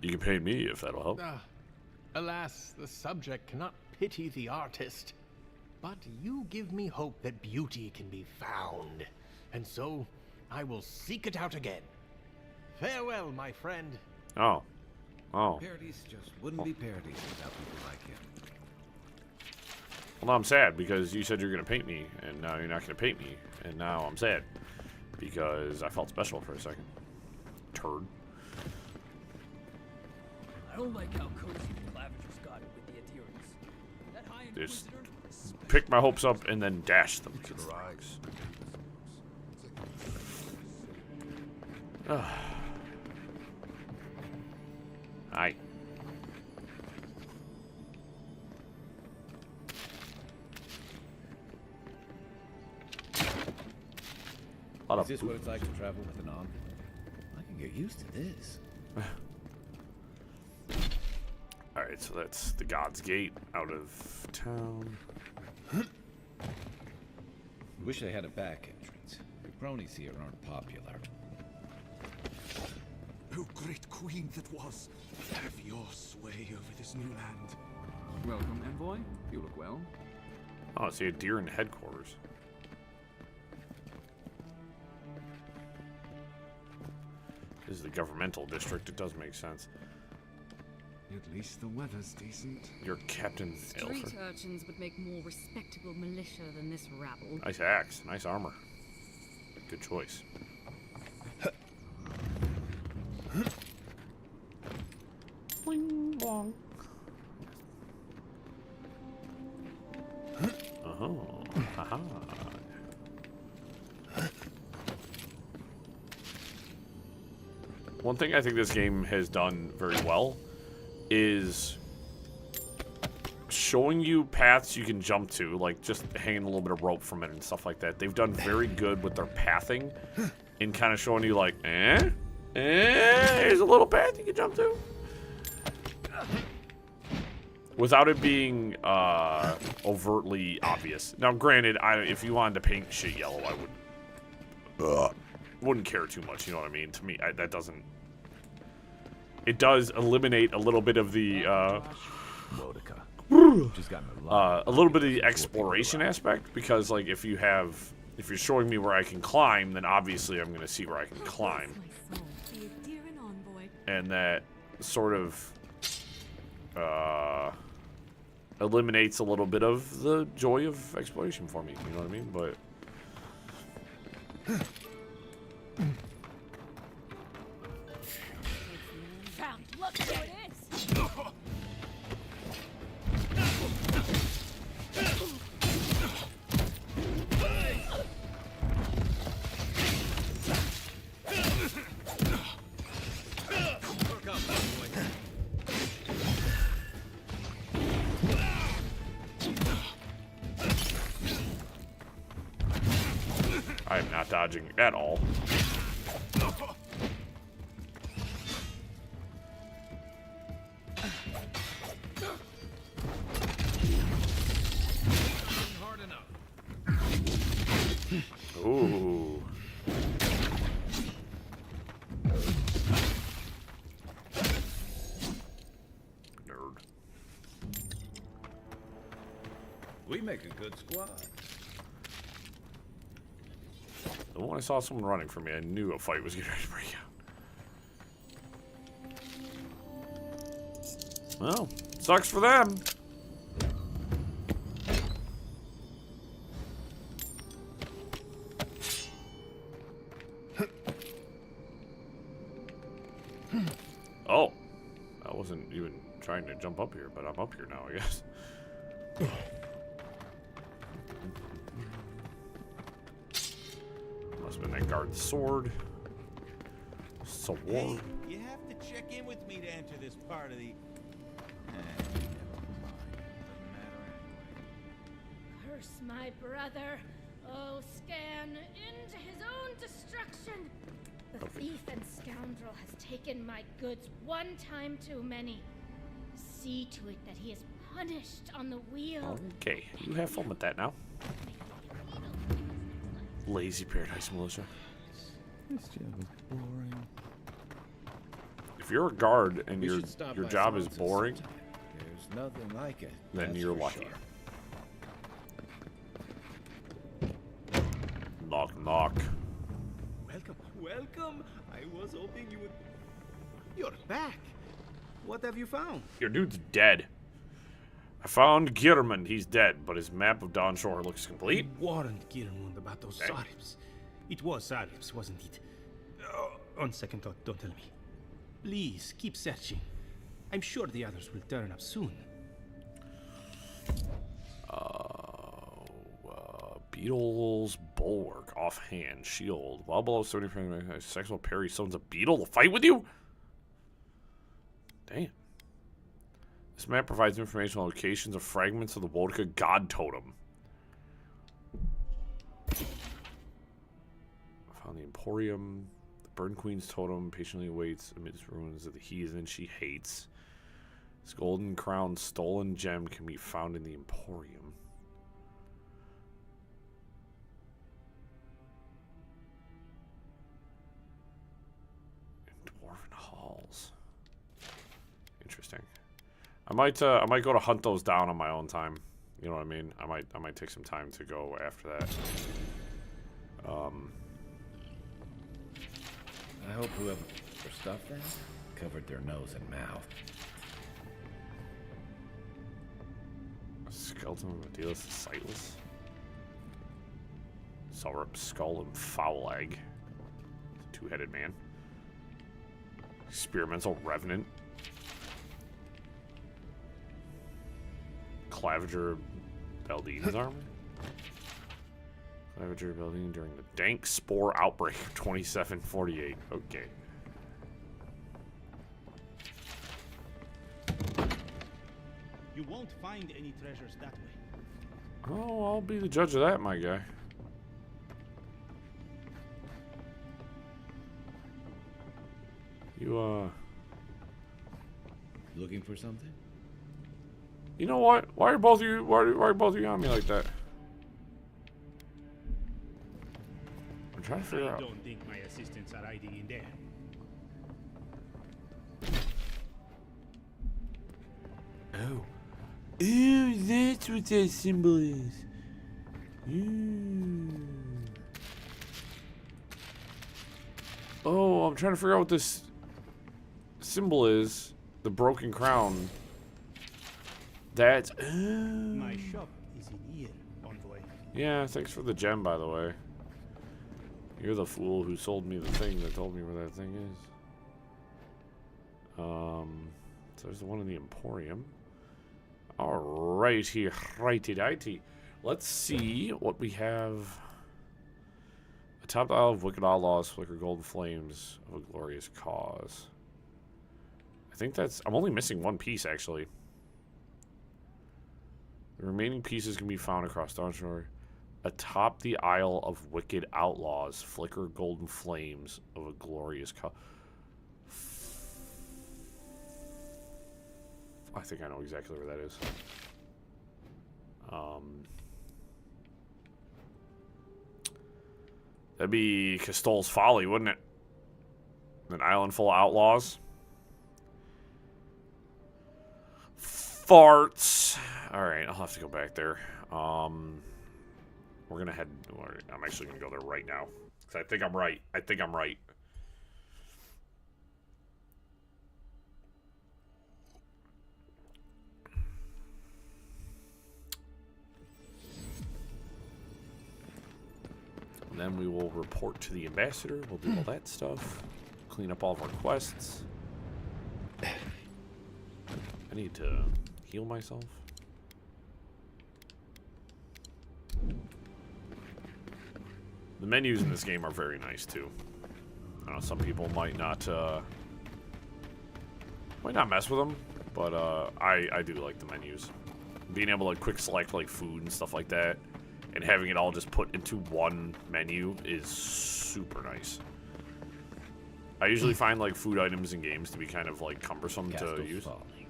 You can paint me if that'll help. Alas, the subject cannot pity the artist. But you give me hope that beauty can be found. And so, I will seek it out again. Farewell, my friend. Oh. Oh. Parodies just wouldn't be parodies without people like him. Well, now I'm sad because you said you're going to paint me, and now you're not going to paint me. And now I'm sad because I felt special for a second. Turd. I don't like how cozy the Clavigers got it with the adherents. That high Just Inquisitor... pick my hopes up and then dash them. Hi. Is this what it's like to travel with an envoy? I can get used to this. Alright, so that's the God's Gate out of town. Wish they had a back entrance. The cronies here aren't popular. Oh, great queen that was, have your sway over this new land. Welcome, envoy. You look well. Oh, I see a deer in headquarters. This is the governmental district. It does make sense. At least the weather's decent. You're Captain Street Elfer. urchins would make more respectable militia than this rabble. Nice axe. Nice armor. Good choice. Boing, bong. Oh, haha. One thing I think this game has done very well is showing you paths you can jump to, like just hanging a little bit of rope from it and stuff like that. They've done very good with their pathing in kind of showing you like, here's a little path you can jump to. Without it being overtly obvious. Now, granted, if you wanted to paint shit yellow, I wouldn't care too much. You know what I mean? To me, that doesn't. It does eliminate a little bit of the Just got in a a little bit of the exploration aspect, because like if you're showing me where I can climb, then obviously I'm gonna see where I can climb, and that sort of eliminates a little bit of the joy of exploration for me. You know what I mean? But Found. Look who it is. I am not dodging at all. Ooh. Nerd. We make a good squad. The moment I saw someone running for me, I knew a fight was getting ready to break out. Well, sucks for them. Oh, I wasn't even trying to jump up here, but I'm up here now, I guess. Must have been that guard's sword. Sword. Hey, you have to check in with me to enter this part of the... Curse my brother. Oh, scan into his own destruction. The thief and scoundrel has taken my goods one time too many. See to it that he is punished on the wheel. Okay, you have fun with that now. Lazy Paradise Militia. This job is boring. If you're a guard and We your should stop by job is Swanson boring, sometime. There's nothing like it. then that's you're for lucky. sure. Knock, knock. Welcome, welcome. I was hoping you would... You're back. What have you found? Your dude's dead. I found Girmund. He's dead, but his map of Dawn Shore looks complete. You warned Girmund about those Sarifs. It was Sarifs, wasn't it? On second thought, don't tell me. Please, keep searching. I'm sure the others will turn up soon. Beetle's Bulwark. Offhand. Shield. While below 70%, sexual parry summons a beetle to fight with you? Damn. This map provides information on locations of fragments of the Wodka God Totem. I found the Emporium. The Burn Queen's Totem patiently waits amidst ruins of the heathen she hates. This golden crown stolen gem can be found in the Emporium. In Dwarven Halls. Interesting. I might go to hunt those down on my own time. You know what I mean? I might take some time to go after that. I hope whoever stuffed them covered their nose and mouth. Skeleton of Medelis is sightless. Saurup Skull and Foul Egg. Two-headed man. Experimental Revenant. Claviger Beldine's armor. Claviger Beldine during the Dank Spore Outbreak of 2748. Okay. You won't find any treasures that way. Oh, I'll be the judge of that, my guy. You, Looking for something? You know what? Why are both of you on me like that? I'm trying to figure I out. don't think my assistants are hiding in there. Oh, Ooh, that's what that symbol is. Ooh. Oh, I'm trying to figure out what this symbol is. The broken crown. That's... My shop is in here, envoy. Yeah, thanks for the gem, by the way. You're the fool who sold me the thing that told me where that thing is. So there's the one in the Emporium. Alrighty, righty-dighty. Let's see what we have. Atop the Isle of Wicked Outlaws, flicker golden flames of a glorious cause. I think that's... I'm only missing one piece, actually. The remaining pieces can be found across Downshore. Atop the Isle of Wicked Outlaws, flicker golden flames of a glorious cause. I think I know exactly where that is. That'd be Castol's Folly, wouldn't it? An island full of outlaws. Farts. Alright, I'll have to go back there. We're gonna head... I'm actually gonna go there right now. Because I think I'm right. I think I'm right. And then we will report to the ambassador. We'll do all that stuff. Clean up all of our quests. I need to heal myself. The menus in this game are very nice too. I know some people might not mess with them, but I do like the menus. Being able to quick select like food and stuff like that, and having it all just put into one menu is super nice. I usually find like food items in games to be kind of like cumbersome to use. Folly.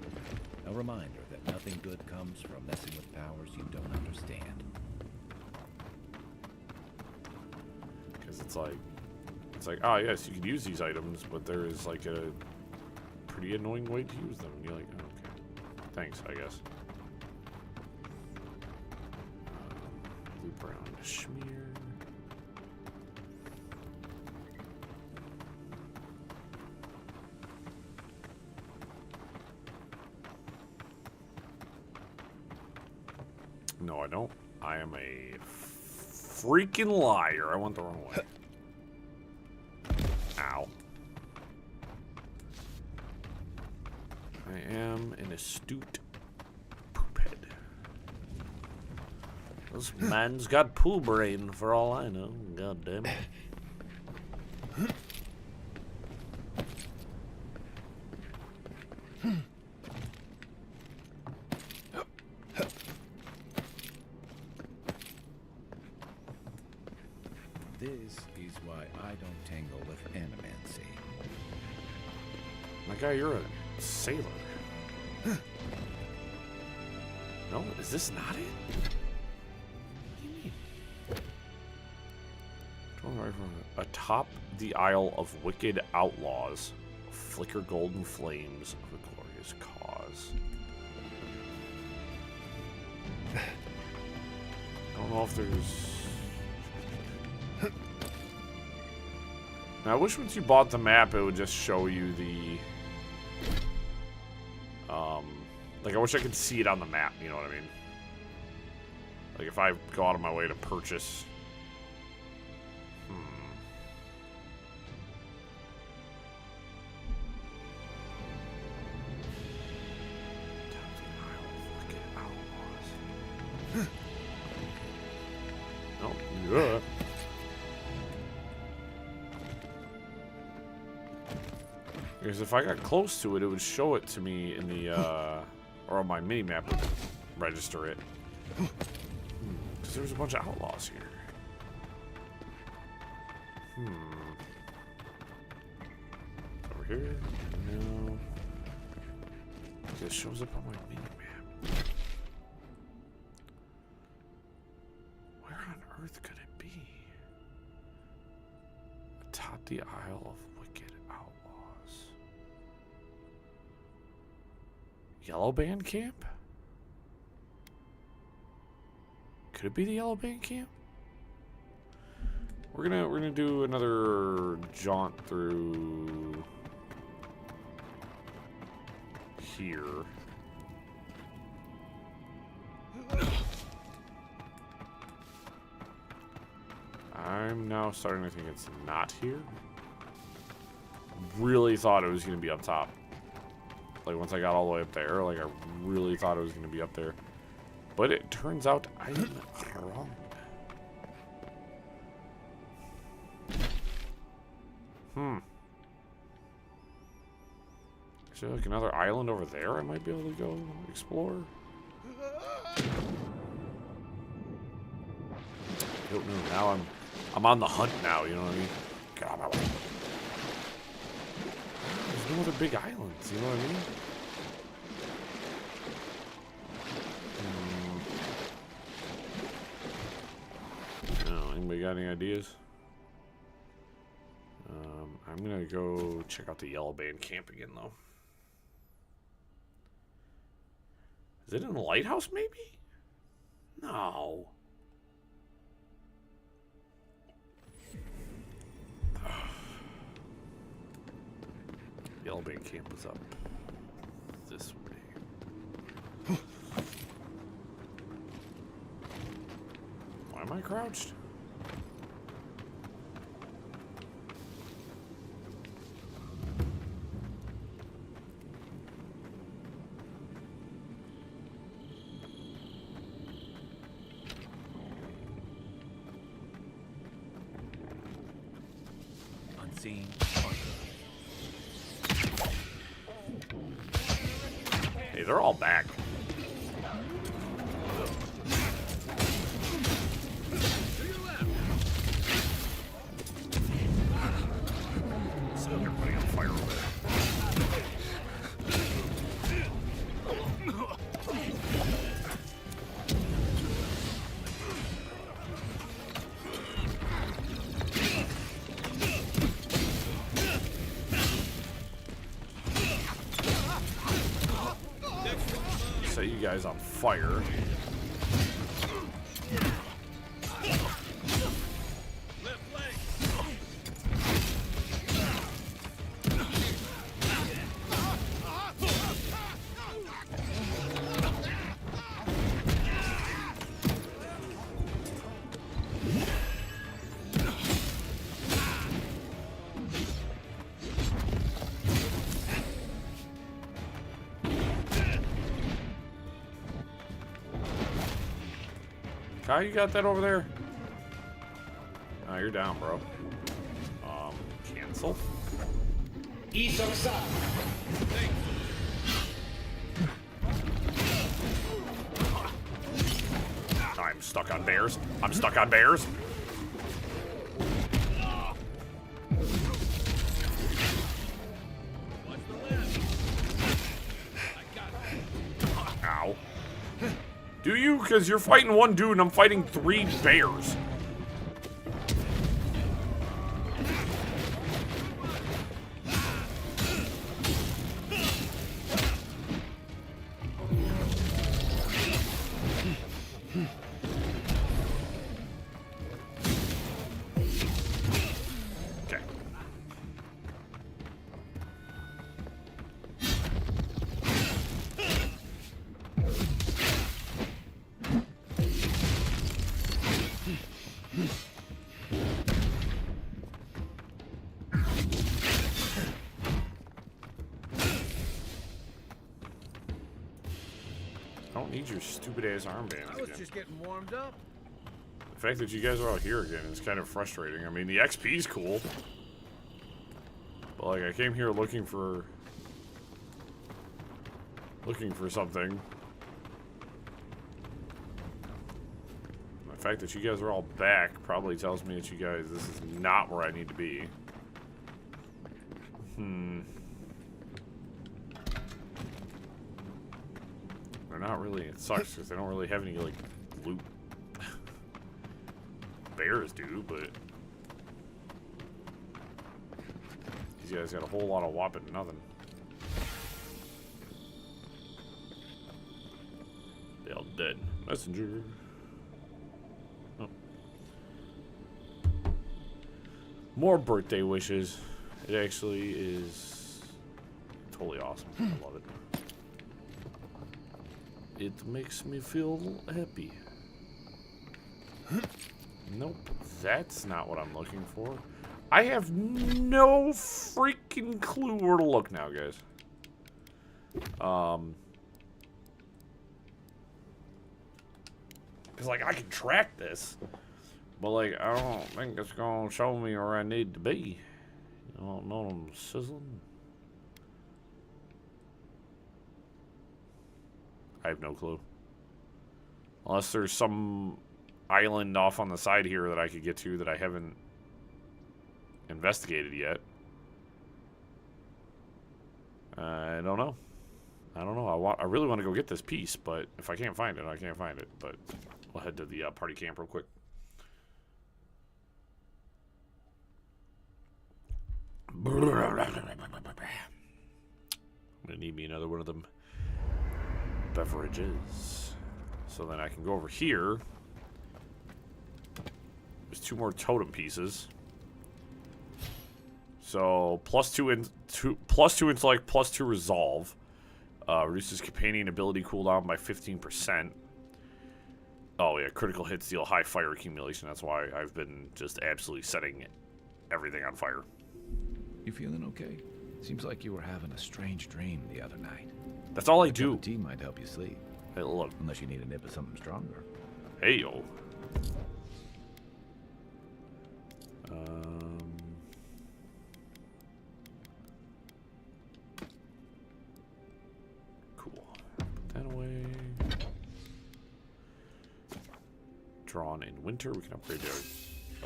A reminder that nothing good comes from messing with powers you don't understand. Because it's like, oh yes, you can use these items, but there is like a pretty annoying way to use them. And you're like, oh, okay, thanks, I guess. Loop around Schmear. No, I don't. I am a freaking liar. I went the wrong way. Ow. I am an astute poophead. This man's got poo brain for all I know. God damn it. This is why I don't tangle with animancy. My guy, you're a sailor. No, is this not it? What do you mean? Atop the Isle of Wicked Outlaws, flicker golden flames of a glorious cause. I don't know if there's... Now, I wish once you bought the map, it would just show you the... like, I wish I could see it on the map, you know what I mean? Like, if I go out of my way to purchase... Oh, yeah. Because if I got close to it, it would show it to me in the, or on my mini-map would register it. Because there's a bunch of outlaws here. Over here? No. It shows up on my mini-map. Where on earth could it be? Atop the Isle of Wicked Outlaws. Yellow Band Camp? Could it be the yellow band camp? We're gonna do another jaunt through here. I'm now starting to think it's not here. Really thought it was gonna be up top. Like once I got all the way up there, like I really thought it was gonna be up there. But it turns out I am wrong. Is there like another island over there I might be able to go explore? I don't know. Now I'm on the hunt now, you know what I mean? Get out of my way. There's no other big islands, you know what I mean? Anybody got any ideas? I'm gonna go check out the yellow band camp again, though. Is it in a lighthouse, maybe? No. Yellow band camp was up this way. Why am I crouched? Unseen. Hey, they're all back. Still they're putting on fire over there. Set you guys on fire. How you got that over there? Oh, you're down, bro. Cancel. I'm stuck on bears. I'm stuck on bears. Ow. Do you? Because you're fighting one dude and I'm fighting 3 bears. Okay. I don't need your stupid ass armbands I was again. just getting warmed up. The fact that you guys are all here again is kind of frustrating. I mean, the XP's cool. But like, I came here looking for something. The fact that you guys are all back probably tells me that you guys, this is not where I need to be. They're not really, it sucks because they don't really have any, like, loot. Bears do, but these guys got a whole lot of whopping nothing. They all dead. Messenger. More birthday wishes. It actually is totally awesome. I love it. It makes me feel happy. Nope, that's not what I'm looking for. I have no freaking clue where to look now, guys. Because, like, I can track this, but, like, I don't think it's going to show me where I need to be. I don't know, I'm sizzling. I have no clue. Unless there's some island off on the side here that I could get to that I haven't investigated yet. I don't know. I really want to go get this piece, but if I can't find it, I can't find it. But we'll head to the party camp real quick. I'm gonna need me another one of them beverages. So then I can go over here. There's 2 more totem pieces. So +2 intellect, +2 resolve. Reduces companion ability cooldown by 15%. Oh yeah, critical hits deal high fire accumulation. That's why I've been just absolutely setting everything on fire. You feeling okay? Seems like you were having a strange dream the other night. That's all I do. Tea might help you sleep. Hey, look. Unless you need a nip of something stronger. Hey, yo. Cool. Put that away. Drawn in winter. We can upgrade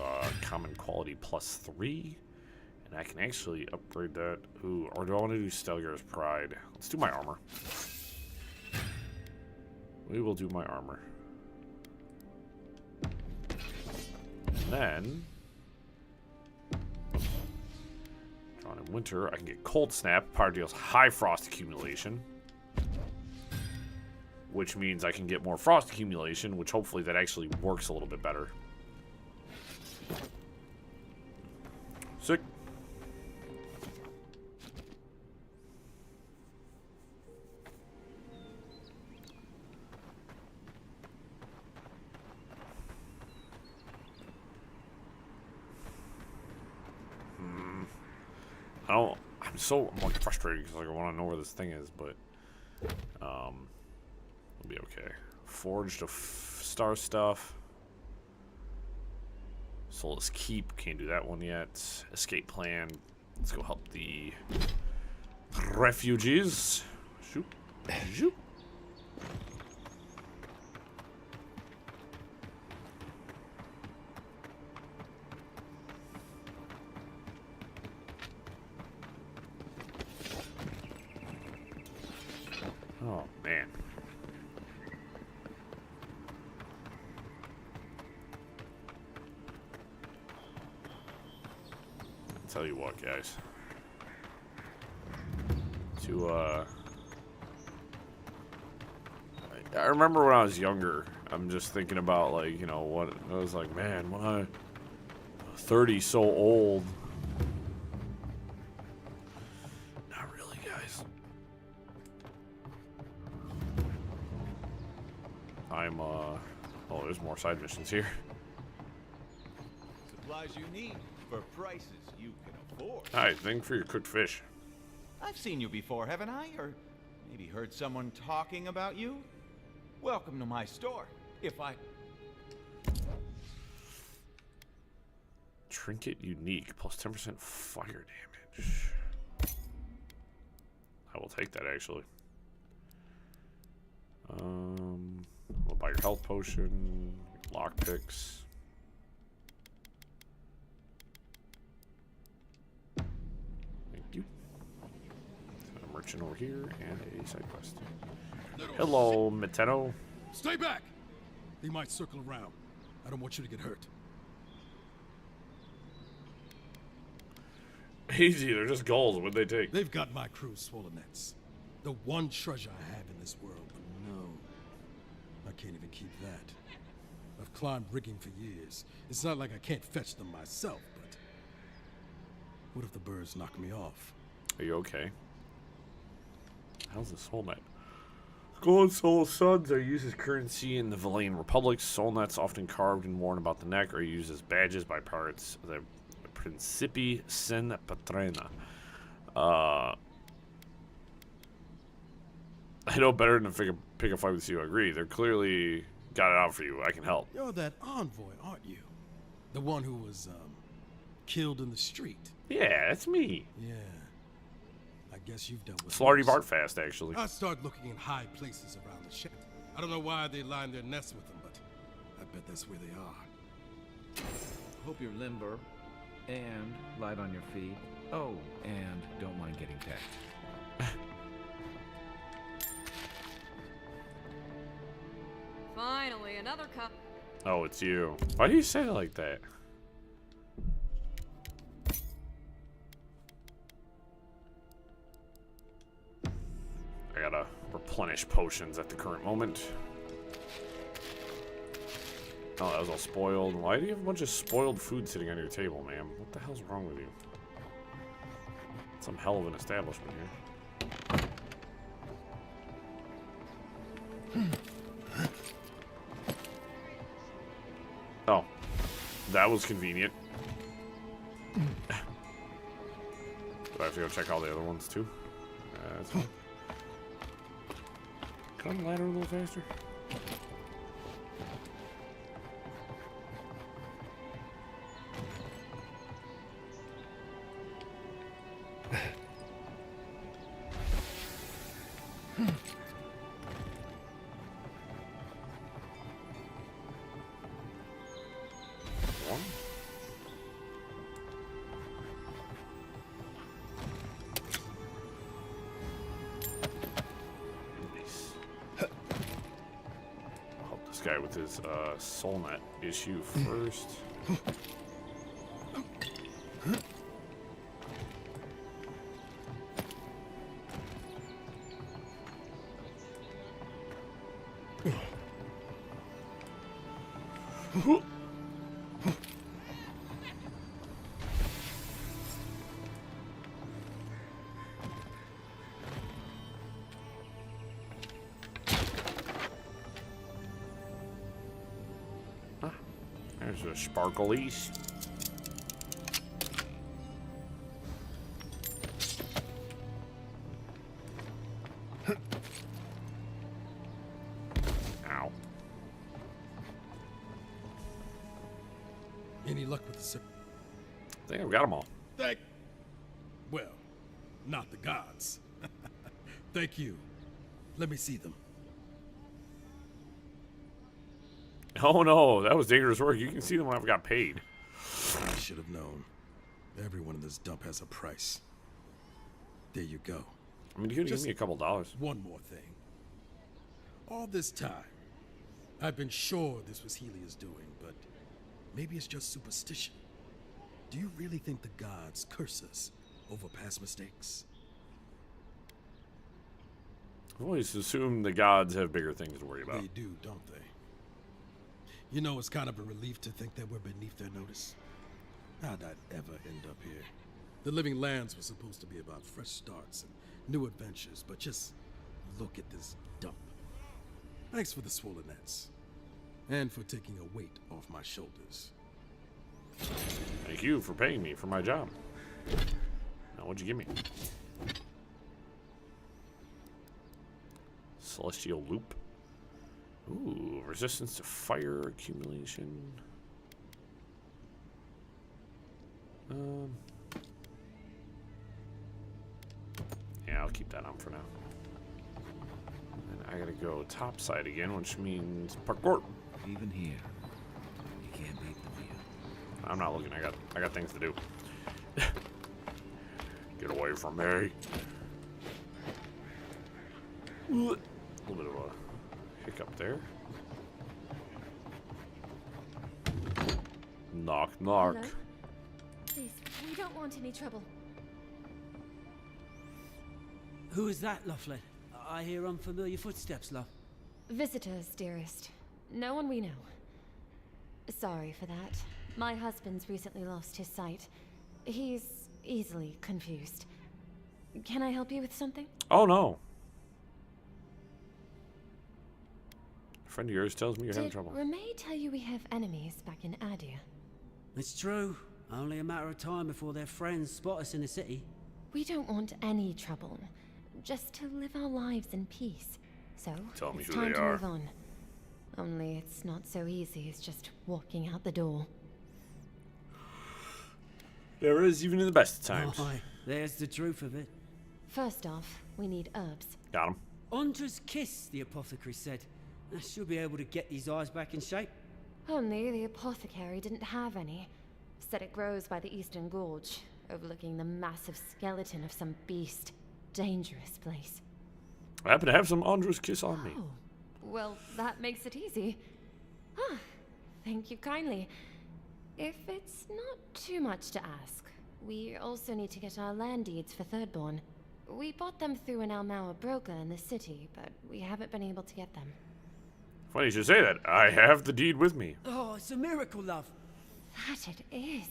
our common quality +3. And I can actually upgrade that. Ooh, or do I want to do Stelgar's Pride? Let's do my armor. We will do my armor. And then, drawn in winter, I can get Cold Snap. Power deals high frost accumulation. Which means I can get more frost accumulation, which hopefully that actually works a little bit better. Sick. I'm like frustrated because like I want to know where this thing is, but it'll be okay. Forged of star stuff. Soulless Keep, can't do that one yet. Escape plan. Let's go help the refugees. Shoot. Shoot. Oh, man. I'll tell you what, guys. I remember when I was younger, I'm just thinking about, like, you know, what I was like, man, when I'm 30 so old. Not really, guys. Oh, there's more side missions here. Supplies you need for prices you can afford. Hi, thank you for your cooked fish. I've seen you before, haven't I? Or maybe heard someone talking about you? Welcome to my store. Trinket unique, plus 10% fire damage. I will take that, actually. We'll buy your health potion, lockpicks. Thank you. A merchant over here and a side quest. Hello, Meteno. Stay back! They might circle around. I don't want you to get hurt. Easy, they're just goals. What'd they take? They've got my crew's swollen nets. The one treasure I have in this world, but no. I can't even keep that. I've climbed rigging for years. It's not like I can't fetch them myself, but What if the birds knock me off? Are you okay? How's the soul net? Gold soul suds are used as currency in the Valayan Republic. Soul nets, often carved and worn about the neck, are used as badges by pirates of the Principi Sen Patrena. I know better than to pick a fight with you. I agree. They're clearly got it out for you. I can help. You're that envoy, aren't you? The one who was, killed in the street. Yeah, that's me. Yeah. I guess you've dealt with Slarty those. Bartfast, actually. I start looking in high places around the ship. I don't know why they line their nests with them, but I bet that's where they are. Hope you're limber and light on your feet. Oh, and don't mind getting pecked. Finally, another cup. Oh, it's you. Why do you say it like that? I gotta replenish potions at the current moment. Oh, that was all spoiled. Why do you have a bunch of spoiled food sitting on your table, ma'am? What the hell's wrong with you? Some hell of an establishment here. Oh, that was convenient. Do I have to go check all the other ones too? That's fine. Can I ladder a little faster? One. Nice. I'll help this guy with his soul net issue first. There's a sparklies. Ow. Any luck with the sir? I think I've got them all. Well, not the gods. Thank you. Let me see them. Oh no, that was dangerous work. You can see them when I've got paid. I should have known. Everyone in this dump has a price. There you go. I mean, you could give me a couple dollars. One more thing. All this time, I've been sure this was Helia's doing, but maybe it's just superstition. Do you really think the gods curse us over past mistakes? I've always assumed the gods have bigger things to worry about. They do, don't they? You know, it's kind of a relief to think that we're beneath their notice. How'd I ever end up here? The Living Lands was supposed to be about fresh starts and new adventures, but just look at this dump. Thanks for the swollen nets. And for taking a weight off my shoulders. Thank you for paying me for my job. Now, what'd you give me? Celestial Loop. Ooh, resistance to fire accumulation. Yeah, I'll keep that on for now. And I gotta go top side again, which means parkour. Even here, you can't beat the wheel. I'm not looking. I got things to do. Get away from me. A little bit of a hiccup there. Knock, knock. Hello? Please, we don't want any trouble. Who is that, Lovely? I hear unfamiliar footsteps, love. Visitors, dearest. No one we know. Sorry for that. My husband's recently lost his sight. He's easily confused. Can I help you with something? Oh no. A friend of yours tells me you're having trouble. Did Remay tell you we have enemies back in Adia? It's true. Only a matter of time before their friends spot us in the city. We don't want any trouble. Just to live our lives in peace. So, Tell me it's who time they to are. move on. Only it's not so easy as just walking out the door. There is even in the best of times. Aye, there's the truth of it. First off, we need herbs. Got him. Andra's kiss, the apothecary said. I should be able to get these eyes back in shape. Only the apothecary didn't have any. Said it grows by the Eastern Gorge, overlooking the massive skeleton of some beast. Dangerous place. I happen to have some Andra's kiss on me. Oh, well, that makes it easy. Ah, thank you kindly. If it's not too much to ask, we also need to get our land deeds for Thirdborn. We bought them through an Almaua broker in the city, but we haven't been able to get them. Funny you should say that. I have the deed with me. Oh, it's a miracle, love. That it is.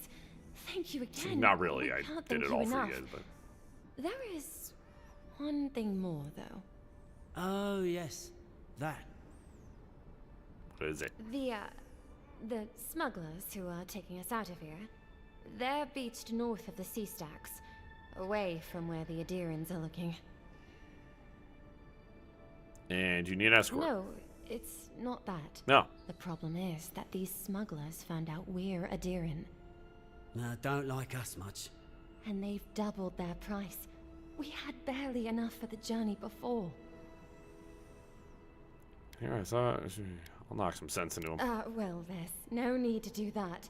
Thank you See, again. not really. We I can't did thank it you all for enough. you guys, but There is one thing more, though. Oh, yes. That. what is it? The smugglers who are taking us out of here, they're beached north of the sea stacks, away from where the Adirans are looking. And you need an escort. No, it's not that. No. The problem is that these smugglers found out we're Adiran, No, don't like us much. and they've doubled their price. We had barely enough for the journey before. Here, I thought I'll knock some sense into him. Well, there's no need to do that.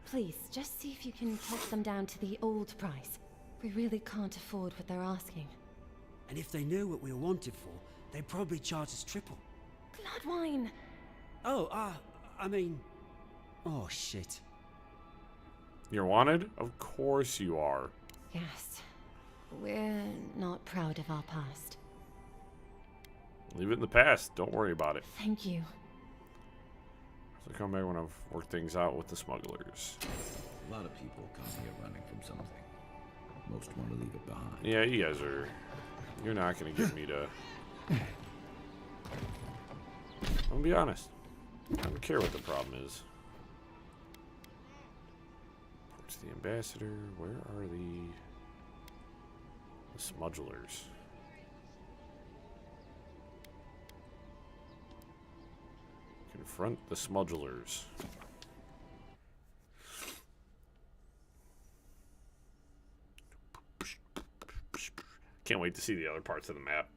Please, just see if you can talk them down to the old price. We really can't afford what they're asking. And if they knew what we were wanted for, they'd probably charge us triple. Bloodwine! Oh, I mean... Oh, shit. You're wanted? Of course you are. Yes. We're not proud of our past. Leave it in the past. Don't worry about it. Thank you. So come back when I've worked things out with the smugglers. A lot of people come here running from something. Most want to leave it behind. Yeah, you guys are... You're not going to get me to... I'm going to be honest. I don't care what the problem is. Where's the ambassador? Where are the smugglers? Confront the smugglers. Can't wait to see the other parts of the map.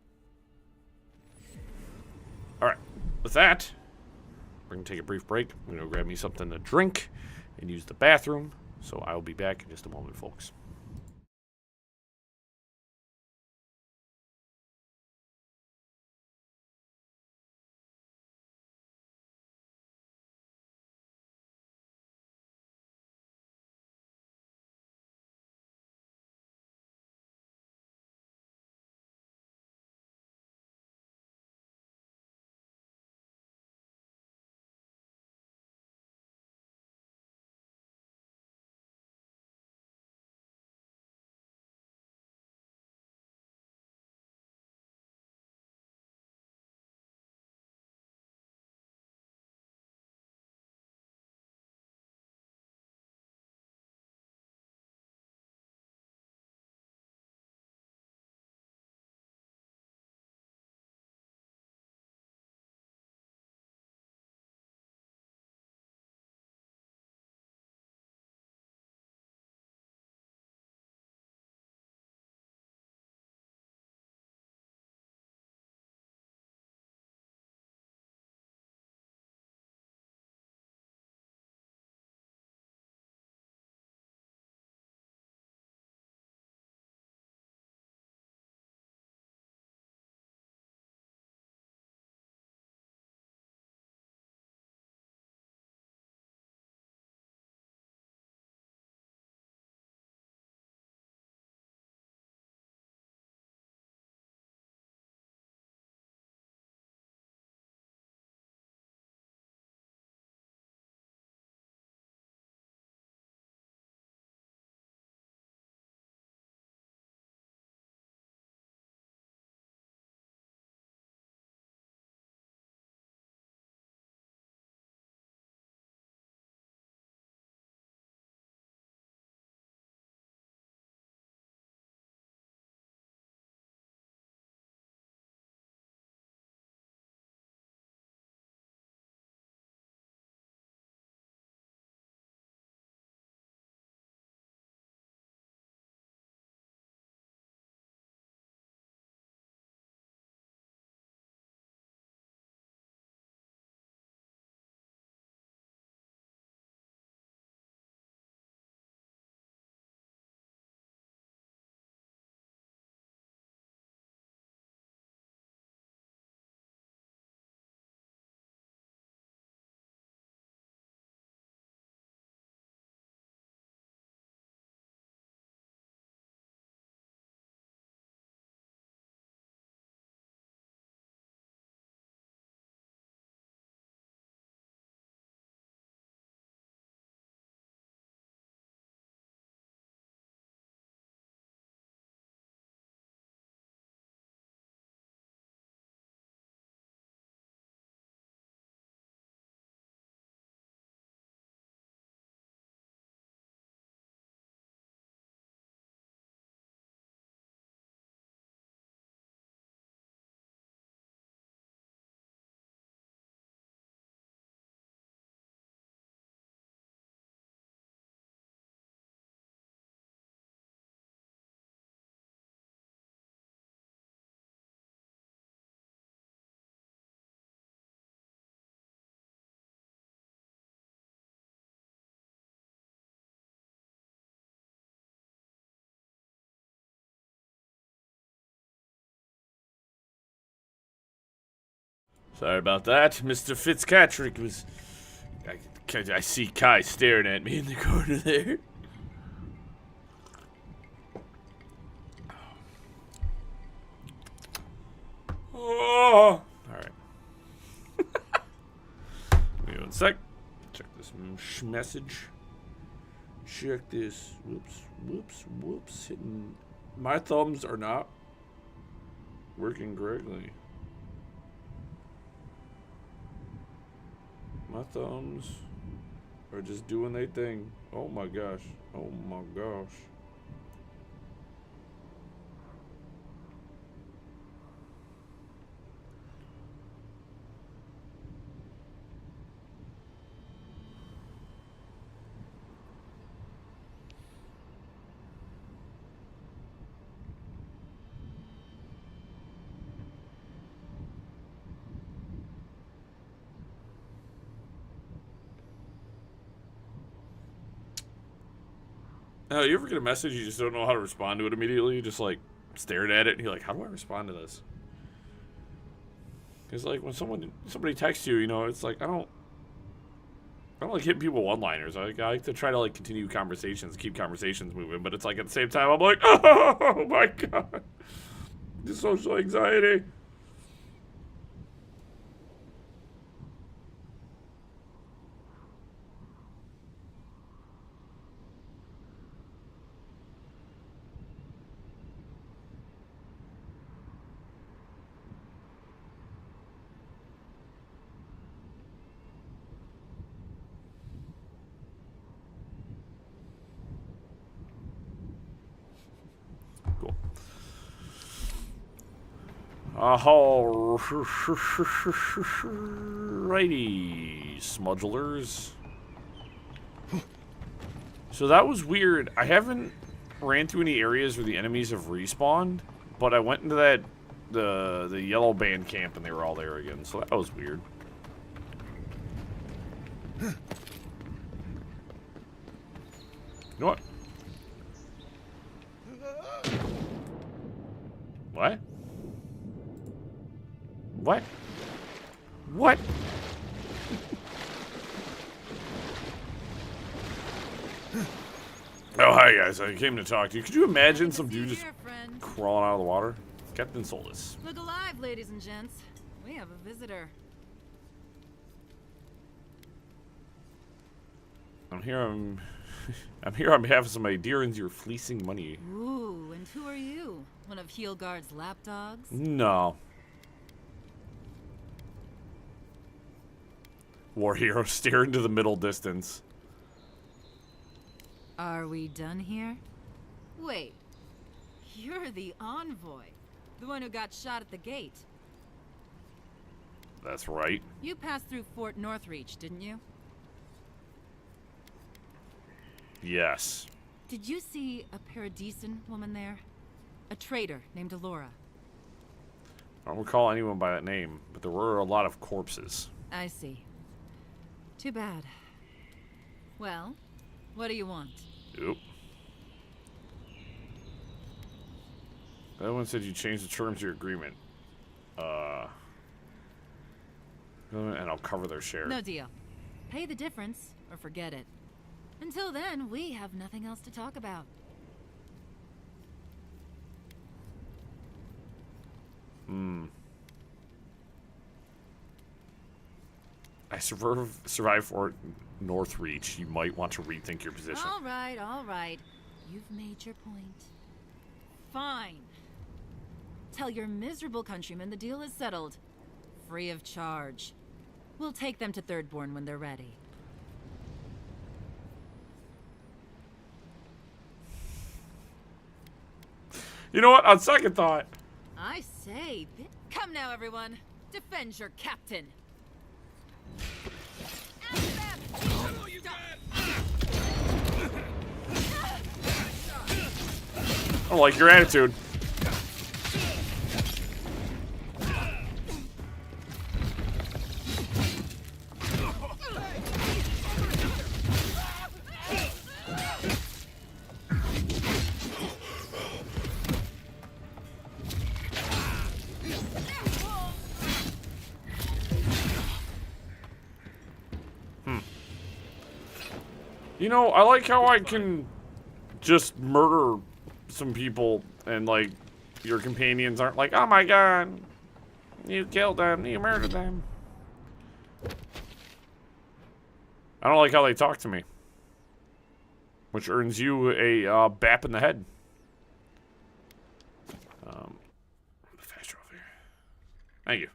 Alright, with that, we're going to take a brief break. I'm going to grab me something to drink and use the bathroom. So I will be back in just a moment, folks. Sorry about that. Mr. Fitzpatrick was... I see Kai staring at me in the corner there. Oh! Alright. Give me 1 sec. Check this message. Check this. Whoops. Hitting. My thumbs are not working correctly. My thumbs are just doing their thing. Oh my gosh. Oh my gosh. Oh, you ever get a message you just don't know how to respond to it immediately? You just like stared at it and you're like, how do I respond to this? Because like when somebody texts you, you know, it's like I don't like hitting people one-liners. I like to try to like continue conversations, keep conversations moving, but it's like at the same time I'm like, oh my god, the social anxiety. Righty, smudglers. So that was weird. I haven't ran through any areas where the enemies have respawned, but I went into the yellow band camp and they were all there again. So that was weird. You know what? What? What? What? Oh, hi guys. I came to talk to you. Could you imagine some dude just crawling out of the water? Captain Soltis. Look alive, ladies and gents. We have a visitor. I'm here on behalf of some Idirans you're fleecing money. Ooh, and who are you? One of Heelguard's lapdogs? No. War hero stare into the middle distance. Are we done here? Wait. You're the envoy. The one who got shot at the gate. That's right. You passed through Fort Northreach, didn't you? Yes. Did you see a Paradisen woman there? A traitor named Eora. I don't recall anyone by that name, but there were a lot of corpses. I see. Too bad. Well, what do you want? Oop. That one said you changed the terms of your agreement. And I'll cover their share. No deal. Pay the difference, or forget it. Until then, we have nothing else to talk about. I survived Fort Northreach. You might want to rethink your position. All right. You've made your point. Fine. Tell your miserable countrymen the deal is settled. Free of charge. We'll take them to Thirdborn when they're ready. You know what? On second thought. I say, come now, everyone. Defend your captain. I don't like your attitude. You know, I like how I can just murder some people and, like, your companions aren't like, oh my god, you killed them, you murdered them. I don't like how they talk to me. Which earns you a bap in the head. Faster over here. Thank you.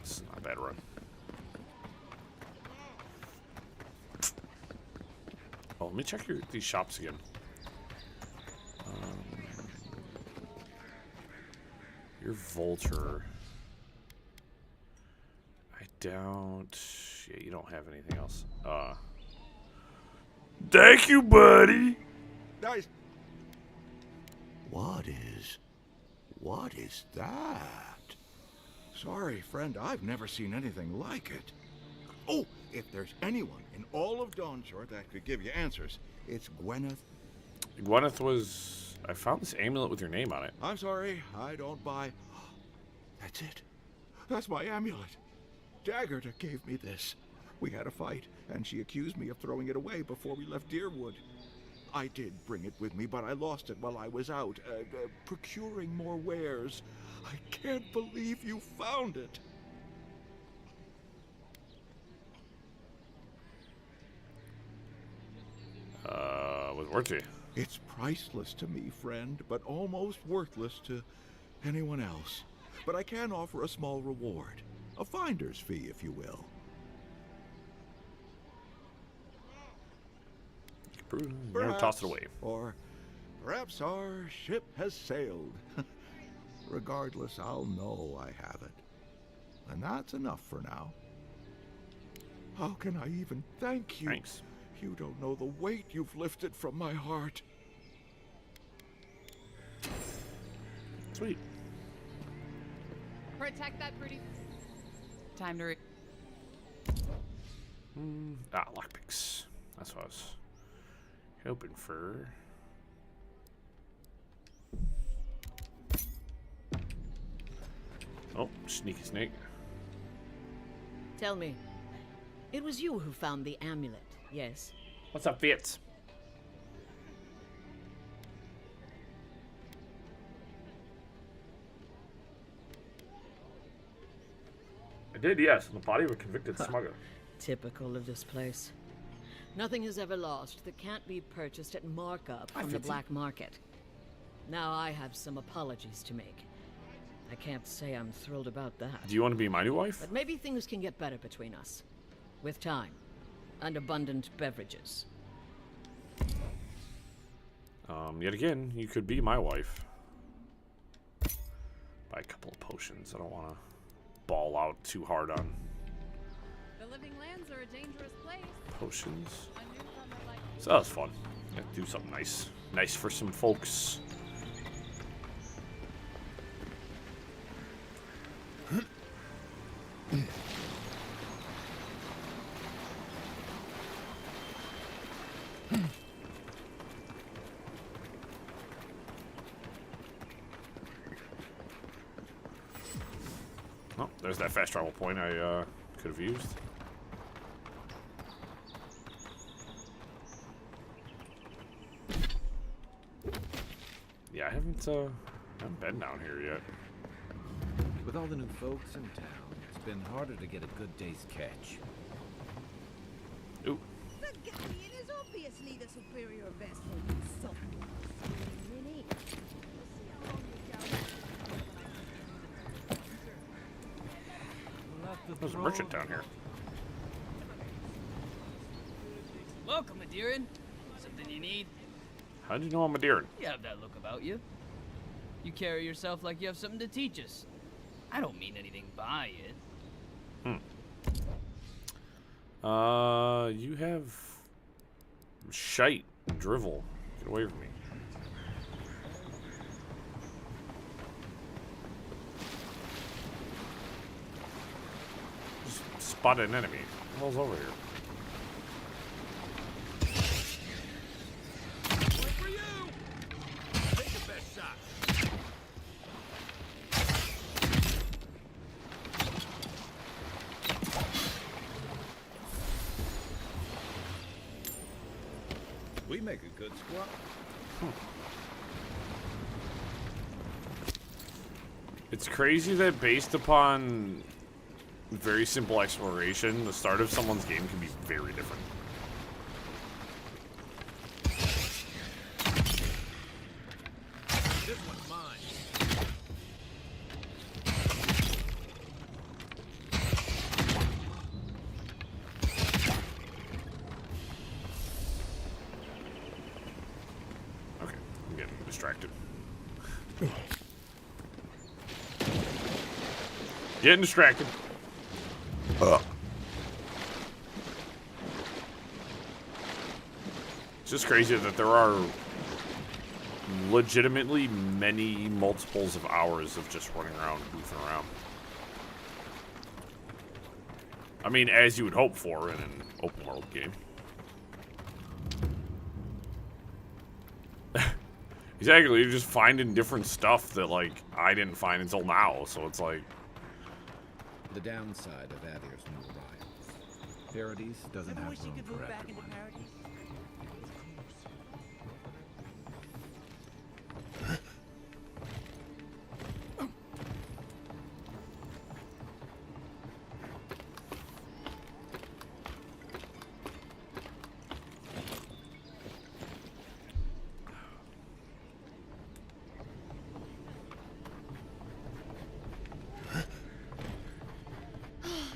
This is not a bad run. Oh, let me check these shops again. Your Vulture. I don't... Yeah, you don't have anything else. Thank you, buddy! Nice. What is that? Sorry, friend, I've never seen anything like it. Oh, if there's anyone in all of Dawnshore that could give you answers, it's Gwyneth. Gwyneth was... I found this amulet with your name on it. I'm sorry, I don't buy... That's it. That's my amulet. Daggerta gave me this. We had a fight, and she accused me of throwing it away before we left Deerwood. I did bring it with me, but I lost it while I was out, procuring more wares. I can't believe you found it. What's it worth to you? It's priceless to me, friend, but almost worthless to anyone else. But I can offer a small reward. A finder's fee, if you will. You're gonna toss it away. Or perhaps our ship has sailed. Regardless, I'll know I have it. And that's enough for now. How can I even thank you? Thanks. You don't know the weight you've lifted from my heart. Sweet. Protect that pretty... Time to Lockpicks. That's what I was hoping for. Oh, sneaky snake. Tell me, it was you who found the amulet, yes? What's up, Fitz? I did, yes, in the body of a convicted smuggler. Typical of this place. Nothing is ever lost that can't be purchased at markup from the black market. Now I have some apologies to make. I can't say I'm thrilled about that. Do you want to be my new wife? But maybe things can get better between us. With time. And abundant beverages. Yet again, you could be my wife. Buy a couple of potions. I don't want to ball out too hard on The living lands are a dangerous place. potions. So that was fun. Yeah, do something nice. Nice for some folks. Oh, there's that fast travel point I could have used. Yeah, I haven't been down here yet. With all the new folks in town, it's been harder to get a good day's catch. Ooh. The Guardian is obviously the superior vessel. So, really? There's a merchant down here. Welcome, Adiran. Something you need? How did you know I'm a deer? You have that look about you. You carry yourself like you have something to teach us. I don't mean anything by it. You have shite and drivel. Get away from me. Just spotted an enemy. What the hell's over here? One for you! We make a good squad. It's crazy that based upon very simple exploration, the start of someone's game can be very different. This one's mine. Okay, I'm getting distracted. Getting distracted. It's just crazy that there are legitimately many multiples of hours of just running around, goofing around. I mean, as you would hope for in an open world game. Exactly, you're just finding different stuff that, like, I didn't find until now, so it's like... The downside of Adir's new arrival. Paradise doesn't have room for everyone.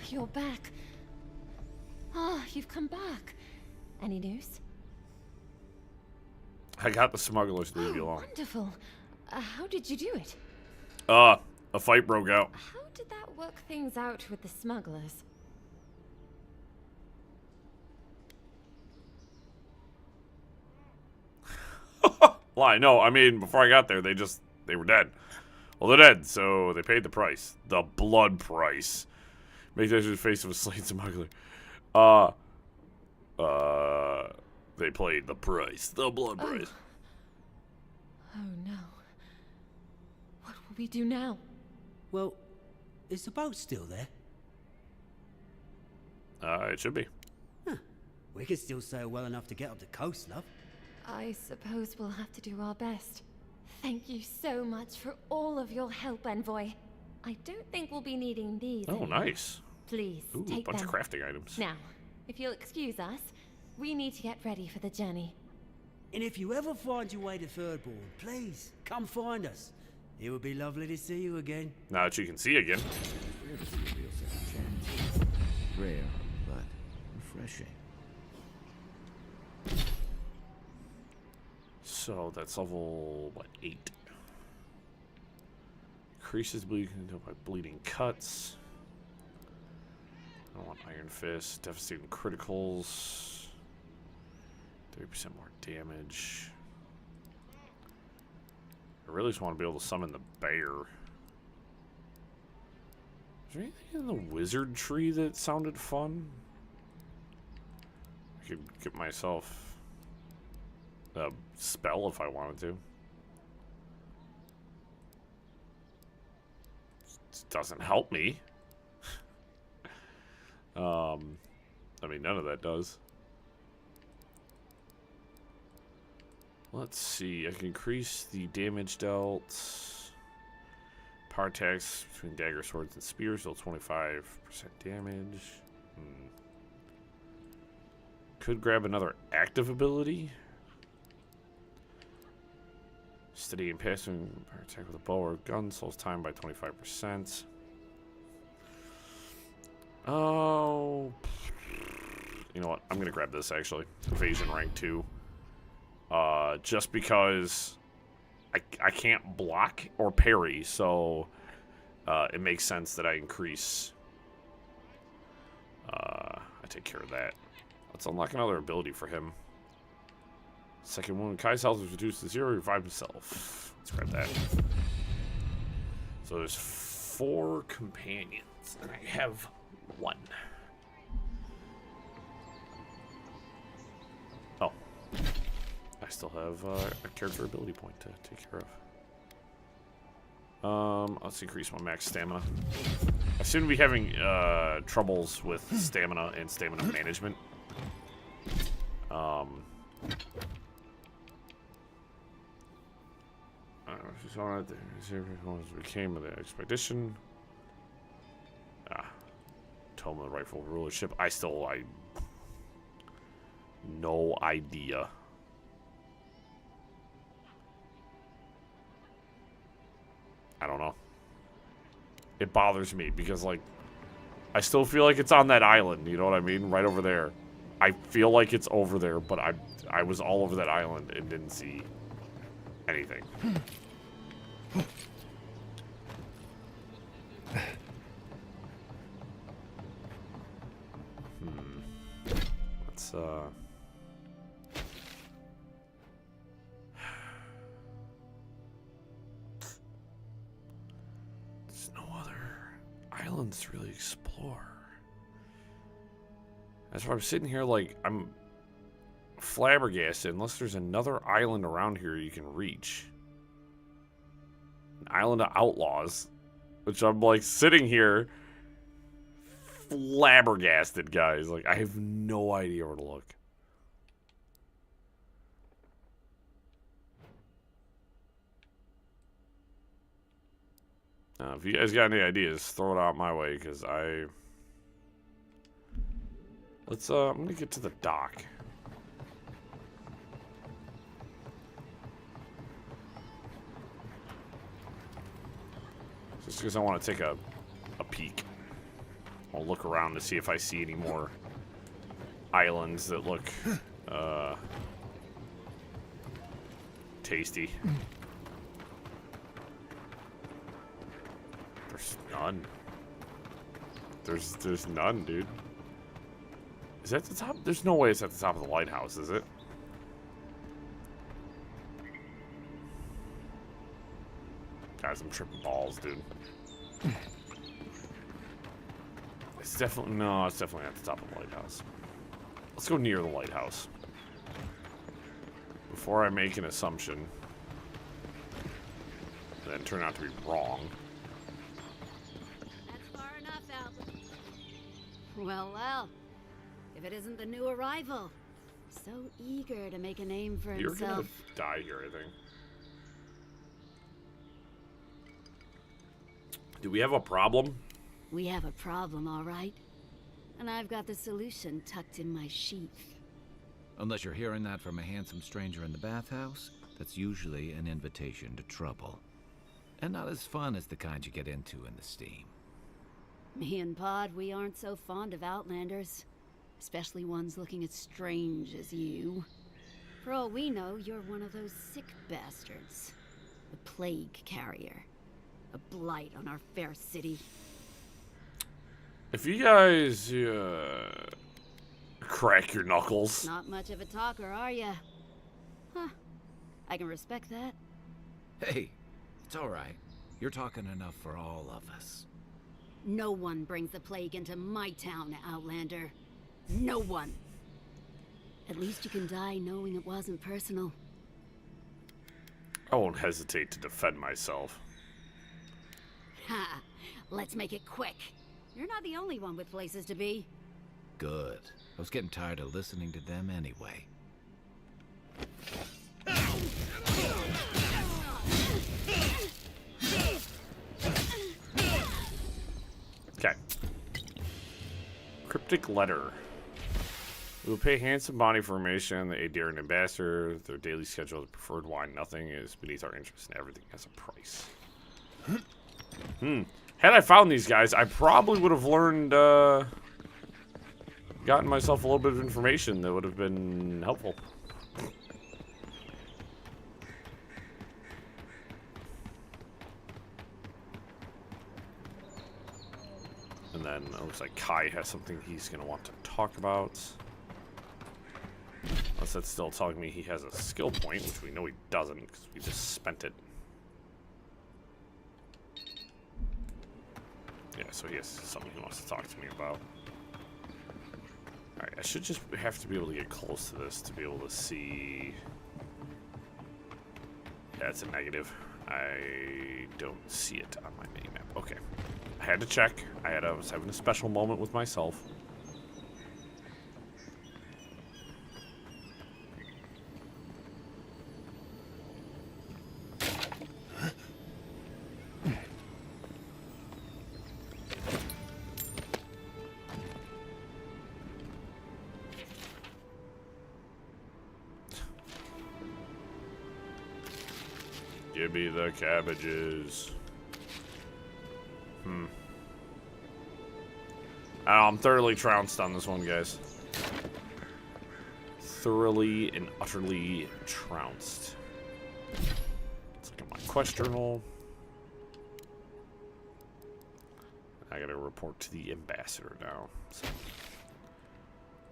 You're back. Ah, you've come back. Any news? I got the smugglers to leave you alone. Wonderful. How did you do it? A fight broke out. How did that work things out with the smugglers? Lie, no, I mean, before I got there, they were dead. Well, they're dead, so they paid the price. The blood price. Make that the face of a slain smuggler. They paid the price. The blood price. Oh no. What will we do now? Well, is the boat still there? It should be. Huh. We could still sail well enough to get up the coast, love. I suppose we'll have to do our best. Thank you so much for all of your help, Envoy. I don't think we'll be needing these Oh, anymore. nice. Please, Ooh, take a bunch them. of crafting items. Now, if you'll excuse us, we need to get ready for the journey. And if you ever find your way to Thirdborn, please, come find us. It would be lovely to see you again. Now that you can see again. Rare to see a real second chance. Rare, but refreshing. So that's level, what, 8? Increases bleeding by bleeding cuts. I want Iron Fist, devastating criticals, 30% more damage. I really just want to be able to summon the bear. Is there anything in the wizard tree that sounded fun? I could get myself a spell if I wanted to. It doesn't help me. I mean, none of that does. Let's see. I can increase the damage dealt. Power attacks between dagger, swords, and spears deal 25% damage. Could grab another active ability. Steady and passing power attack with a bow or gun slows time by 25%. Oh, you know what? I'm gonna grab this actually. Evasion rank 2. Just because I can't block or parry, so it makes sense that I increase. I take care of that. Let's unlock another ability for him. Second one, Kai's health is reduced to 0. Revive himself. Let's grab that. So there's 4 companions, and I have 1. Oh. I still have a character ability point to take care of. Let's increase my max stamina. I seem to be having troubles with stamina and stamina management. Just on it. Became of the expedition. Tome of the rightful rulership. I no idea. I don't know. It bothers me because, like, I still feel like it's on that island, you know what I mean? Right over there. I feel like it's over there, but I was all over that island and didn't see anything. Let's, there's no other islands to really explore. That's why I'm sitting here like I'm flabbergasted unless there's another island around here you can reach. An island of outlaws. Which I'm like sitting here flabbergasted, guys. Like, I have no idea where to look. If you guys got any ideas, throw it out my way, because I'm gonna get to the dock. Just because I want to take a peek. I'll look around to see if I see any more islands that look tasty. There's none. There's none, dude. Is that the top? There's no way it's at the top of the lighthouse, is it? Guys, I'm tripping balls, dude. It's definitely, no, it's definitely at the top of the lighthouse. Let's go near the lighthouse. Before I make an assumption. Then turn out to be wrong. That's far enough, Albert. Well, well. If it isn't the new arrival. So eager to make a name for You're himself. gonna die here, I think. Do we have a problem? We have a problem, all right. And I've got the solution tucked in my sheath. Unless you're hearing that from a handsome stranger in the bathhouse, that's usually an invitation to trouble. And not as fun as the kind you get into in the steam. Me and Pod, we aren't so fond of outlanders. Especially ones looking as strange as you. For all we know, you're one of those sick bastards. The plague carrier. A blight on our fair city. If you guys crack your knuckles. Not much of a talker, are ya? Huh. I can respect that. Hey, it's all right. You're talking enough for all of us. No one brings the plague into my town, Outlander. No one. At least you can die knowing it wasn't personal. I won't hesitate to defend myself. Ha! Let's make it quick. You're not the only one with places to be. Good. I was getting tired of listening to them anyway. Okay. Cryptic letter. We will pay handsome money for information. The Adair and Ambassador, their daily schedule, the preferred wine. Nothing is beneath our interest, and everything has a price. Had I found these guys, I probably would have learned, gotten myself a little bit of information that would have been helpful. And then it looks like Kai has something he's going to want to talk about. Unless that's still telling me he has a skill point, which we know he doesn't because we just spent it. Yeah, so he has something he wants to talk to me about. Alright, I should just have to be able to get close to this to be able to see... Yeah, it's a negative. I don't see it on my minimap. Okay. I had to check. I was having a special moment with myself. Give me the cabbages. I'm thoroughly trounced on this one, guys. Thoroughly and utterly trounced. Let's look at my quest journal. I gotta report to the ambassador now. So,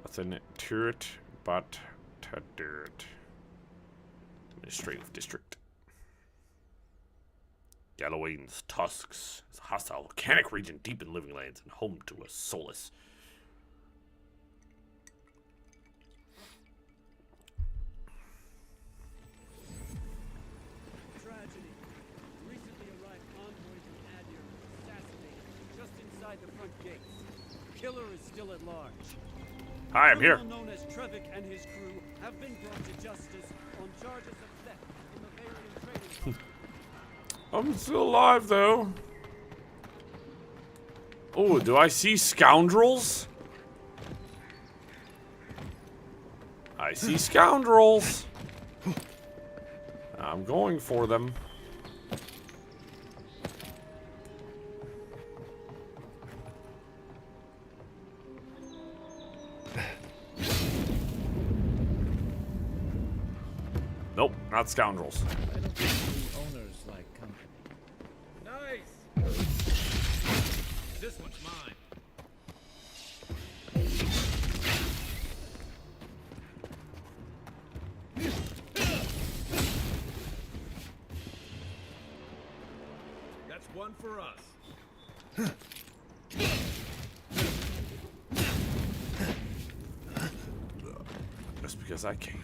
nothing to it but to do it. Administrative district. Gallowayne's Tusks is a hostile volcanic region deep in living lands and home to a Solus. Tragedy. Recently arrived envoys of Adir were assassinated just inside the front gates. Killer is still at large. Hi, I'm here. Criminal known as Trevik and his crew have been brought to justice on charges of theft from the Varian trading company. I'm still alive, though. Oh, do I see scoundrels? I see scoundrels. I'm going for them. Nope, not scoundrels. Owners like company. Nice! This one's mine. That's one for us. Just because I can.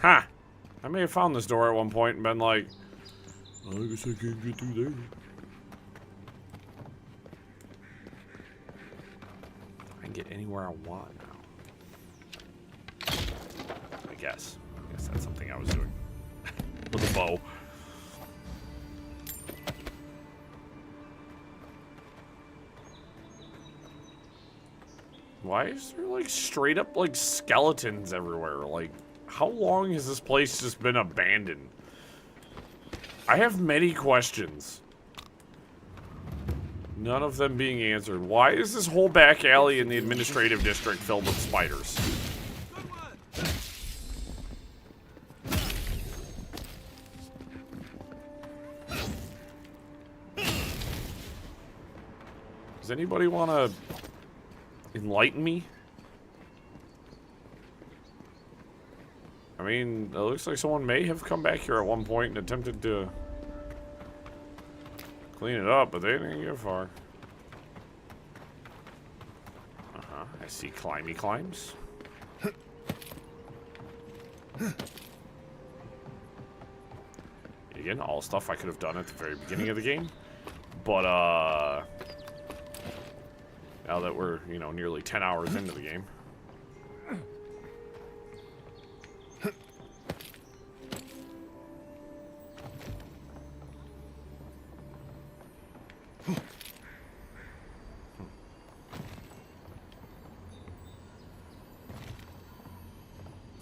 Ha! I may have found this door at one point and been like, I guess I can't get through there. I can get anywhere I want now. I guess. That's something I was doing. With a bow. Why is there like straight up like skeletons everywhere? Like, how long has this place just been abandoned? I have many questions. None of them being answered. Why is this whole back alley in the administrative district filled with spiders? Does anybody want to enlighten me? I mean, it looks like someone may have come back here at one point and attempted to clean it up, but they didn't get far. I see climby climbs. Again, all stuff I could have done at the very beginning of the game. But, now that we're, you know, nearly 10 hours into the game.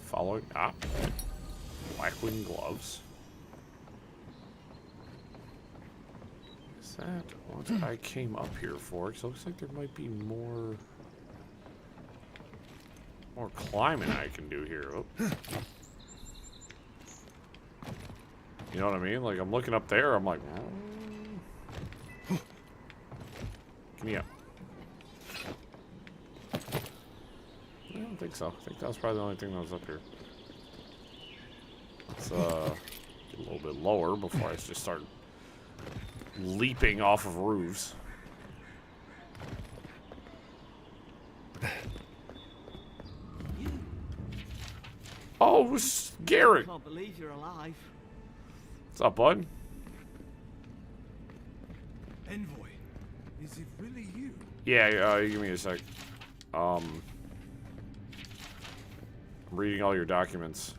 Following up. Blackwing gloves. Is that what I came up here for? Because it looks like there might be more climbing I can do here. Oh. You know what I mean? Like, I'm looking up there, I'm like, give me up. I don't think so. I think that was probably the only thing that was up here. Let's get a little bit lower before I just start leaping off of roofs. Oh, Garrett. I can't believe you're alive. What's up, bud? Envoy, is it really you? Yeah, give me a sec. I'm reading all your documents.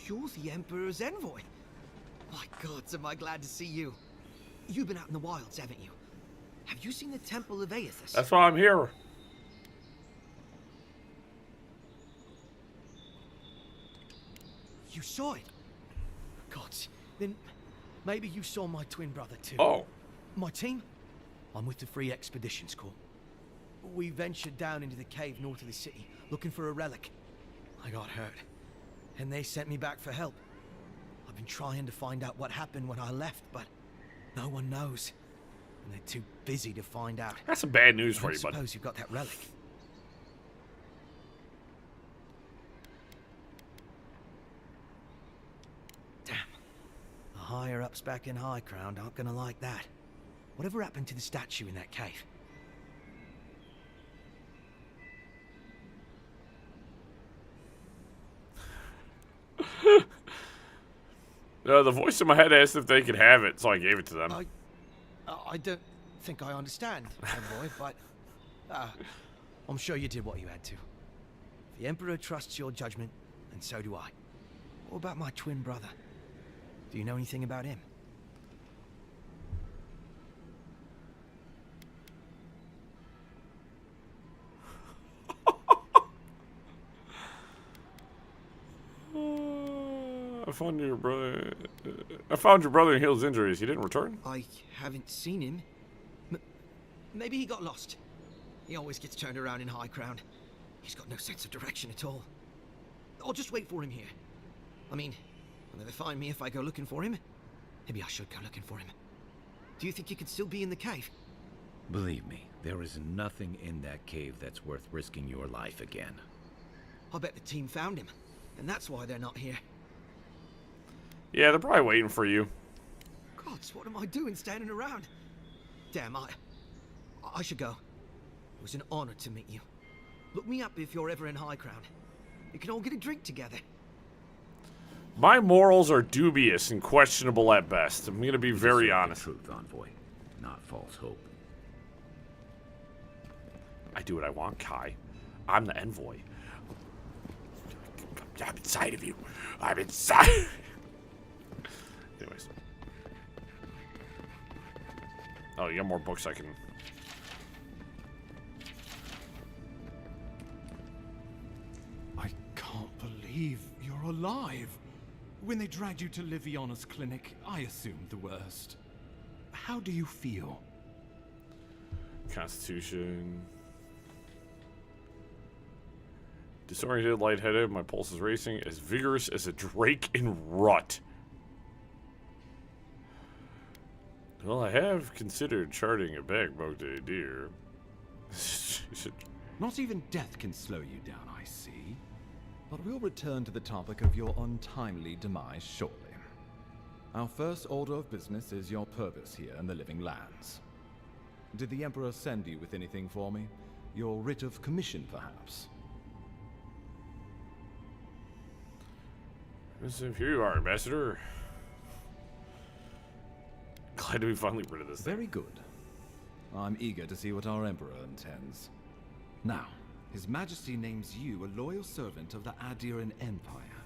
You're the Emperor's envoy. My gods, am I glad to see you. You've been out in the wilds, haven't you? Have you seen the Temple of Aethys? That's why I'm here. You saw it? Gods, then maybe you saw my twin brother too. Oh. My team? I'm with the Free Expeditions Corps. We ventured down into the cave north of the city, looking for a relic. I got hurt, and they sent me back for help. I've been trying to find out what happened when I left, but no one knows. And they're too busy to find out. That's some bad news for I you, bud. suppose you've got that relic. Damn. The higher-ups back in High Ground aren't gonna like that. Whatever happened to the statue in that cave? The voice in my head asked if they could have it, so I gave it to them. I don't think I understand, envoy, but I'm sure you did what you had to. The Emperor trusts your judgment, and so do I. What about my twin brother? Do you know anything about him? I found your brother. I found your brother and healed his injuries. He didn't return? I haven't seen him. Maybe he got lost. He always gets turned around in High Ground. He's got no sense of direction at all. I'll just wait for him here. I mean, will never find me if I go looking for him. Maybe I should go looking for him. Do you think he could still be in the cave? Believe me, there is nothing in that cave that's worth risking your life again. I bet the team found him, and that's why they're not here. Yeah, they're probably waiting for you. Gods, what am I doing standing around? Damn, I should go. It was an honor to meet you. Look me up if you're ever in High Ground. We can all get a drink together. My morals are dubious and questionable at best. I'm going to be very honest. Truth, envoy, not false hope. I do what I want, Kai. I'm the envoy. I'm inside of you. I'm inside. Anyways. Oh, you got more books I can... I can't believe you're alive. When they dragged you to Liviona's clinic, I assumed the worst. How do you feel? Constitution. Disoriented, lightheaded, my pulse is racing, as vigorous as a drake in rut. Well, I have considered charting a backbone to a deer. Not even death can slow you down, I see. But we'll return to the topic of your untimely demise shortly. Our first order of business is your purpose here in the Living Lands. Did the Emperor send you with anything for me? Your writ of commission, perhaps? Here you are, Ambassador. Glad to be finally rid of this thing. Very good. I'm eager to see what our Emperor intends. Now, His Majesty names you a loyal servant of the Adiran Empire,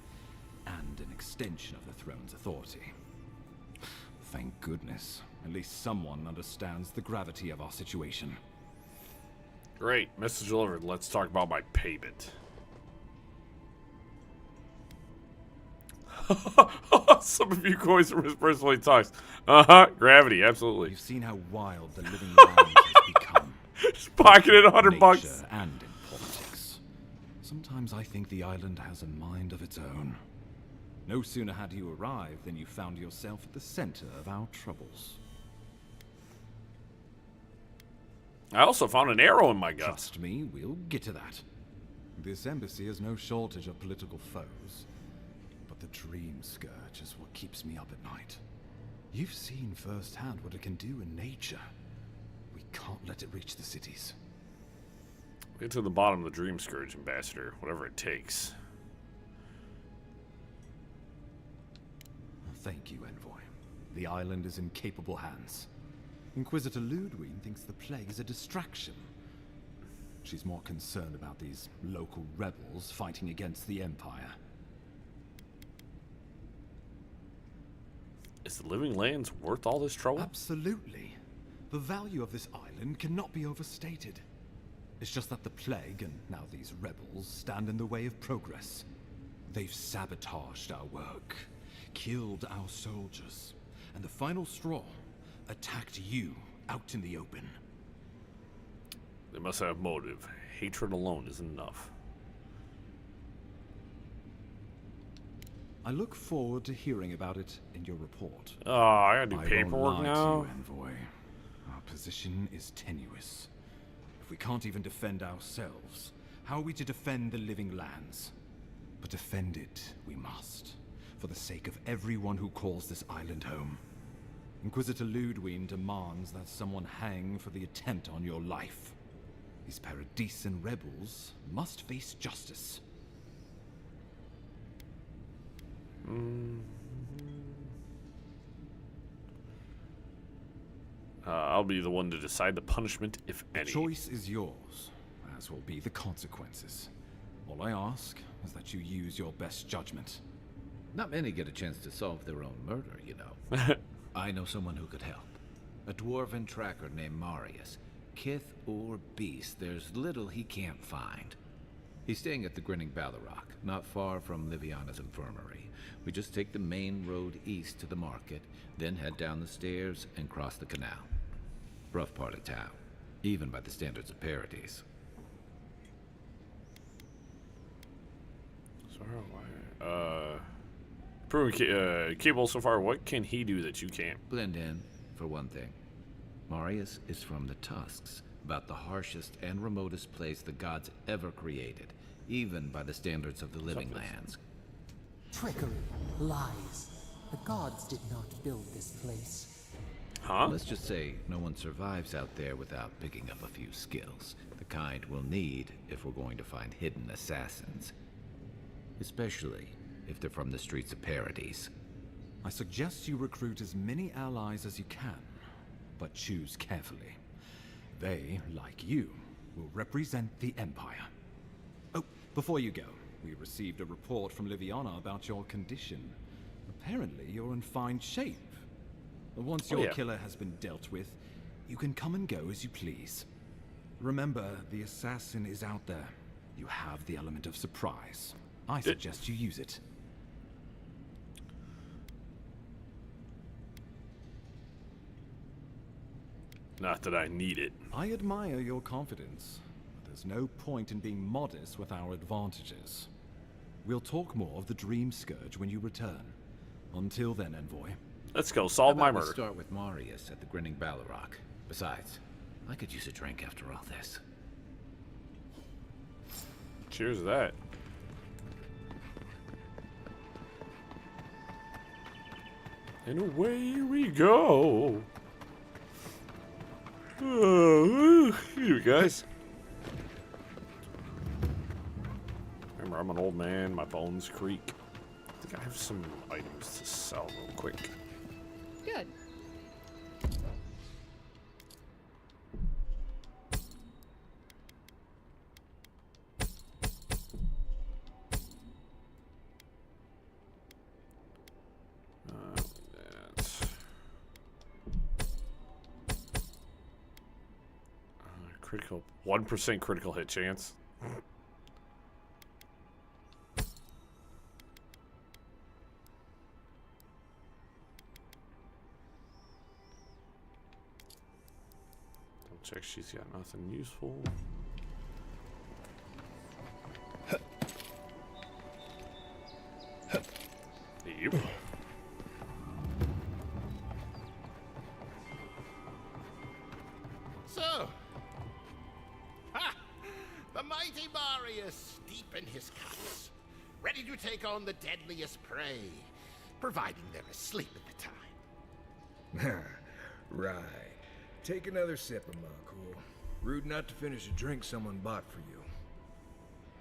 and an extension of the throne's authority. Thank goodness. At least someone understands the gravity of our situation. Great. Message delivered. Let's talk about my payment. Some of you coins from his personal talks. Gravity, absolutely. You've seen how wild the Living Lands has become. Just pocketed $100. And in politics. Sometimes I think the island has a mind of its own. No sooner had you arrived than you found yourself at the center of our troubles. I also found an arrow in my gut. Trust me, we'll get to that. This embassy has no shortage of political foes. But the dream scourge is what keeps me up at night. You've seen firsthand what it can do in nature. We can't let it reach the cities. Get to the bottom of the dream scourge, Ambassador. Whatever it takes. Thank you, Envoy. The island is in capable hands. Inquisitor Ludwig thinks the plague is a distraction. She's more concerned about these local rebels fighting against the Empire. Is the living lands worth all this trouble? Absolutely. The value of this island cannot be overstated. It's just that the plague, and now these rebels, stand in the way of progress. They've sabotaged our work, killed our soldiers, and the final straw, attacked you out in the open. They must have motive. Hatred alone isn't enough. I look forward to hearing about it in your report. Oh, I gotta do I paperwork won't lie now? to you, Envoy. Our position is tenuous. If we can't even defend ourselves, how are we to defend the living lands? But defend it we must, for the sake of everyone who calls this island home. Inquisitor Ludwig demands that someone hang for the attempt on your life. These Paradisen rebels must face justice. I'll be the one to decide the punishment, if any. The choice is yours, as will be the consequences. All I ask is that you use your best judgment. Not many get a chance to solve their own murder, you know. I know someone who could help. A dwarven tracker named Marius. Kith or beast, there's little he can't find. He's staying at the Grinning Ballarrock, not far from Liviana's infirmary. We just take the main road east to the market, then head down the stairs and cross the canal. Rough part of town, even by the standards of Paradise. Proven Cable so far, what can he do that you can't? Blend in, for one thing. Marius is from the Tusks, about the harshest and remotest place the gods ever created, even by the standards of the living lands. Trickery, lies. The gods did not build this place. Huh? Let's just say no one survives out there without picking up a few skills, the kind we'll need if we're going to find hidden assassins. Especially if they're from the streets of Paradise. I suggest you recruit as many allies as you can, but choose carefully. They, like you, will represent the Empire. Oh, before you go, we received a report from Liviana about your condition. Apparently, you're in fine shape. Once your killer has been dealt with, you can come and go as you please. Remember, the assassin is out there. You have the element of surprise. I suggest you use it. Not that I need it. I admire your confidence, but there's no point in being modest with our advantages. We'll talk more of the Dream Scourge when you return. Until then, Envoy. Let's go solve my How about murder. we start with Marius at the Grinning Ballarrock. Besides, I could use a drink after all this. Cheers to that. And away we go. You guys. Remember, I'm an old man. My bones creak. I think I have some items to sell real quick. Good. Critical 1% critical hit chance. Double check she's got nothing useful. Yep. So, the mighty Marius, deep in his cups, ready to take on the deadliest prey, providing they're asleep at the time. Right. Take another sip, Amakul. Rude not to finish a drink someone bought for you.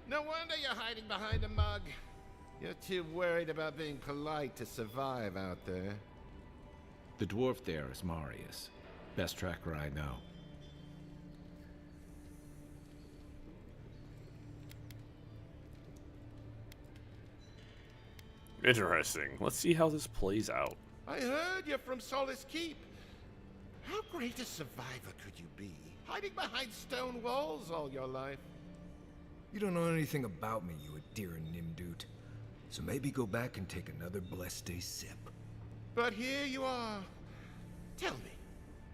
No wonder you're hiding behind a mug. You're too worried about being polite to survive out there. The dwarf there is Marius. Best tracker I know. Interesting. Let's see how this plays out. I heard you're from Solace Keep. How great a survivor could you be, hiding behind stone walls all your life? You don't know anything about me, you Adira Nimdut. So maybe go back and take another blessed day sip. But here you are. Tell me,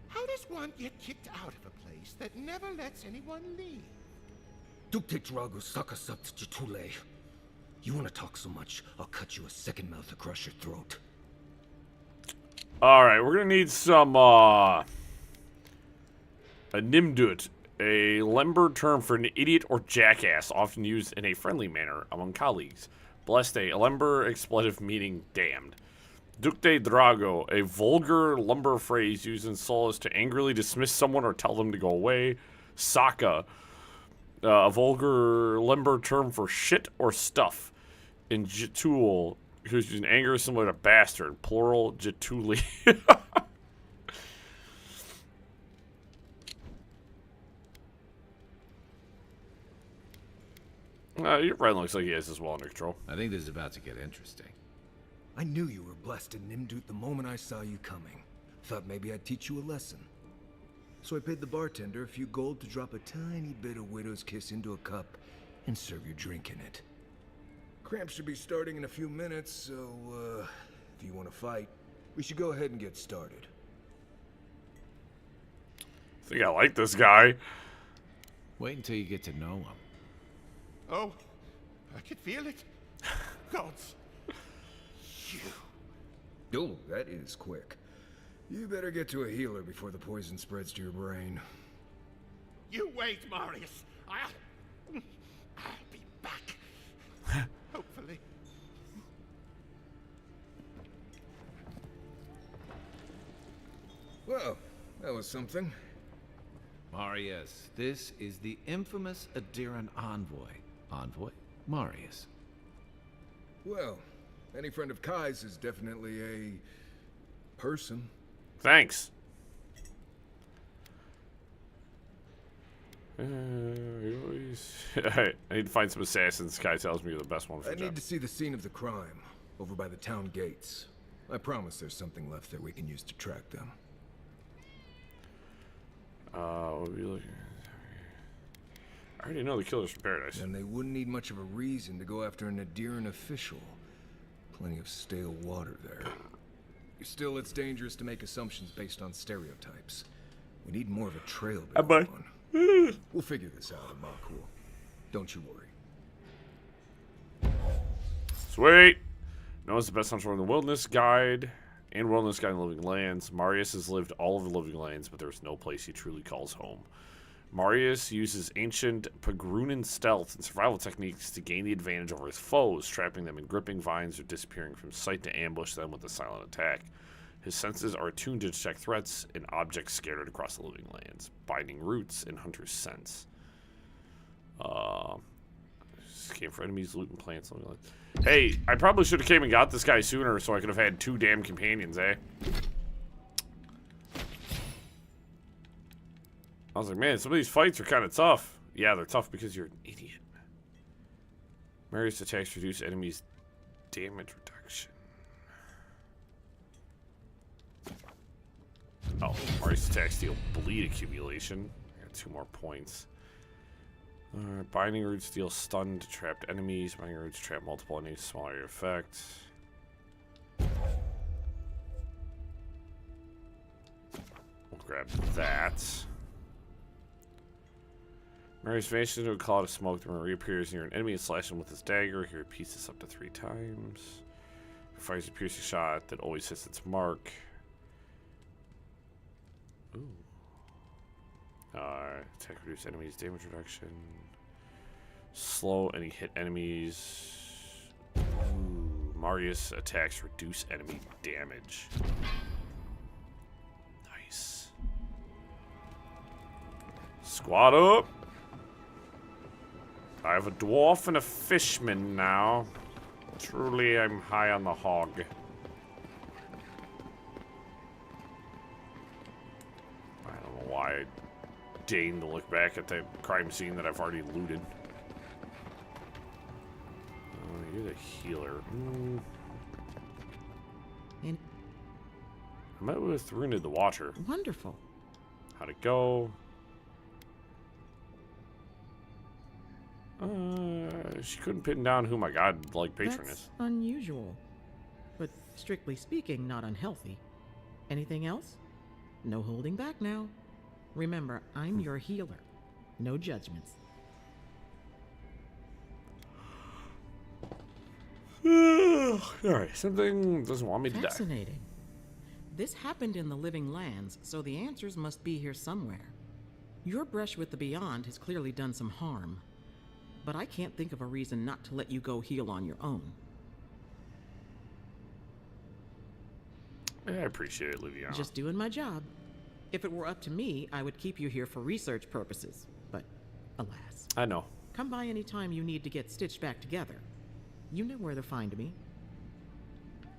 how does one get kicked out of a place that never lets anyone leave? Duktetrago Sakasapt Jitule. You want to talk so much, I'll cut you a second mouth across your throat. Alright, we're gonna need some, a Nimdut, a Lember term for an idiot or jackass, often used in a friendly manner among colleagues. Blessed day, a Lember expletive meaning damned. Dukte Drago, a vulgar lumber phrase used in Solace to angrily dismiss someone or tell them to go away. Saka, a vulgar Lember term for shit or stuff. In Jitul, who's using anger similar to bastard, plural Jituli. Your friend looks like he has this well under control. I think this is about to get interesting. I knew you were blessed in Nimdut the moment I saw you coming. Thought maybe I'd teach you a lesson. So I paid the bartender a few gold to drop a tiny bit of Widow's Kiss into a cup and serve your drink in it. Cramps should be starting in a few minutes, so, if you want to fight, we should go ahead and get started. I think I like this guy. Wait until you get to know him. Oh, I can feel it. Gods. Oh, that is quick. You better get to a healer before the poison spreads to your brain. You wait, Marius. I'll be back. Hopefully. Well, that was something. Marius, this is the infamous Adiran envoy. Envoy? Marius. Well, any friend of Kai's is definitely a person. Thanks. I need to find some assassins. Kai tells me you're the best one for I the job. need to see the scene of the crime, over by the town gates. I promise there's something left there we can use to track them. What are we looking at? I already know the Killers from Paradise. And they wouldn't need much of a reason to go after an Adiran official. Plenty of stale water there. Still, it's dangerous to make assumptions based on stereotypes. We need more of a trail to go on. We'll figure this out, Makul. Don't you worry. Sweet. Known as the best hunter in the Wilderness Guide and Wilderness Guide in the Living Lands, Marius has lived all over the Living Lands, but there's no place he truly calls home. Marius uses ancient Pagrunan stealth and survival techniques to gain the advantage over his foes, trapping them in gripping vines or disappearing from sight to ambush them with a silent attack. His senses are attuned to detect threats and objects scattered across the Living Lands, binding roots in hunter's sense. Scan for enemies, loot and plants, something like that. Hey, I probably should have came and got this guy sooner so I could have had 2 damn companions, eh? I was like, man, some of these fights are kind of tough. Yeah, they're tough because you're an idiot. Marius attacks reduce enemies' damage reduction. Oh, Marius attacks deal bleed accumulation. I got 2 more points. Binding roots deal stun to trapped enemies. Binding roots trap multiple enemies, smaller effect. We'll grab that. Marius vanishes into a cloud of smoke, then reappears near an enemy and slashes him with his dagger. He repeats this up to 3 times. He fires a piercing shot that always hits its mark. Ooh. Attack reduce enemies, damage reduction. Slow any hit enemies. Ooh. Marius attacks reduce enemy damage. Nice. Squad up. I have a dwarf and a fishman now. Truly, I'm high on the hog. I don't know why I deigned to look back at the crime scene that I've already looted. Oh, you're the healer. I met with Runa the Watcher. Wonderful. How'd it go? She couldn't pin down who my god-like patron That's is. unusual. But strictly speaking, not unhealthy. Anything else? No holding back now. Remember, I'm your healer. No judgments. Alright, something doesn't want me to die. Fascinating. This happened in the living lands, so the answers must be here somewhere. Your brush with the Beyond has clearly done some harm. But I can't think of a reason not to let you go heal on your own. I appreciate it, Liviana. Just doing my job. If it were up to me, I would keep you here for research purposes. But, alas. I know. Come by any time you need to get stitched back together. You know where to find me.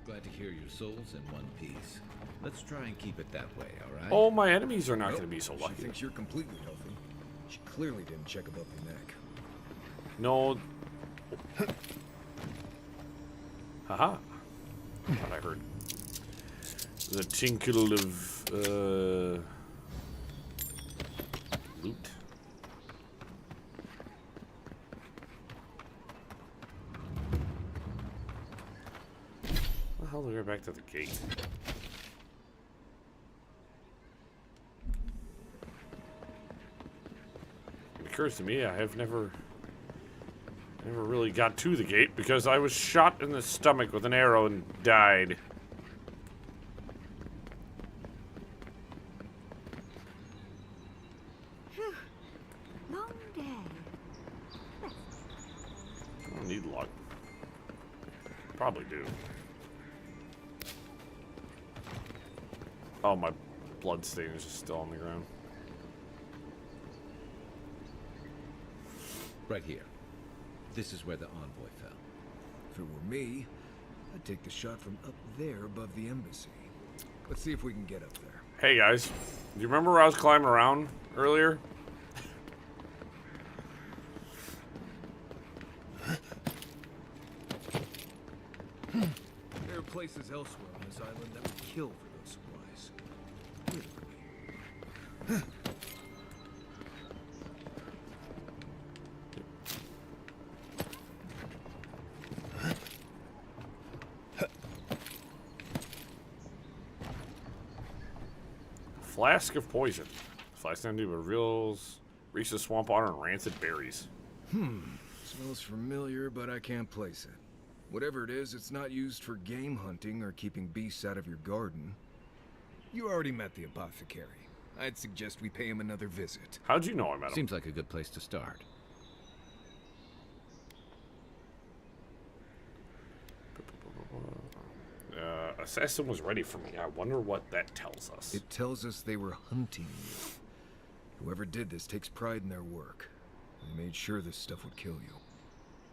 Glad to hear your soul's in one piece. Let's try and keep it that way, all right? Oh, my enemies are not going to be so lucky. She thinks you're completely healthy. She clearly didn't check above your neck. No. Haha. What I heard. The tinkle of loot. How the hell do we get back to the gate? It occurs to me I have never really got to the gate because I was shot in the stomach with an arrow and died. Long day. I don't need luck. Probably do. Oh, my blood stain is just still on the ground. Right here. This is where the envoy fell. If it were me, I'd take the shot from up there above the embassy. Let's see if we can get up there. Hey guys, do you remember where I was climbing around earlier? There are places elsewhere on this island that would kill for those supplies. Flask of poison. Flask empty reveals reeks of swamp water and rancid berries. Smells familiar, but I can't place it. Whatever it is, it's not used for game hunting or keeping beasts out of your garden. You already met the apothecary. I'd suggest we pay him another visit. How'd you know I met him? Seems like a good place to start. Assassin was ready for me. I wonder what that tells us. It tells us they were hunting you. Whoever did this takes pride in their work. They made sure this stuff would kill you.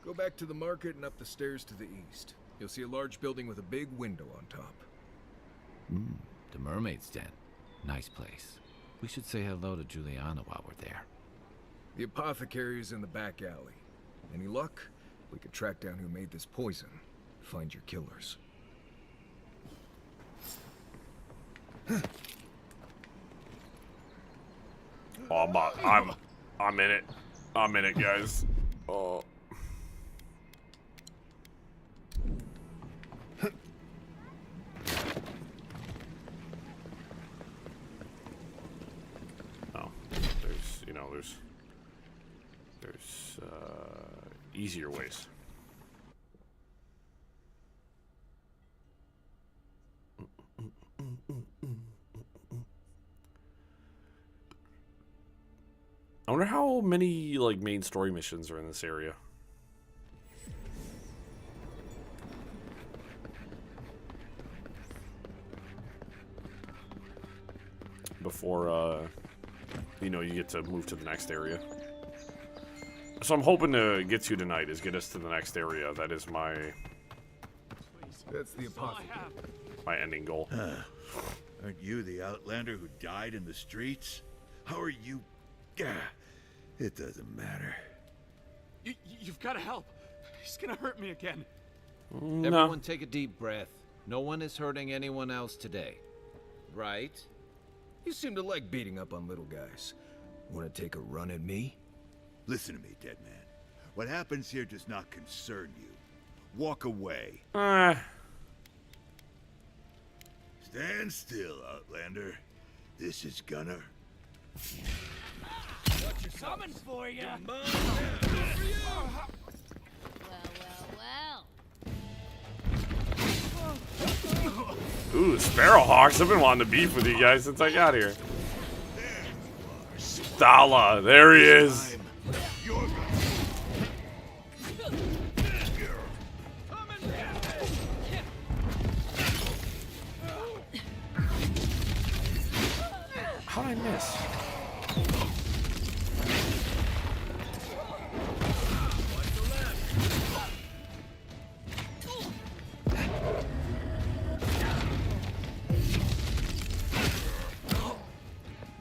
Go back to the market and up the stairs to the east. You'll see a large building with a big window on top. The Mermaid's Den. Nice place. We should say hello to Juliana while we're there. The apothecary is in the back alley. Any luck? We could track down who made this poison. Find your killers. Oh, I'm in it. I'm in it, guys. Oh. Oh, there's easier ways. I wonder how many, like, main story missions are in this area. Before, you get to move to the next area. So I'm hoping to get to tonight is get us to the next area. That is my... That's the apothecary. My ending goal. Aren't you the outlander who died in the streets? How are you... It doesn't matter. You've got to help. He's gonna hurt me again. Everyone take a deep breath. No one is hurting anyone else today. right? You seem to like beating up on little guys. Want to take a run at me? Listen to me, dead man. What happens here does not concern you. Walk away. Stand still, Outlander. This is Gunner. Coming for you. Well. Ooh, Sparrowhawks. I've been wanting to beef with you guys since I got here. Stala, there he is. How'd I miss?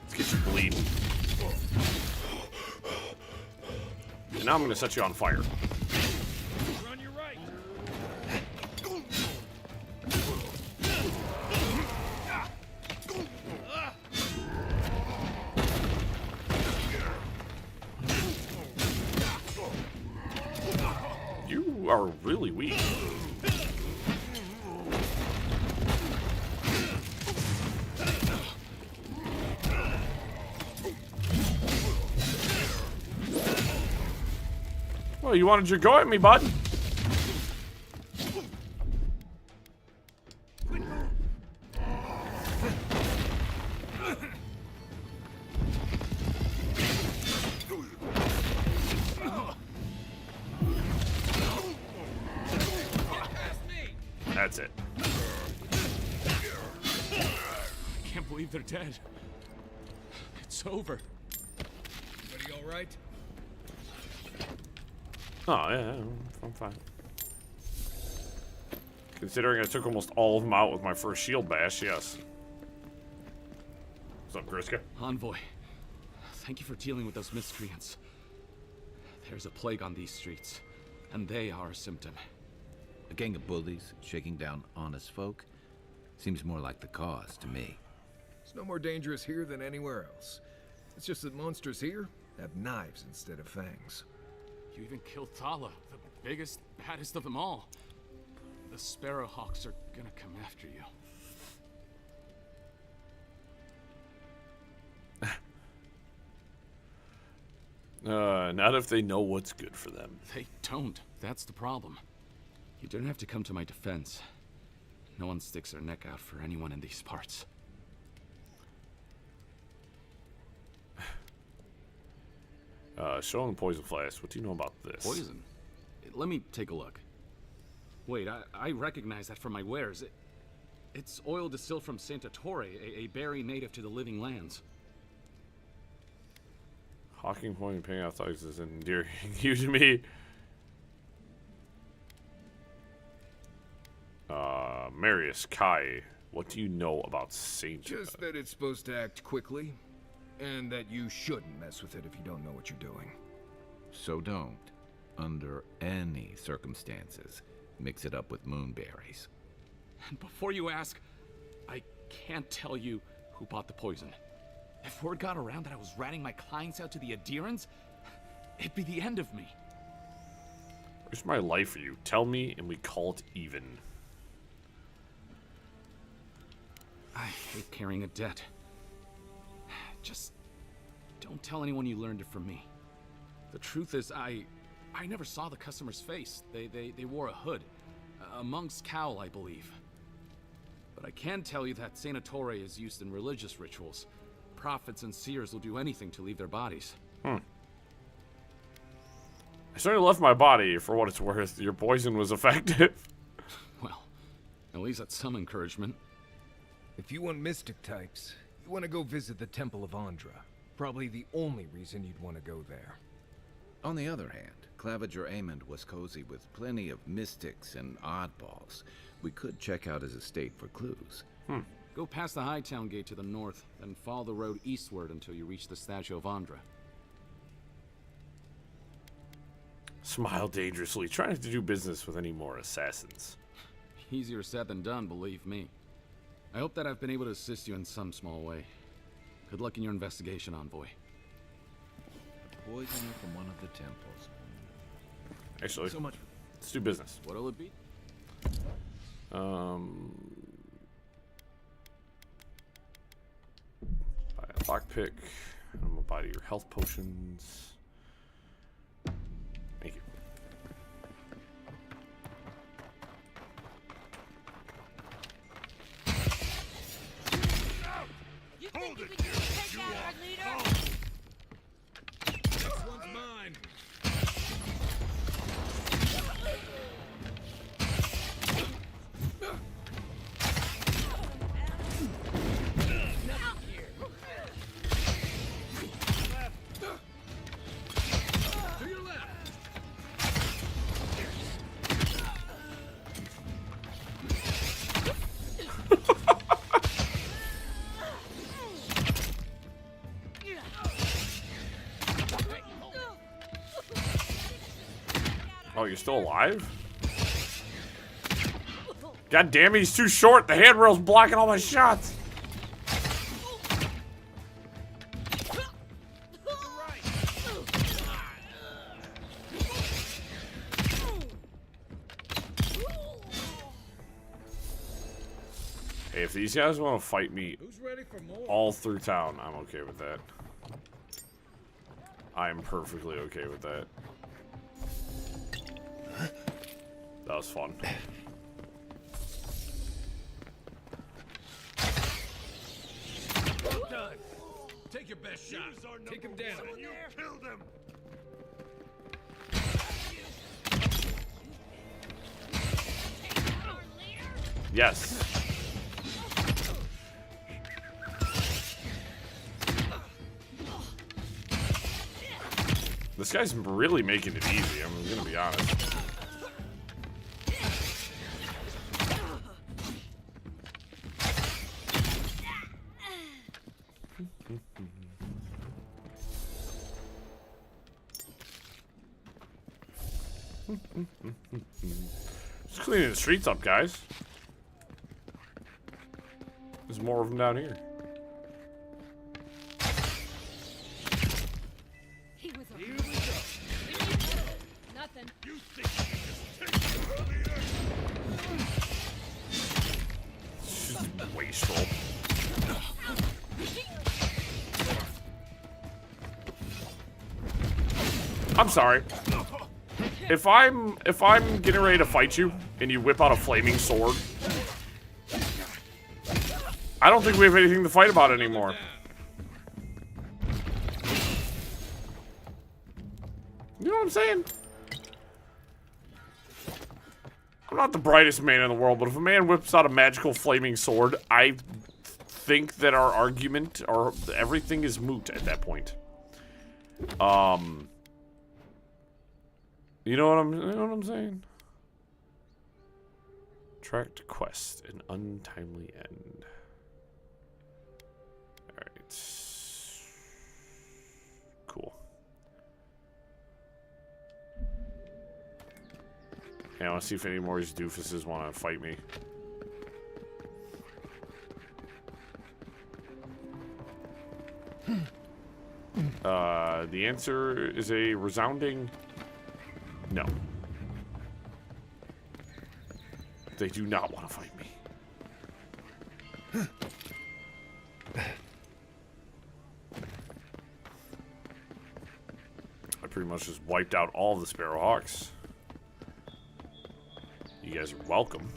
Let's get you bleeding. And now I'm gonna set you on fire. On your right. You are really weak. Well, you wanted your go at me, bud. That's it. I can't believe they're dead. It's over. Everybody all right? Oh, yeah, I'm fine. Considering I took almost all of them out with my first shield bash, yes. What's up, Griska? Envoy, thank you for dealing with those miscreants. There's a plague on these streets, and they are a symptom. A gang of bullies shaking down honest folk? Seems more like the cause to me. It's no more dangerous here than anywhere else. It's just that monsters here have knives instead of fangs. You even killed Thala, the biggest, baddest of them all. The Sparrowhawks are gonna come after you. Not if they know what's good for them. They don't. That's the problem. You don't have to come to my defense. No one sticks their neck out for anyone in these parts. Showing poison flask. What do you know about this? Poison? Let me take a look. Wait, I recognize that from my wares. It's oil distilled from Santa Torre, a berry native to the living lands. Hawking point and paying off thugs is endearing you to me. Marius, Kai, what do you know about Saint? Just that it's supposed to act quickly, and that you shouldn't mess with it if you don't know what you're doing. So don't, under any circumstances, mix it up with moonberries. And before you ask, I can't tell you who bought the poison. If word got around that I was ratting my clients out to the Adherents, it'd be the end of me. Where's my life for you? Tell me and we call it even. I hate carrying a debt. Just don't tell anyone you learned it from me. The truth is, I never saw the customer's face. They wore a hood. A monk's cowl, I believe. But I can tell you that Santa Torre is used in religious rituals. Prophets and seers will do anything to leave their bodies. I certainly left my body, for what it's worth. Your poison was effective. Well, at least that's some encouragement. If you want mystic types, you want to go visit the Temple of Andra. Probably the only reason you'd want to go there. On the other hand, Claviger Amond was cozy with plenty of mystics and oddballs. We could check out his estate for clues. Go past the Hightown Gate to the north, then follow the road eastward until you reach the statue of Andra. Smile dangerously, trying to do business with any more assassins. Easier said than done, believe me. I hope that I've been able to assist you in some small way. Good luck in your investigation, Envoy. Poisoner from one of the temples. Actually, So much. Let's do business. What'll it be? Buy a lockpick. I'm gonna buy your health potions. Thank you. Hold it! You are leader! This one's mine. To your left. Oh, you're still alive? God damn it, he's too short. The handrail's blocking all my shots. Hey, if these guys want to fight me all through town, I'm okay with that. I'm perfectly okay with that. That was fun. Well done. Take your best shot. Take him down. You killed him. Yes. This guy's really making it easy, I'm gonna be honest. Just cleaning the streets up, guys. There's more of them down here. He was Here we go. nothing. You think you can just take the leader? Wasteful. I'm sorry. If I'm getting ready to fight you and you whip out a flaming sword, I don't think we have anything to fight about anymore. You know what I'm saying? I'm not the brightest man in the world, but if a man whips out a magical flaming sword, I think that our argument or everything is moot at that point. You know what I'm saying? Tracked quest, an untimely end. Alright. Cool. Yeah, I want to see if any more of these doofuses want to fight me. The answer is a resounding no. They do not want to fight me. I pretty much just wiped out all the Sparrowhawks. You guys are welcome.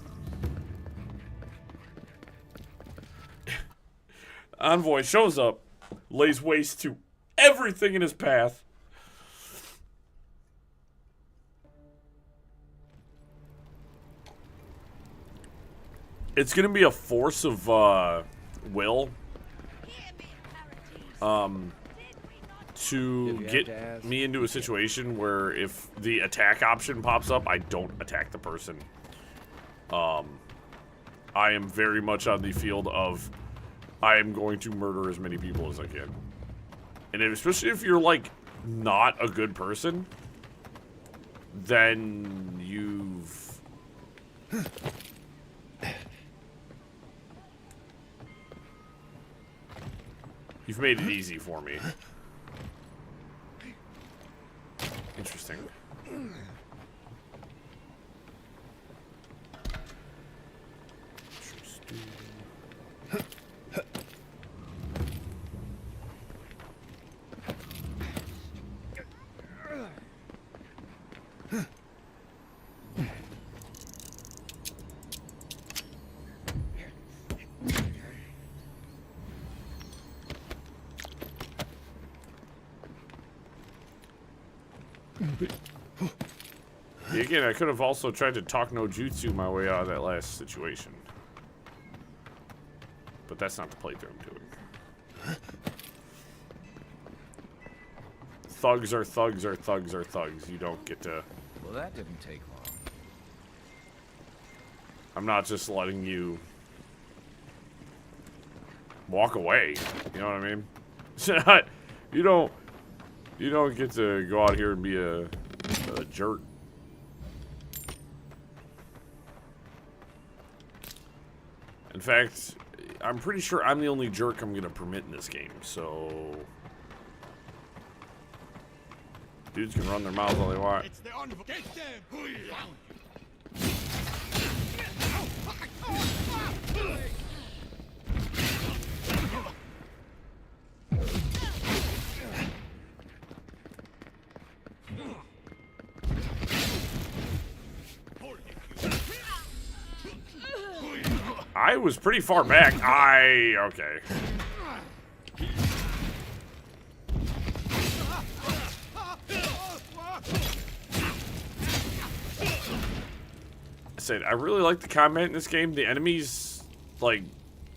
Envoy shows up, lays waste to everything in his path. It's gonna be a force of will to get me into a situation where if the attack option pops up, I don't attack the person. I am very much on the field of I am going to murder as many people as I can. And especially if you're like not a good person, then you've You've made it easy for me. Interesting. Again, I could have also tried to talk no jutsu my way out of that last situation. But that's not the playthrough I'm doing. Thugs are thugs are thugs are thugs. You don't get to... Well, that didn't take long. I'm not just letting you walk away. You know what I mean? You don't get to go out here and be a jerk. In fact, I'm pretty sure I'm the only jerk I'm gonna permit in this game, so dudes can run their mouths all they want. It's the get them! I was pretty far back. Okay. I said, I really like the combat in this game. The enemies, like,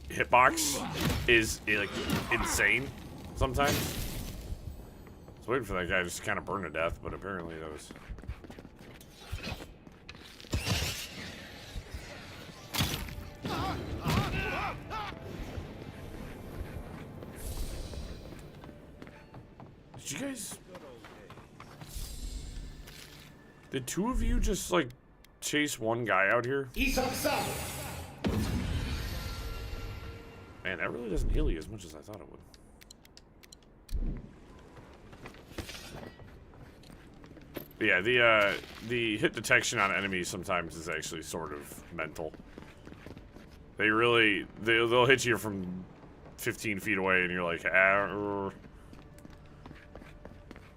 hitbox is, like, insane sometimes. I was waiting for that guy to just kind of burn to death, but apparently that was... Did you guys... Did two of you just, like, chase one guy out here? Man, that really doesn't heal you as much as I thought it would. Yeah, the hit detection on enemies sometimes is actually sort of mental. They really... They'll hit you from 15 feet away and you're like,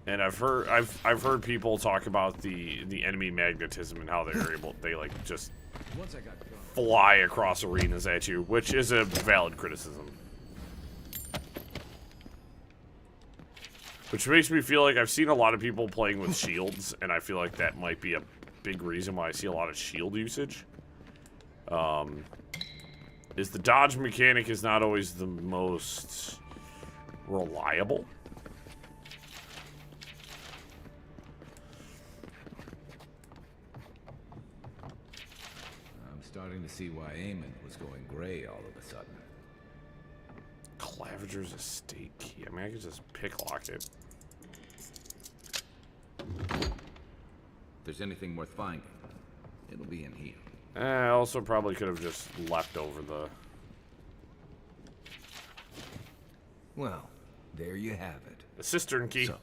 And I've heard people talk about the enemy magnetism and how they like just fly across arenas at you, which is a valid criticism. Which makes me feel like I've seen a lot of people playing with shields, and I feel like that might be a big reason why I see a lot of shield usage. Is the dodge mechanic is not always the most reliable. Starting to see why Eamon was going gray all of a sudden. Claviger's estate key. I mean, I could just picklock it. If there's anything worth finding, it'll be in here. I also probably could have just left over the... Well, there you have it. The cistern key. So,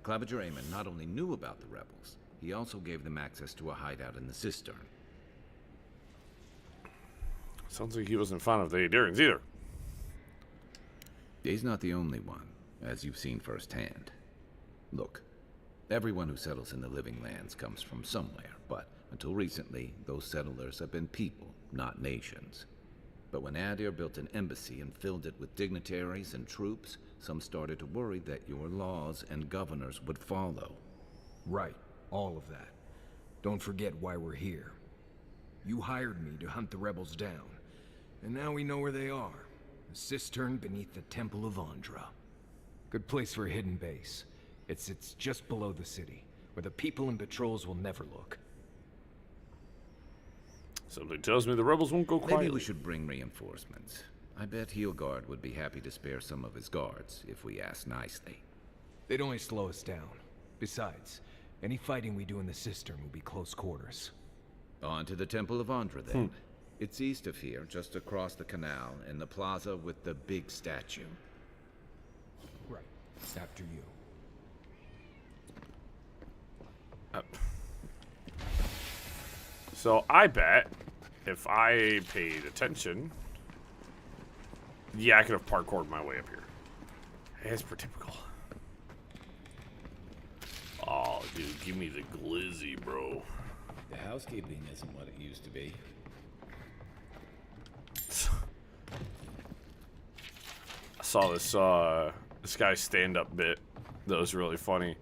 Claviger Eamon not only knew about the rebels, he also gave them access to a hideout in the cistern. Sounds like he wasn't fond of the Adirians either. He's not the only one, as you've seen firsthand. Look, everyone who settles in the Living Lands comes from somewhere, but until recently, those settlers have been people, not nations. But when Adir built an embassy and filled it with dignitaries and troops, some started to worry that your laws and governors would follow. Right, all of that. Don't forget why we're here. You hired me to hunt the rebels down. And now we know where they are. A cistern beneath the Temple of Andra. Good place for a hidden base. It sits just below the city, where the people and patrols will never look. Something tells me the rebels won't go quietly. Maybe we should bring reinforcements. I bet Heelguard would be happy to spare some of his guards, if we ask nicely. They'd only slow us down. Besides, any fighting we do in the cistern will be close quarters. On to the Temple of Andra, then. It's east of here, just across the canal, in the plaza with the big statue. After you. So I bet if I paid attention, yeah, I could have parkoured my way up here. As per typical. Oh, dude, give me the glizzy, bro. The housekeeping isn't what it used to be. I saw this guy's stand-up bit that was really funny.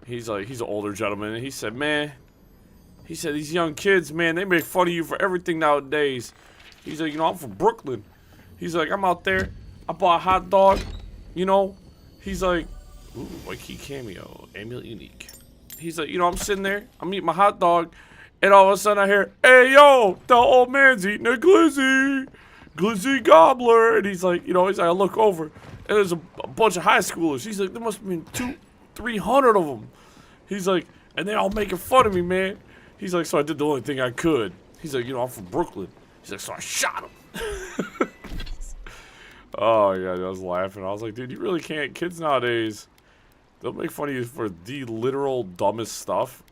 He's an older gentleman, and he said, man, these young kids, man, they make fun of you for everything nowadays. He's like, I'm from Brooklyn. He's like, I'm out there, I bought a hot dog, He's like, ooh, white key cameo, amulet unique. He's like, I'm sitting there, I'm eating my hot dog, and all of a sudden I hear, hey, yo, the old man's eating a glizzy. Glizzy gobbler. And he's like, I look over, and there's a bunch of high schoolers. He's like, there must have been 200-300 of them. He's like, and they all making fun of me, man. He's like, so I did the only thing I could. He's like, I'm from Brooklyn. He's like, so I shot him. Oh, yeah, I was laughing. I was like, dude, you really can't. Kids nowadays, they'll make fun of you for the literal dumbest stuff,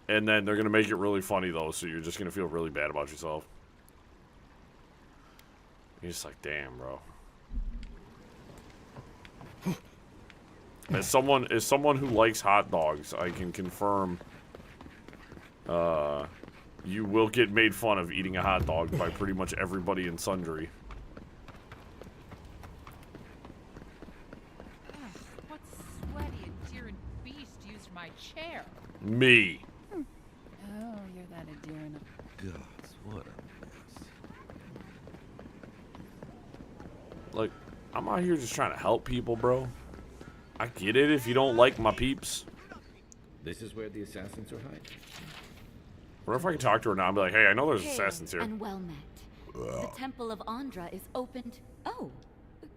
and then they're going to make it really funny, though, so you're just going to feel really bad about yourself. You're just like, damn, bro. As someone who likes hot dogs, I can confirm you will get made fun of eating a hot dog by pretty much everybody and sundry. What sweaty endearing beast used my chair? Me. Oh, you're that endearing. Gods, what a Like, I'm out here just trying to help people, bro. I get it if you don't like my peeps. This is where the assassins are hiding. What if I can talk to her now and be like, hey, I know there's assassins here. And well met. The Temple of Andra is opened. Oh,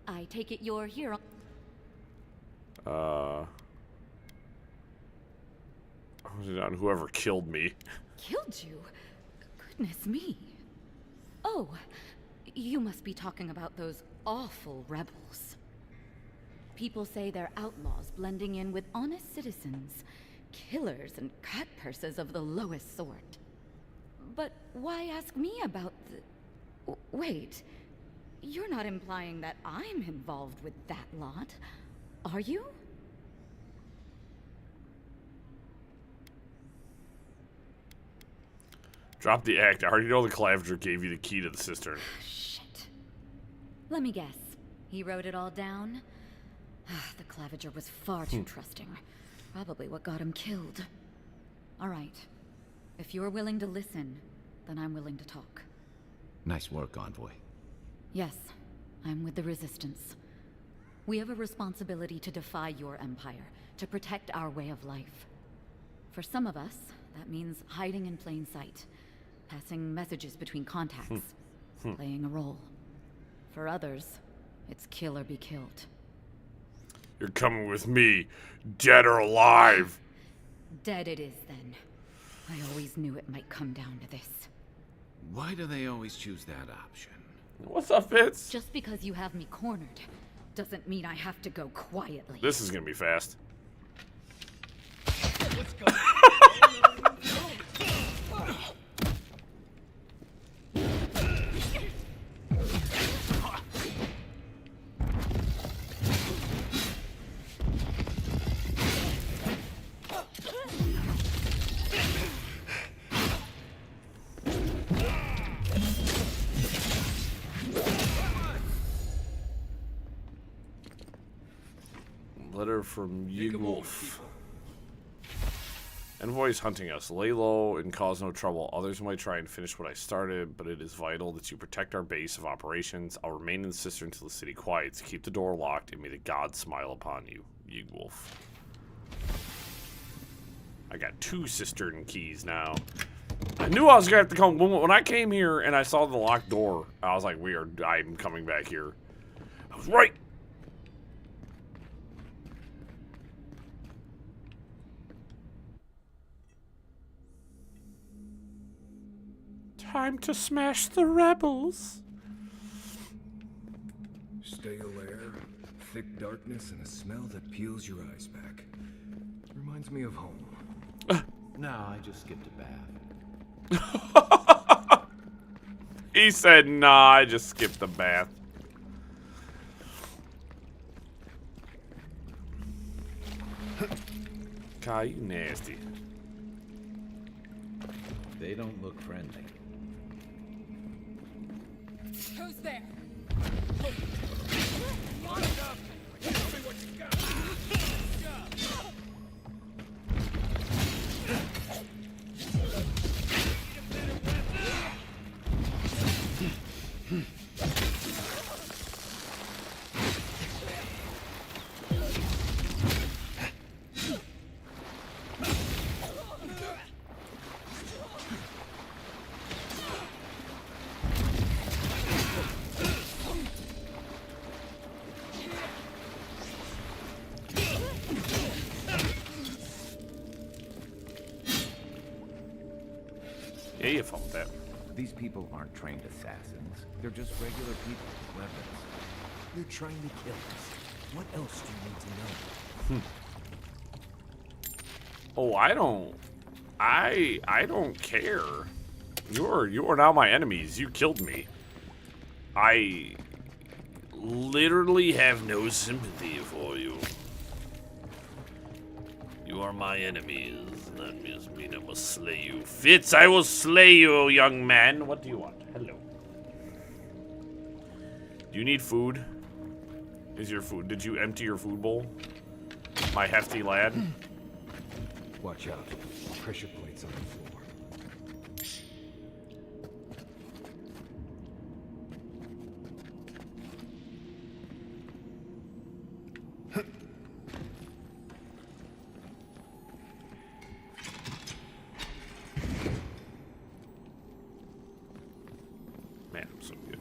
I take it you're here. On whoever killed me. Killed you? Goodness me. Oh, you must be talking about those awful rebels. People say they're outlaws blending in with honest citizens, killers and cut purses of the lowest sort. But why ask me about the... Wait, you're not implying that I'm involved with that lot, are you? Drop the act. I already know the Clavenger gave you the key to the cistern. Shit. Let me guess. He wrote it all down? The Clavenger was far too trusting. Probably what got him killed. All right. If you're willing to listen, then I'm willing to talk. Nice work, Envoy. Yes, I'm with the Resistance. We have a responsibility to defy your empire, to protect our way of life. For some of us, that means hiding in plain sight, passing messages between contacts, playing a role. For others, it's kill or be killed. You're coming with me, dead or alive. Dead it is, then. I always knew it might come down to this. Why do they always choose that option? What's up, Fitz? Just because you have me cornered doesn't mean I have to go quietly. This is gonna be fast. Let's go. Letter from Yigwolf. Envoy is hunting us. Lay low and cause no trouble. Others might try and finish what I started, but it is vital that you protect our base of operations. I'll remain in the cistern until the city quiets. Keep the door locked, and may the gods smile upon you. Yigwolf. I got 2 cistern keys now. I knew I was gonna have to come. When I came here and I saw the locked door, I was like, weird. I'm coming back here. I was right. Time to smash the rebels. Stay aware. thick darkness and a smell that peels your eyes back. Reminds me of home. No, I just skipped a bath. He said, nah, I just skipped the bath. God, you nasty. They don't look friendly. Who's there? Yeah, you felt that. These people aren't trained assassins. They're just regular people with weapons. They're trying to kill us. What else do you need to know? Oh, I don't care. You are now my enemies. You killed me. I literally have no sympathy for you. You are my enemies. That must mean I will slay you. Fitz, I will slay you, young man. What do you want? Hello. Do you need food? Is your food? Did you empty your food bowl? My hefty lad. Watch out. Pressure plates on the floor. Man, I'm so good.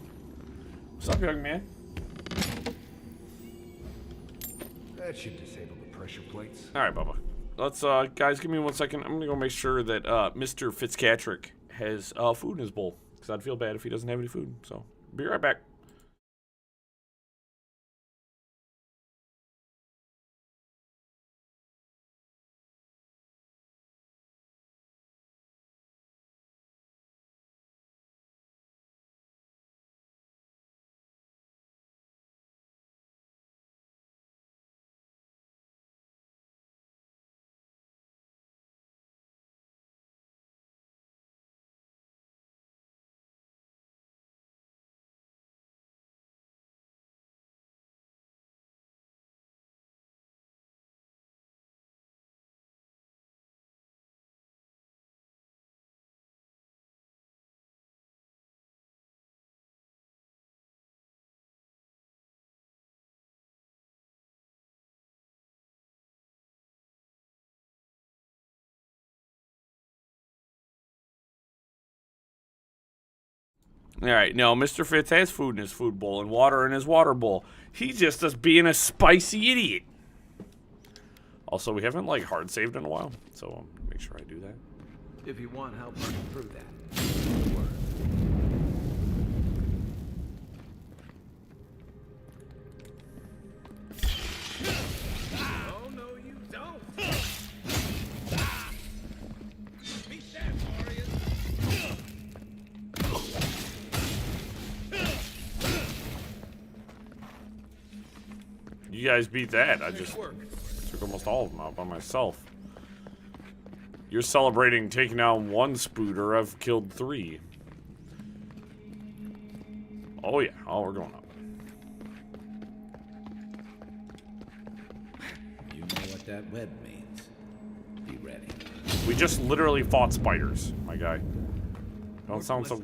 What's up, young man? That should disable the pressure plates. All right, Bubba. Let's, guys, give me 1 second. I'm gonna go make sure that Mr. Fitzpatrick has food in his bowl, because I'd feel bad if he doesn't have any food. So, be right back. All right, no, Mr. Fitz has food in his food bowl and water in his water bowl. He's just us being a spicy idiot. Also, we haven't, like, hard saved in a while, so make sure I do that. If you want help running through that. Oh, no, you don't. Beat that, warriors. You guys beat that. I just took almost all of them out by myself. You're celebrating taking down one spooter. I've killed 3. Oh, yeah. Oh, we're going up. You know what that web means. Be ready. We just literally fought spiders, my guy. Don't sound so...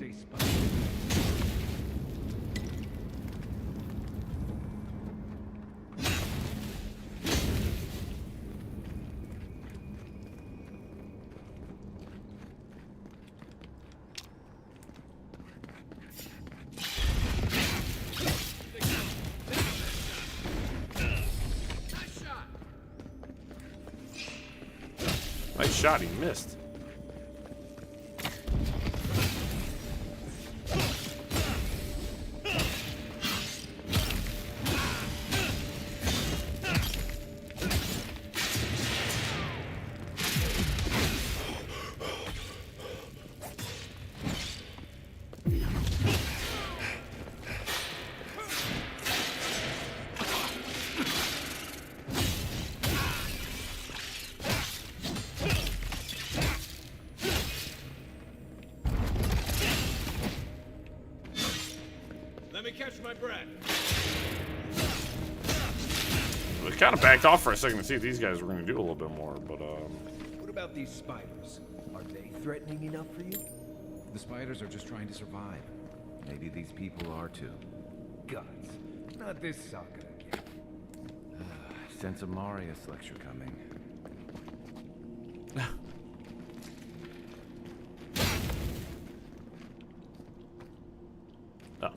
Nice shot, he missed. me catch my breath. We kind of backed off for a second to see if these guys were going to do a little bit more, but What about these spiders? Are they threatening enough for you? The spiders are just trying to survive. Maybe these people are too. Gods, not this saga again. Sense a Marius lecture coming. Oh.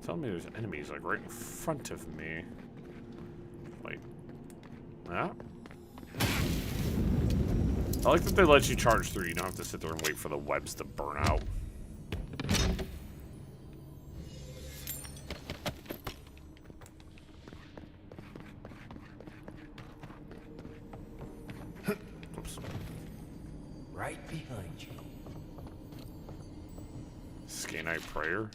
Tell me there's enemies like right in front of me. Wait. Yeah. I like that they let you charge through. You don't have to sit there and wait for the webs to burn out. Oops. Right behind you. Scanite Prayer.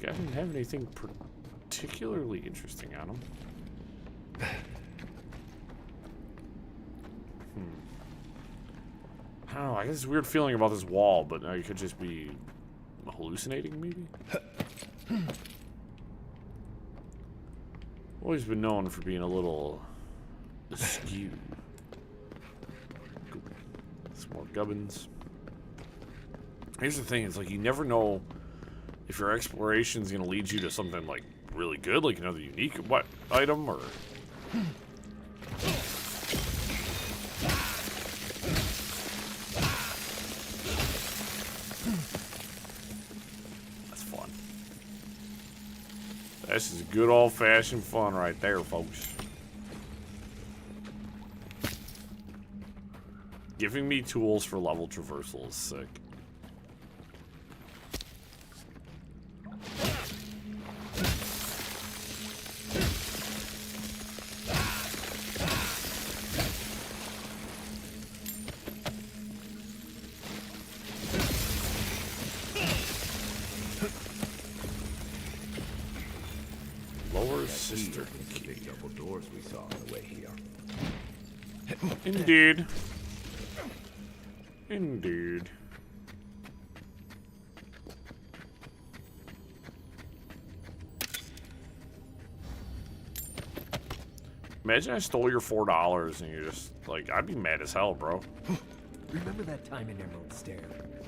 I didn't have anything particularly interesting on them. I don't know. I get this weird feeling about this wall, but now you could just be hallucinating, maybe? Always been known for being a little askew. Some more gubbins. Here's the thing: it's like you never know if your exploration is going to lead you to something like really good, like another unique item, or that's fun. This is good old-fashioned fun right there, folks. Giving me tools for level traversal is sick. Sister key. Big double doors we saw on the way here. Indeed. Indeed. Imagine I stole your $4 and you're just like, I'd be mad as hell, bro. Remember that time in Emerald Stair?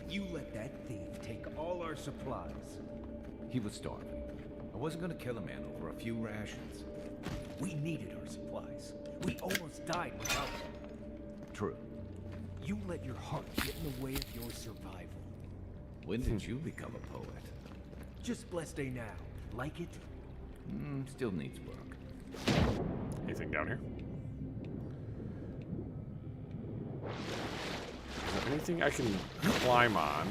You let that thief take all our supplies. He was starving. I wasn't gonna kill a man over a few rations. We needed our supplies. We almost died without them. True. You let your heart get in the way of your survival. When did you become a poet? Just blessed day now. Like it? Still needs work. Anything down here? Is there anything I can climb on?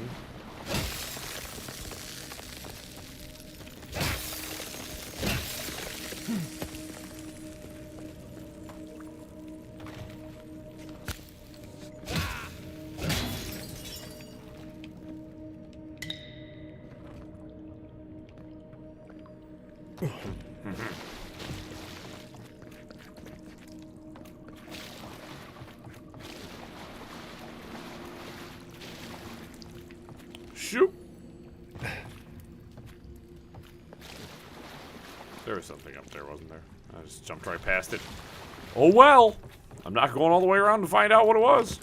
Shoot! There was something up there, wasn't there? I just jumped right past it. Oh well! I'm not going all the way around to find out what it was.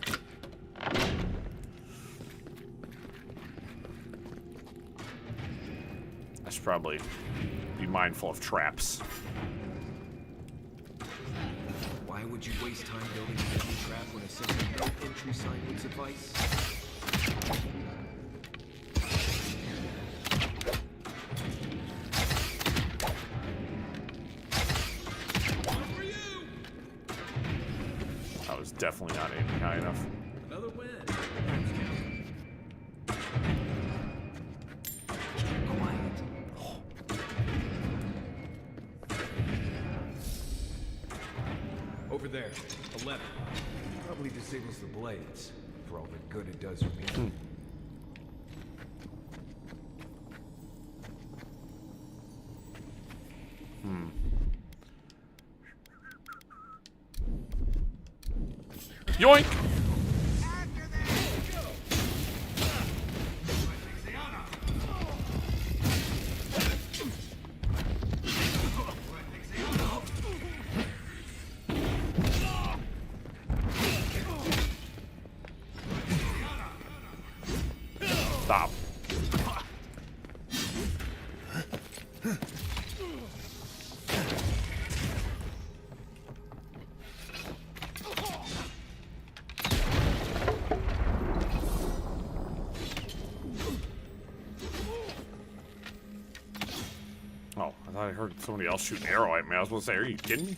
I should probably be mindful of traps. Why would you waste time building a hidden trap when a simple no entry sign would suffice? I was definitely not aiming high enough. Another win. Over there. 11. Probably disables the blades, for all the good it does for me. Yoink! Stop. Oh, I thought I heard somebody else shoot an arrow at me. I was going to say, are you kidding me?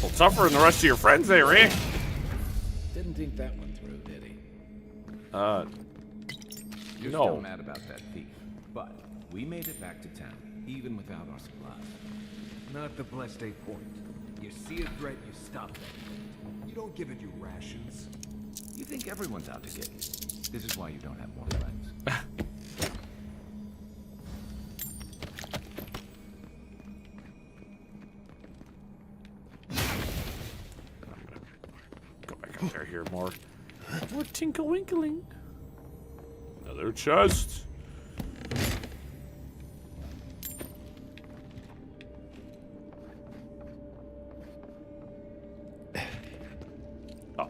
Well, tougher than the rest of your friends there, Rick. Didn't think that one through, did he? You're no. still mad about that thief, but we made it back to town, even without our supplies. Not the blessed 8 point. You see a threat, you stop them. You don't give it your rations. You think everyone's out to get you. This is why you don't have more friends. Go back up there here more. More tinkle winkling. Another chest. Oh.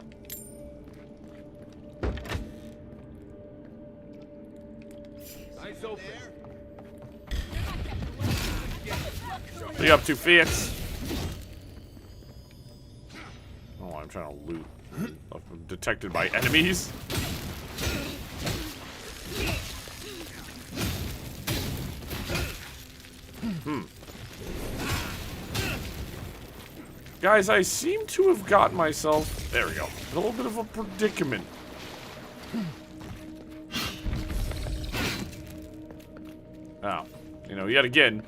Eyes open. What are you up to, Fitz? Oh, I'm trying to loot. I'm detected by enemies. Guys, I seem to have gotten myself, there we go, in a little bit of a predicament. Oh, you know, yet again,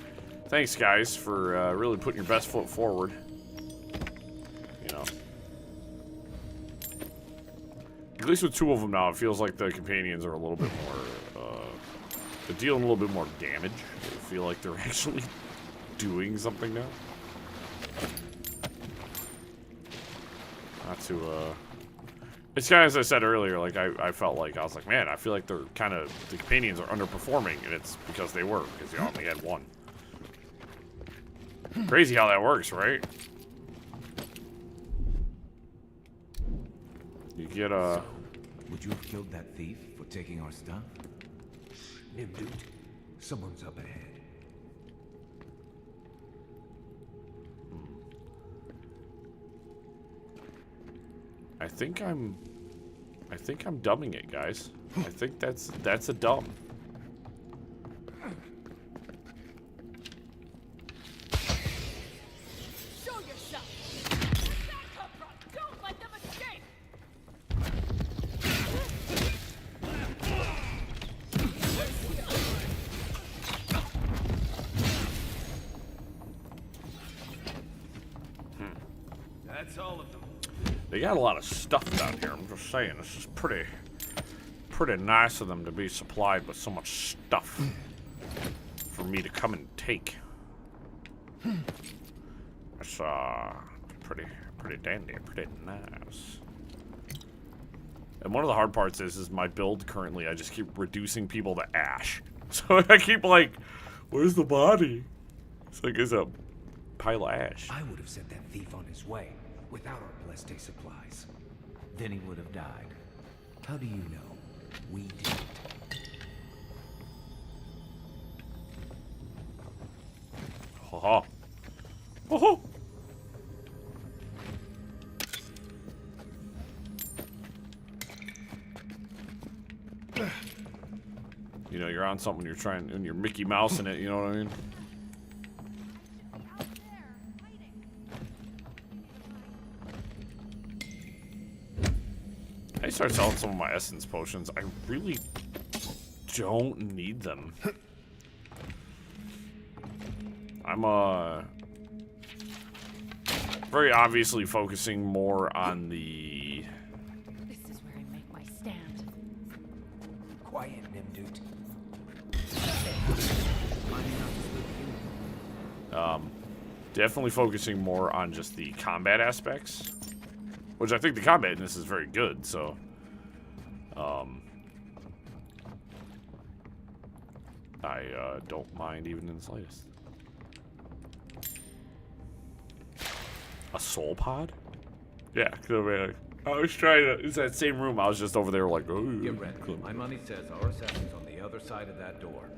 thanks guys for really putting your best foot forward. You know. At least with 2 of them now, it feels like the companions are a little bit more, they're dealing a little bit more damage. I feel like they're actually doing something now. Not to, it's kind of as I said earlier, like, I felt like, I was like, man, I feel like they're kind of, the companions are underperforming, and it's because they were, because you only had 1. Crazy how that works, right? You get, So, would you have killed that thief for taking our stuff? Nimdut, someone's up ahead. I think I'm dumbing it, guys. I think that's a dumb. Show yourself! Where'd that come from? Don't let them escape! That's all of them. They got a lot of stuff down here. I'm just saying, this is pretty nice of them to be supplied with so much stuff for me to come and take. It's pretty dandy, pretty nice. And one of the hard parts is my build currently. I just keep reducing people to ash, so I keep like, where's the body? It's like it's a pile of ash. I would have sent that thief on his way without our blessed day supplies. Then he would have died. How do you know? We didn't. Ha ha. Oh. You know, you're on something when you're trying, and you're Mickey Mouse in it, you know what I mean? start selling some of my essence potions. I really don't need them. I'm very obviously focusing more on the... This is where I make my stand. Quiet, Nimdut. Definitely focusing more on just the combat aspects, which I think the combat in this is very good, so I don't mind even in the slightest. A soul pod? Yeah, I was trying to. It's that same room. I was just over there like, oh. Get ready. My money says our assassin's on the other side of that door.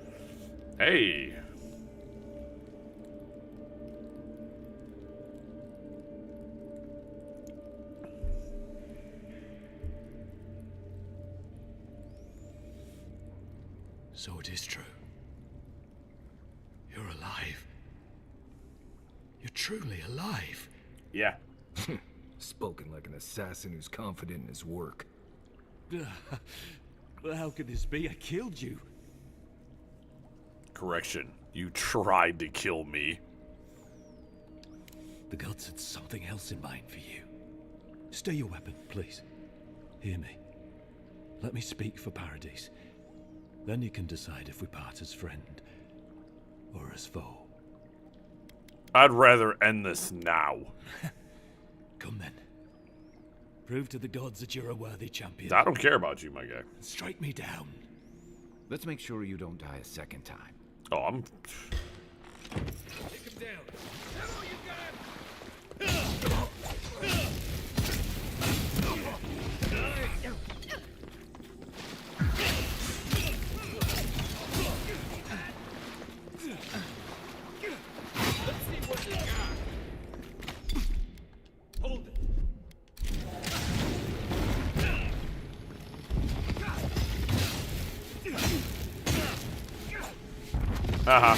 Hey. So it is true. You're alive. You're truly alive. Yeah. Spoken like an assassin who's confident in his work. Well, how could this be? I killed you. Correction. You tried to kill me. The gods had something else in mind for you. Stay your weapon, please. Hear me. Let me speak for Paradise. Then you can decide if we part as friend or as foe. I'd rather end this now. Come then. Prove to the gods that you're a worthy champion. I don't care about you, my guy. Strike me down. Let's make sure you don't die a second time. Oh, I'm... Take him down. Hold it. Haha.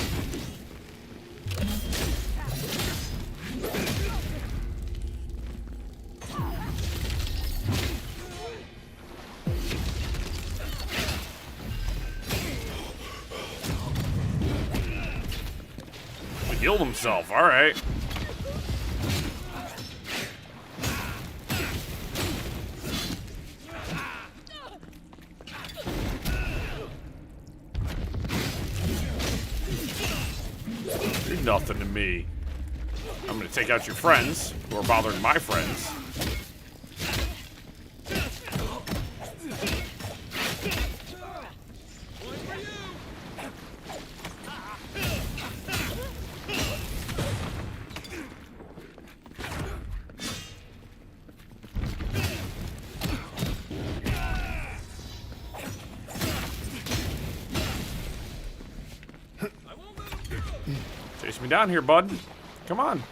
He healed himself, alright. You're nothing to me. I'm gonna take out your friends who are bothering my friends. Chase me down here, bud. Come on.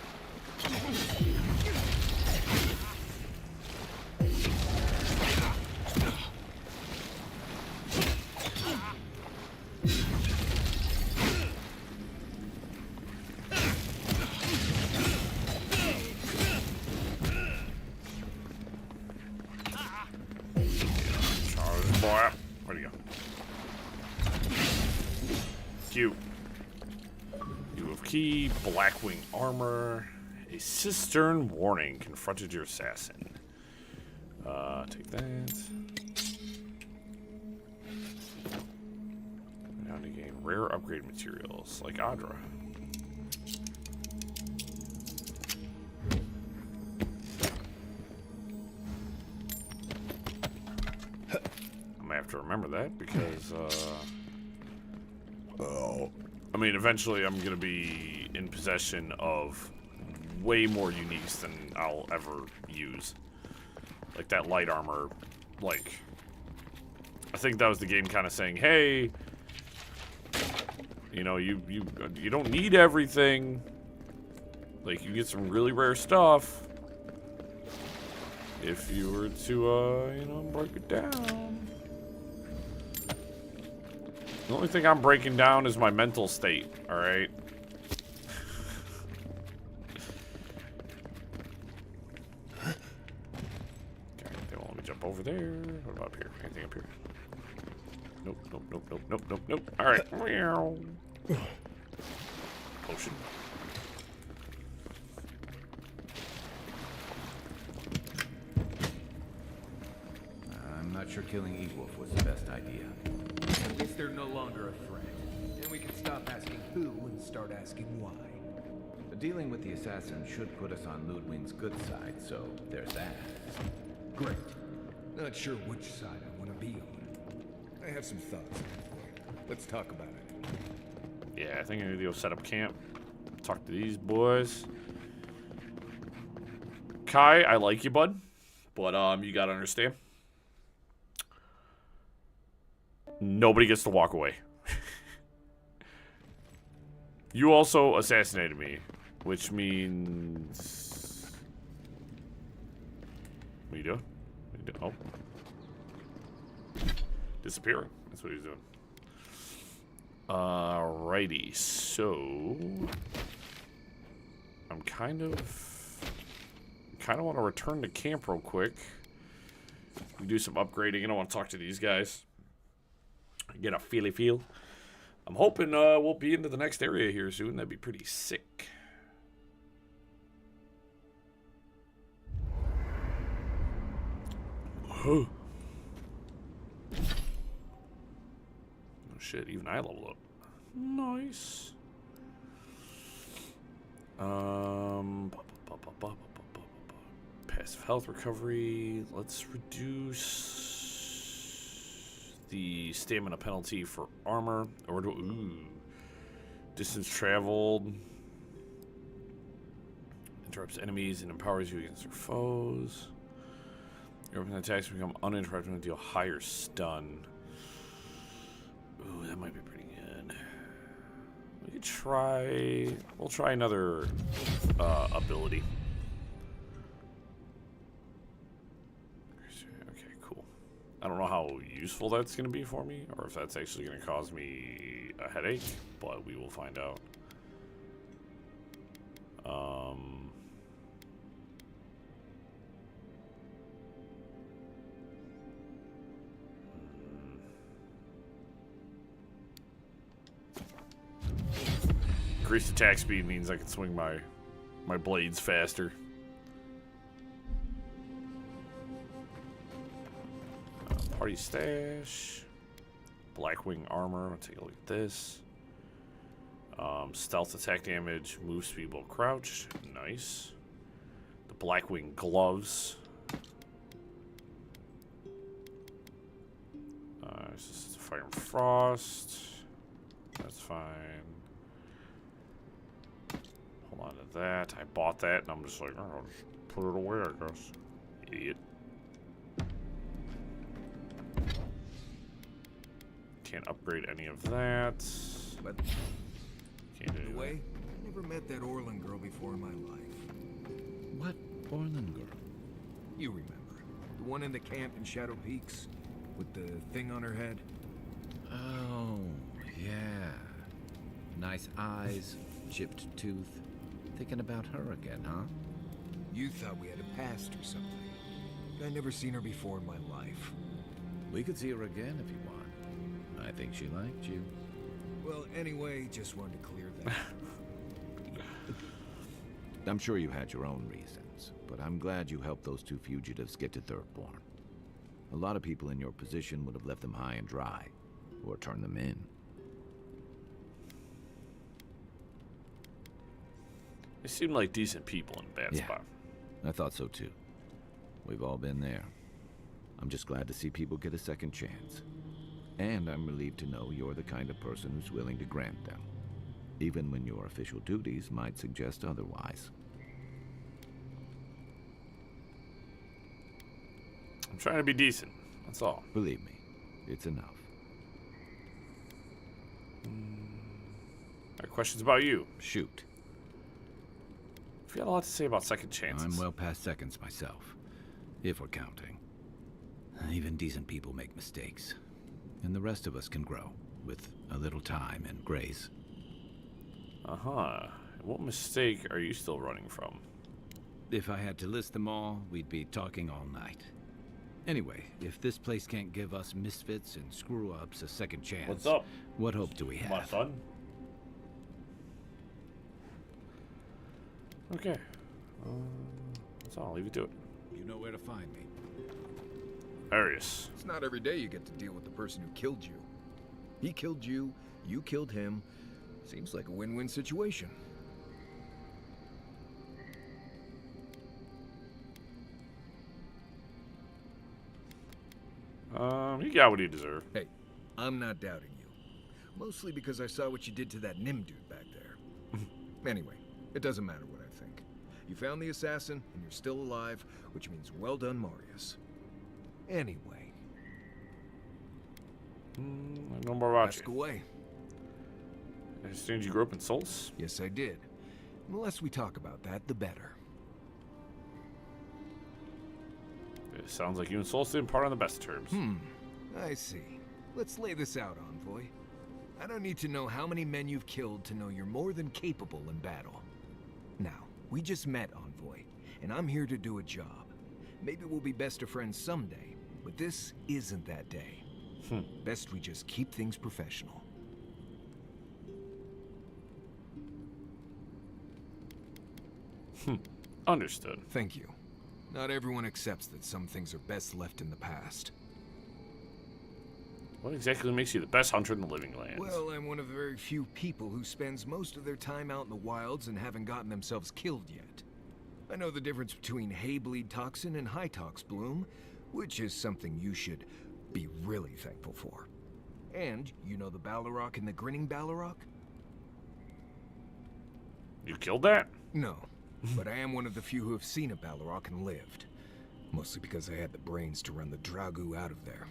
Charge, boy. Where'd he go? Cute. Key, Blackwing armor, a cistern warning, confronted your assassin. Take that. Now to gain rare upgrade materials, like Adra. I'm gonna have to remember that because, I mean, eventually I'm going to be in possession of way more uniques than I'll ever use. Like that light armor, like, I think that was the game kind of saying, hey, you know, you don't need everything. Like, you get some really rare stuff if you were to, you know, break it down. The only thing I'm breaking down is my mental state, alright? Okay, they won't let me jump over there. What about up here? Anything up here? Nope, nope, nope, nope, nope, nope, nope. Alright. Potion. I'm not sure killing Ewolf was the best idea. At least they're no longer a threat. And we can stop asking who and start asking why. Dealing with the assassin should put us on Ludwig's good side, so there's that. Great. Not sure which side I want to be on. I have some thoughts. Let's talk about it. Yeah, I think I need to go set up camp. Talk to these boys. Kai, I like you, bud. But, you gotta understand. Nobody gets to walk away. You also assassinated me, which means... What are you doing? Oh. Disappearing. That's what he's doing. Alrighty, so... I'm kind of want to return to camp real quick. We do some upgrading, and I want to talk to these guys. Get a feely feel. I'm hoping we'll be into the next area here soon. That'd be pretty sick. Oh shit, even I leveled up. Nice. Passive health recovery. Let's reduce the stamina penalty for armor. Or do distance traveled. Interrupts enemies and empowers you against their foes. Your weapon attacks become uninterrupted and deal higher stun. Ooh, that might be pretty good. We could try... We'll try another ability. Okay, cool. I don't know how useful that's going to be for me, or if that's actually going to cause me a headache, but we will find out. Increased attack speed means I can swing my blades faster. Party stash. Blackwing armor. I'll take a look at this. Stealth attack damage. Move speed while crouched. Nice. The Blackwing gloves. This is Fire and Frost. That's fine. Hold on to that. I bought that, and I'm just like, oh, I'll just put it away, I guess. Idiot. Can't upgrade any of that. But can't do the way, I never met that Orlin girl before in my life. What Orlin girl? You remember. The one in the camp in Shadow Peaks? With the thing on her head? Oh, yeah. Nice eyes, chipped tooth. Thinking about her again, huh? You thought we had a past or something. I'd never seen her before in my life. We could see her again if you want. I think she liked you. Well, anyway, just wanted to clear that. I'm sure you had your own reasons, but I'm glad you helped those two fugitives get to Thirdborn. A lot of people in your position would have left them high and dry, or turned them in. They seem like decent people in a bad spot. I thought so too. We've all been there. I'm just glad to see people get a second chance. And I'm relieved to know you're the kind of person who's willing to grant them, even when your official duties might suggest otherwise. I'm trying to be decent. That's all. Believe me, it's enough. I have questions about you. Shoot. If you had a lot to say about second chances. I'm well past seconds myself, if we're counting. Even decent people make mistakes, and the rest of us can grow with a little time and grace. Uh-huh. What mistake are you still running from? If I had to list them all, we'd be talking all night. Anyway, if this place can't give us misfits and screw-ups a second chance, What's up? what hope do we have? My son? Okay. That's all. I'll leave you to it. You know where to find me. Arius. It's not every day you get to deal with the person who killed you. He killed you, you killed him. Seems like a win-win situation. You got what you deserve. Hey, I'm not doubting you. Mostly because I saw what you did to that Nim dude back there. Anyway, it doesn't matter what I think. You found the assassin, and you're still alive, which means well done, Marius. Anyway. No more about Ask you. away. I understand you grew up in Solus? Yes, I did. The less we talk about that, the better. It sounds like you and Solus didn't part on the best terms. I see. Let's lay this out, Envoy. I don't need to know how many men you've killed to know you're more than capable in battle. Now, we just met, Envoy, and I'm here to do a job. Maybe we'll be best of friends someday, but this isn't that day. Best we just keep things professional. Understood. Thank you. Not everyone accepts that some things are best left in the past. What exactly makes you the best hunter in the living lands? Well, I'm one of the very few people who spends most of their time out in the wilds and haven't gotten themselves killed yet. I know the difference between hay-bleed toxin and high-tox bloom, which is something you should be really thankful for. And you know the Balrog and the grinning Balrog? You killed that? No, but I am one of the few who have seen a Balrog and lived. Mostly because I had the brains to run the Dragu out of there.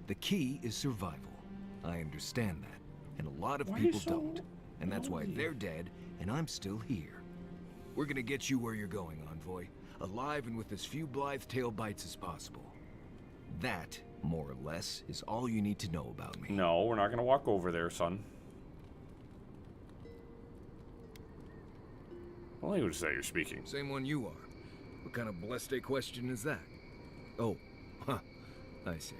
The key is survival. I understand that, and a lot of people don't. And that's why they're dead, and I'm still here. We're gonna get you where you're going, Envoy. Alive and with as few blithe-tail bites as possible. That, more or less, is all you need to know about me. No, we're not gonna walk over there, son. What language is that you're speaking? Same one you are. What kind of blessed question is that? Oh, I see.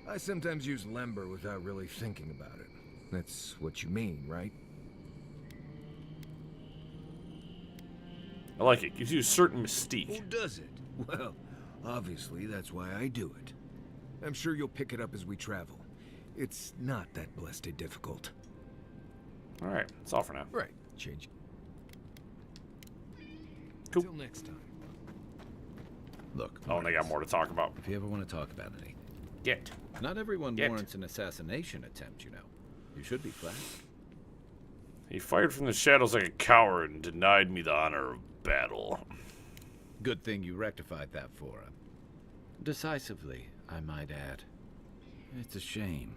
I sometimes use Lember without really thinking about it. That's what you mean, right? I like it. Gives you a certain mystique. Who does it? Well, obviously that's why I do it. I'm sure you'll pick it up as we travel. It's not that blessed difficult. Alright, that's all for now. Right. Change. Cool. Till next time. Look. Oh, and they got more to talk about. If you ever want to talk about anything. Get. Not everyone warrants an assassination attempt, you know. You should be flattered. He fired from the shadows like a coward and denied me the honor of battle. Good thing you rectified that for him. Decisively, I might add. It's a shame.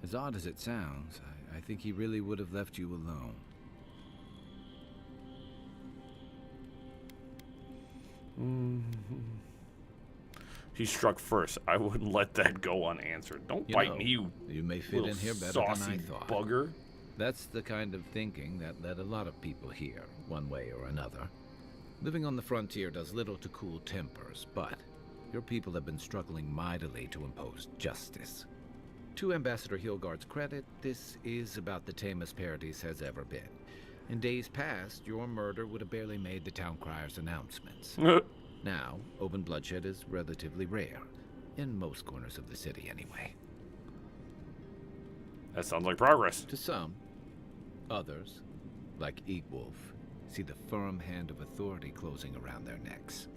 As odd as it sounds, I think he really would have left you alone. He struck first. I wouldn't let that go unanswered. Don't bite me, you may fit in here better than I thought. Bugger. That's the kind of thinking that led a lot of people here, one way or another. Living on the frontier does little to cool tempers, but your people have been struggling mightily to impose justice. To Ambassador Hilgard's credit, this is about the tamest Paradis has ever been. In days past, your murder would have barely made the town crier's announcements. Now, open bloodshed is relatively rare. In most corners of the city, anyway. That sounds like progress. To some. Others, like Eagwolf, see the firm hand of authority closing around their necks.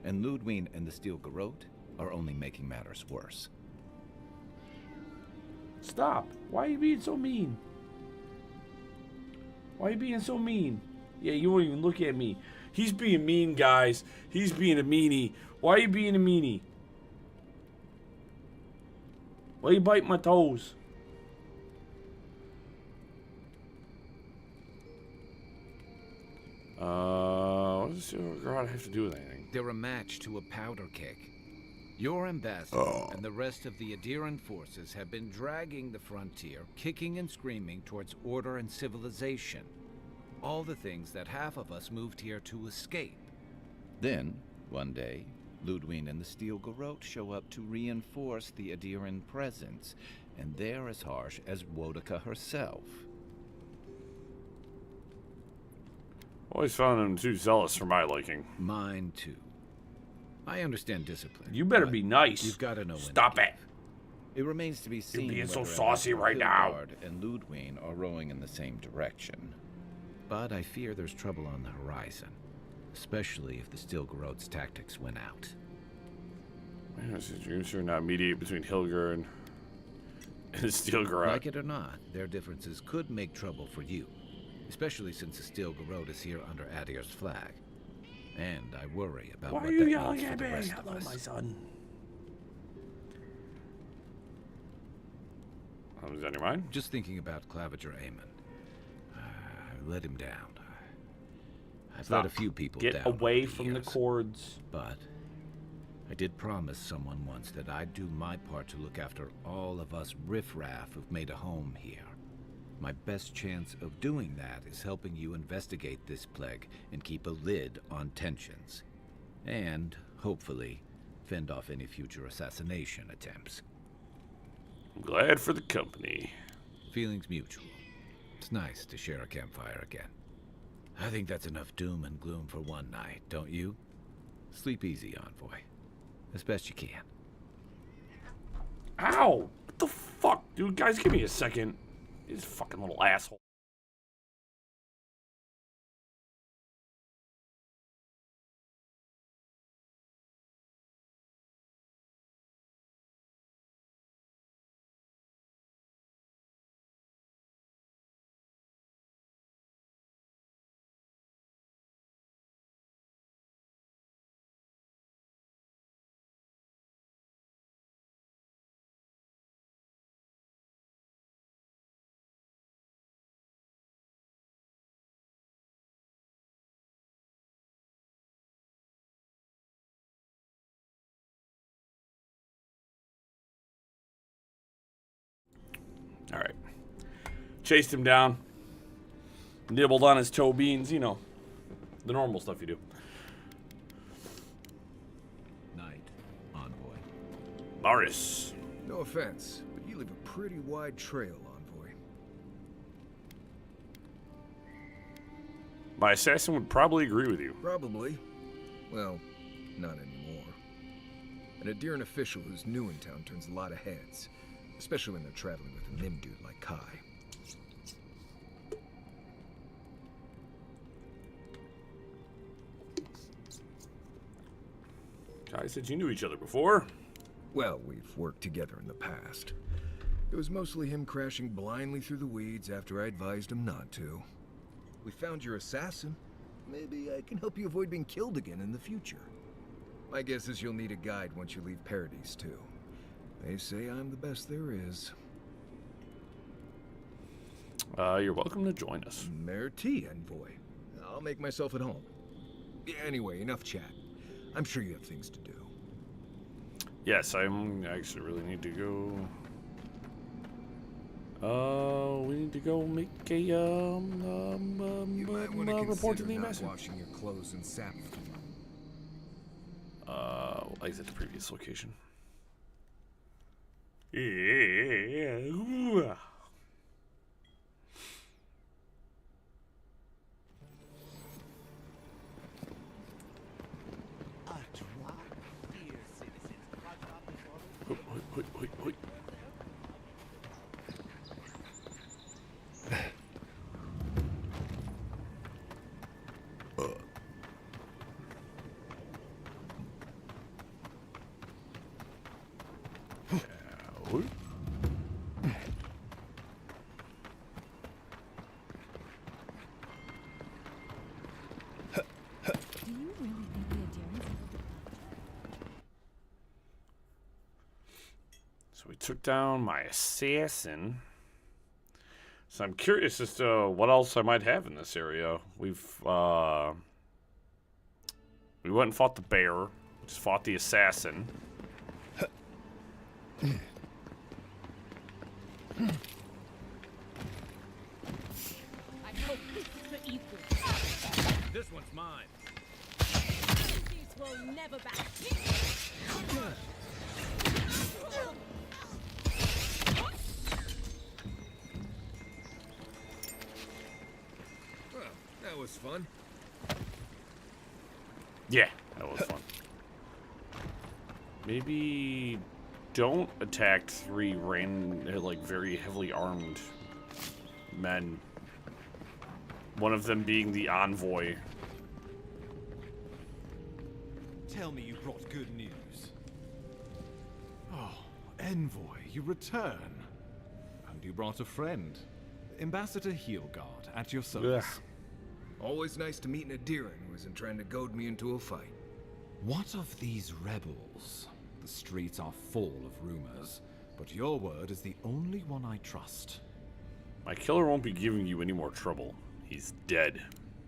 And Ludwig and the Steel Garrote are only making matters worse. Stop. Why are you being so mean? Why are you being so mean? Yeah, you won't even look at me. He's being mean, guys. He's being a meanie. Why are you being a meanie? Why you bite my toes? What does your God have to do with anything? They're a match to a powder keg. Your ambassador and the rest of the Adiran forces have been dragging the frontier, kicking and screaming towards order and civilization. All the things that half of us moved here to escape. Then, one day, Ludwig and the Steel Garrote show up to reinforce the Adiran presence, and they're as harsh as Wodaka herself. Always found them too zealous for my liking. Mine too. I understand discipline. You better be nice. You've got to know when Stop to it. It remains to be seen. You're being so whether saucy right now. Hildegard and Ludwig are rowing in the same direction. But I fear there's trouble on the horizon, especially if the Steel Garrote's tactics win out. You sure not mediate between Hildegard and the Steel Garrote. Like it or not, their differences could make trouble for you, especially since the Steel Garrote is here under Adir's flag. And I worry about Why what are you that yelling means for at the me? rest of Hello, us. my son. Was that your mind? Just thinking about Claviger Amon. I let him down. I've Stop. let a few people Get down. away over the from the years. cords. But I did promise someone once that I'd do my part to look after all of us riffraff who've made a home here. My best chance of doing that is helping you investigate this plague and keep a lid on tensions. And, hopefully, fend off any future assassination attempts. I'm glad for the company. Feelings mutual. It's nice to share a campfire again. I think that's enough doom and gloom for one night, don't you? Sleep easy, Envoy. As best you can. Ow! What the fuck? Dude, guys, give me a second. This fucking little asshole. All right. Chased him down. Nibbled on his toe beans, you know. The normal stuff you do. Night, Envoy. Marius. No offense, but you leave a pretty wide trail, Envoy. My assassin would probably agree with you. Probably. Well, not anymore. An Adiran official who's new in town turns a lot of heads, especially when they're traveling with a Nim dude like Kai. Kai said you knew each other before. Well, we've worked together in the past. It was mostly him crashing blindly through the weeds after I advised him not to. We found your assassin. Maybe I can help you avoid being killed again in the future. My guess is you'll need a guide once you leave Paradise, too. They say I'm the best there is. You're welcome to join us. Merci, Envoy. I'll make myself at home. Anyway, enough chat. I'm sure you have things to do. Yes, I actually really need to go. We need to go make a You might want to report to the consider not ambassador. washing your clothes in sap. Exit the previous location. Yeah. So we took down my assassin. So I'm curious as to what else I might have in this area. We went and fought the bear. We just fought the assassin. This one's mine. will never back. Well, that was fun. Yeah, that was fun. Maybe don't attack 3 like very heavily armed men. One of them being the envoy. Tell me you brought good news. Oh, Envoy, you return. And you brought a friend. Ambassador Heelguard, at your service. Always nice to meet an Adiran who isn't trying to goad me into a fight. What of these rebels? The streets are full of rumors, but your word is the only one I trust. My killer won't be giving you any more trouble. He's dead.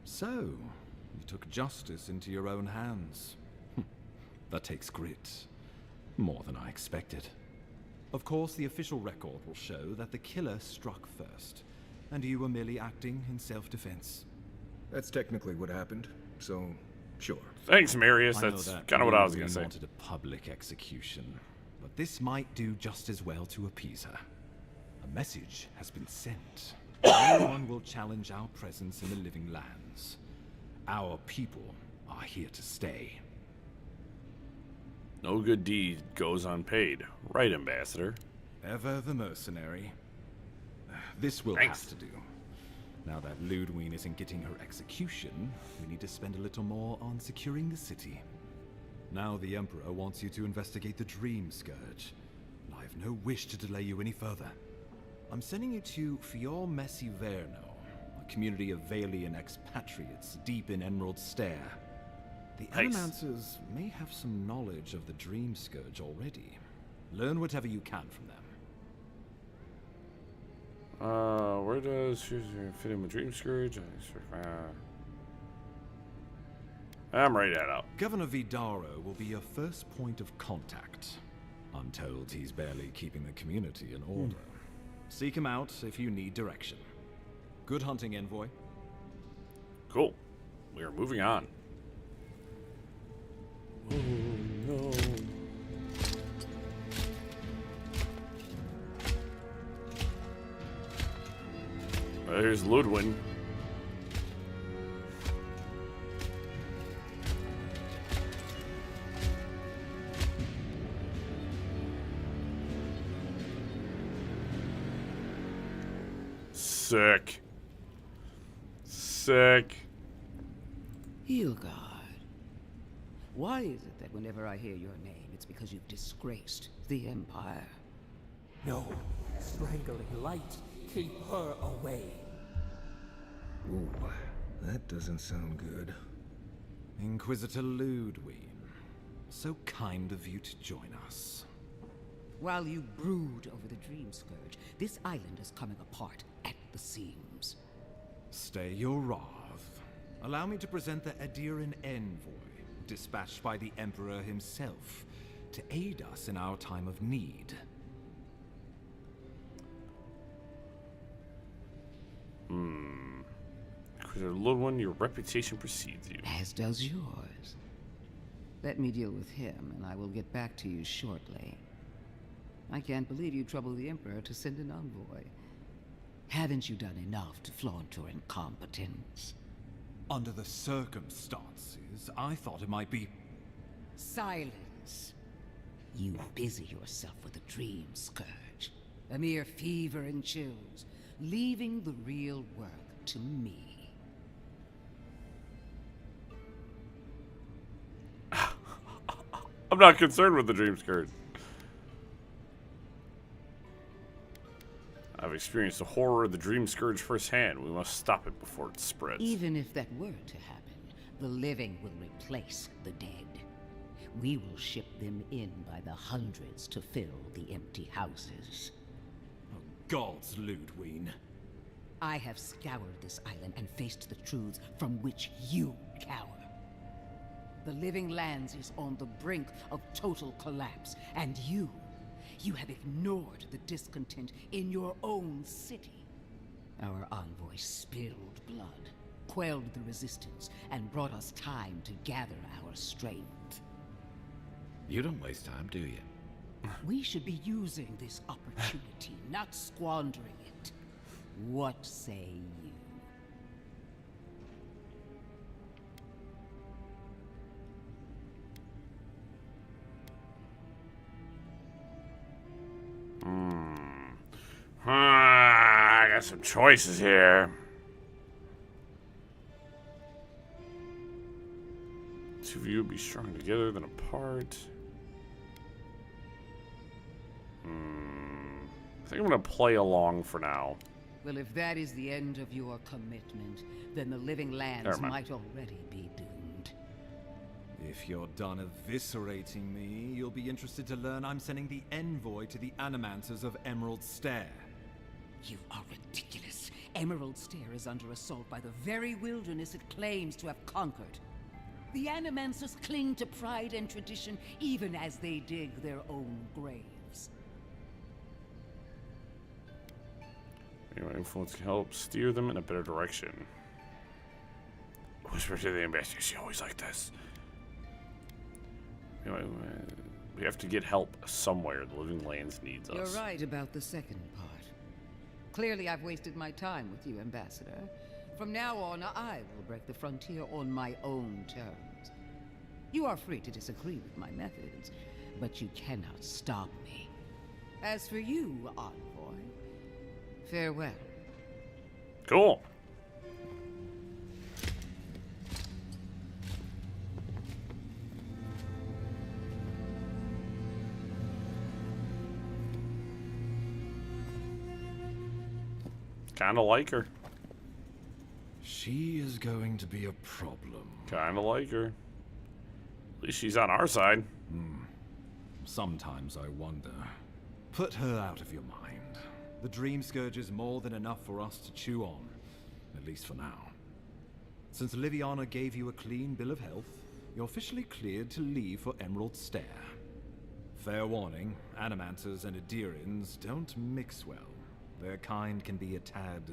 So, you took justice into your own hands. That takes grit. More than I expected. Of course, the official record will show that the killer struck first, and you were merely acting in self-defense. That's technically what happened, so sure. Thanks, Marius. I know That's that kind of what I was you going to say. wanted a public execution, but this might do just as well to appease her. A message has been sent. No one will challenge our presence in the living lands. Our people are here to stay. No good deed goes unpaid. Right, Ambassador? Ever the mercenary. This will have to do. Now that Ludwig isn't getting her execution, we need to spend a little more on securing the city. Now the Emperor wants you to investigate the Dream Scourge. And I have no wish to delay you any further. I'm sending you to Fior Messi Verno, a community of Valian expatriates deep in Emerald Stair. The Animancers may have some knowledge of the Dream Scourge already. Learn whatever you can from them. Where does fit in with Dream Scourge? I'm writing that out. Governor Vidaro will be your first point of contact. I'm told he's barely keeping the community in order. Seek him out if you need direction. Good hunting, Envoy. Cool. We are moving on. Oh, no. There's Ludwig. Sick. Sick. Heelguard. Why is it that whenever I hear your name, it's because you've disgraced the Empire? No. Strangling light. Keep her away. Ooh, that doesn't sound good. Inquisitor Ludwig. So kind of you to join us. While you brood over the Dream Scourge, this island is coming apart at the seams. Stay your wrath. Allow me to present the Adiran Envoy, dispatched by the Emperor himself, to aid us in our time of need. Ludwig, your reputation precedes you. As does yours. Let me deal with him, and I will get back to you shortly. I can't believe you troubled the Emperor to send an envoy. Haven't you done enough to flaunt your incompetence? Under the circumstances, I thought it might be... Silence. You busy yourself with the Dream Scourge. A mere fever and chills, leaving the real work to me. I'm not concerned with the Dream Scourge. I've experienced the horror of the Dream Scourge firsthand. We must stop it before it spreads. Even if that were to happen, the living will replace the dead. We will ship them in by the hundreds to fill the empty houses. Oh, gods, Ludwig. I have scoured this island and faced the truths from which you cower. The living lands is on the brink of total collapse, and you have ignored the discontent in your own city. Our envoy spilled blood, quelled the resistance, and brought us time to gather our strength. You don't waste time, do you? We should be using this opportunity, not squandering it. What say you? I got some choices here. Two of you would be stronger together than apart. I think I'm gonna play along for now. Well, if that is the end of your commitment, then the living lands might already be doomed. If you're done eviscerating me, you'll be interested to learn I'm sending the envoy to the Animancers of Emerald Stair. You are ridiculous. Emerald Stair is under assault by the very wilderness it claims to have conquered. The Animancers cling to pride and tradition even as they dig their own graves. Anyway, influence can help steer them in a better direction. Whisper to the ambassador, she always like this. Anyway, we have to get help somewhere. The living lands needs us. You're right about the second part. Clearly I've wasted my time with you, Ambassador. From now on, I will break the frontier on my own terms. You are free to disagree with my methods, but you cannot stop me. As for you, Envoy, farewell. Cool. Kinda like her. She is going to be a problem. Kinda like her. At least she's on our side. Sometimes I wonder. Put her out of your mind. The Dream Scourge is more than enough for us to chew on. At least for now. Since Liviana gave you a clean bill of health, you're officially cleared to leave for Emerald Stair. Fair warning, Animancers and Adirians don't mix well. Their kind can be a tad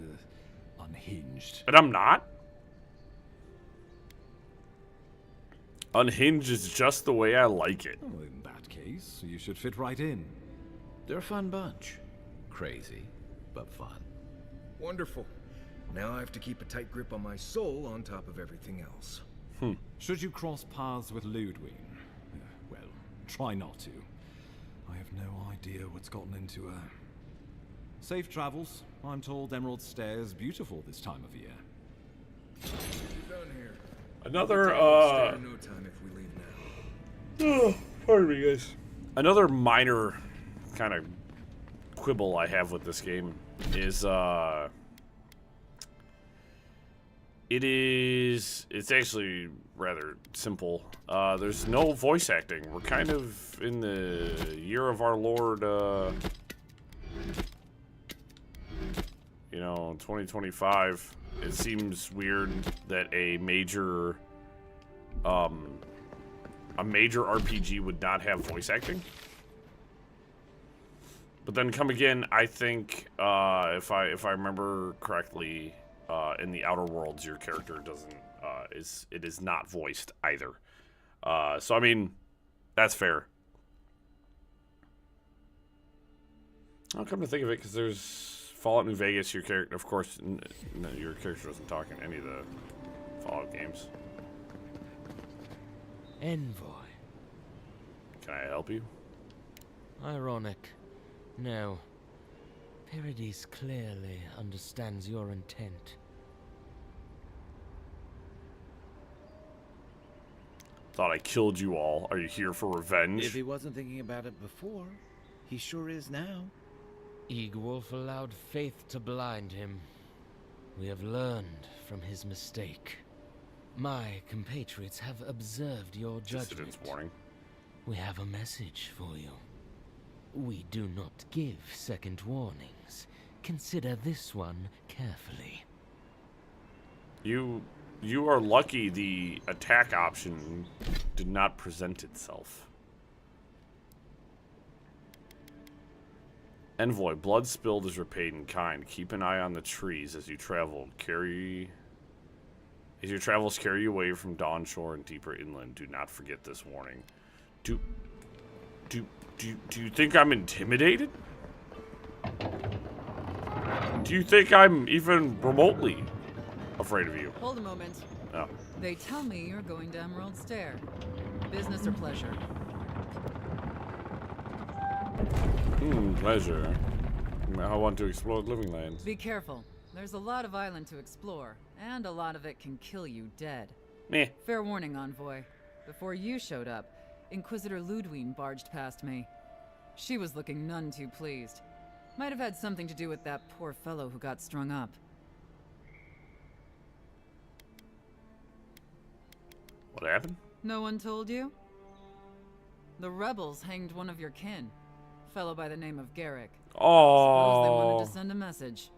unhinged. But I'm not. Unhinged is just the way I like it. Well, in that case, you should fit right in. They're a fun bunch. Crazy, but fun. Wonderful. Now I have to keep a tight grip on my soul on top of everything else. Should you cross paths with Ludwig, well, try not to. I have no idea what's gotten into her. Safe travels. I'm told Emerald Stair is beautiful this time of year. Done here. Another, No time if we leave now. Oh, pardon me, guys. Another minor kind of quibble I have with this game is, it's actually rather simple. There's no voice acting. We're kind of in the year of our Lord, 2025. It seems weird that a major RPG would not have voice acting. But then come again, I think if I remember correctly, in the Outer Worlds, your character doesn't it is not voiced either. So I mean, that's fair. I'll come to think of it, because there's Fallout New Vegas. Your character, of course, your character doesn't talk in any of the Fallout games. Envoy. Can I help you? Ironic. No. Paradis clearly understands your intent. Thought I killed you all. Are you here for revenge? If he wasn't thinking about it before, he sure is now. Eagwolf allowed faith to blind him. We have learned from his mistake. My compatriots have observed your judgment. Warning. We have a message for you. We do not give second warnings. Consider this one carefully. You are lucky the attack option did not present itself. Envoy, blood spilled is repaid in kind. Keep an eye on the trees as you travel. Carry As your travels carry you away from Dawn Shore and deeper inland, do not forget this warning. Do you think I'm intimidated? Do you think I'm even remotely afraid of you? Hold a moment. Oh. They tell me you're going to Emerald Stair. Business or pleasure? Pleasure. I want to explore the living lands. Be careful. There's a lot of island to explore, and a lot of it can kill you dead. Meh. Fair warning, Envoy. Before you showed up, Inquisitor Ludwine barged past me. She was looking none too pleased. Might have had something to do with that poor fellow who got strung up. What happened? No one told you? The rebels hanged one of your kin. Fellow by the name of Garrick. Suppose they wanted to send a message.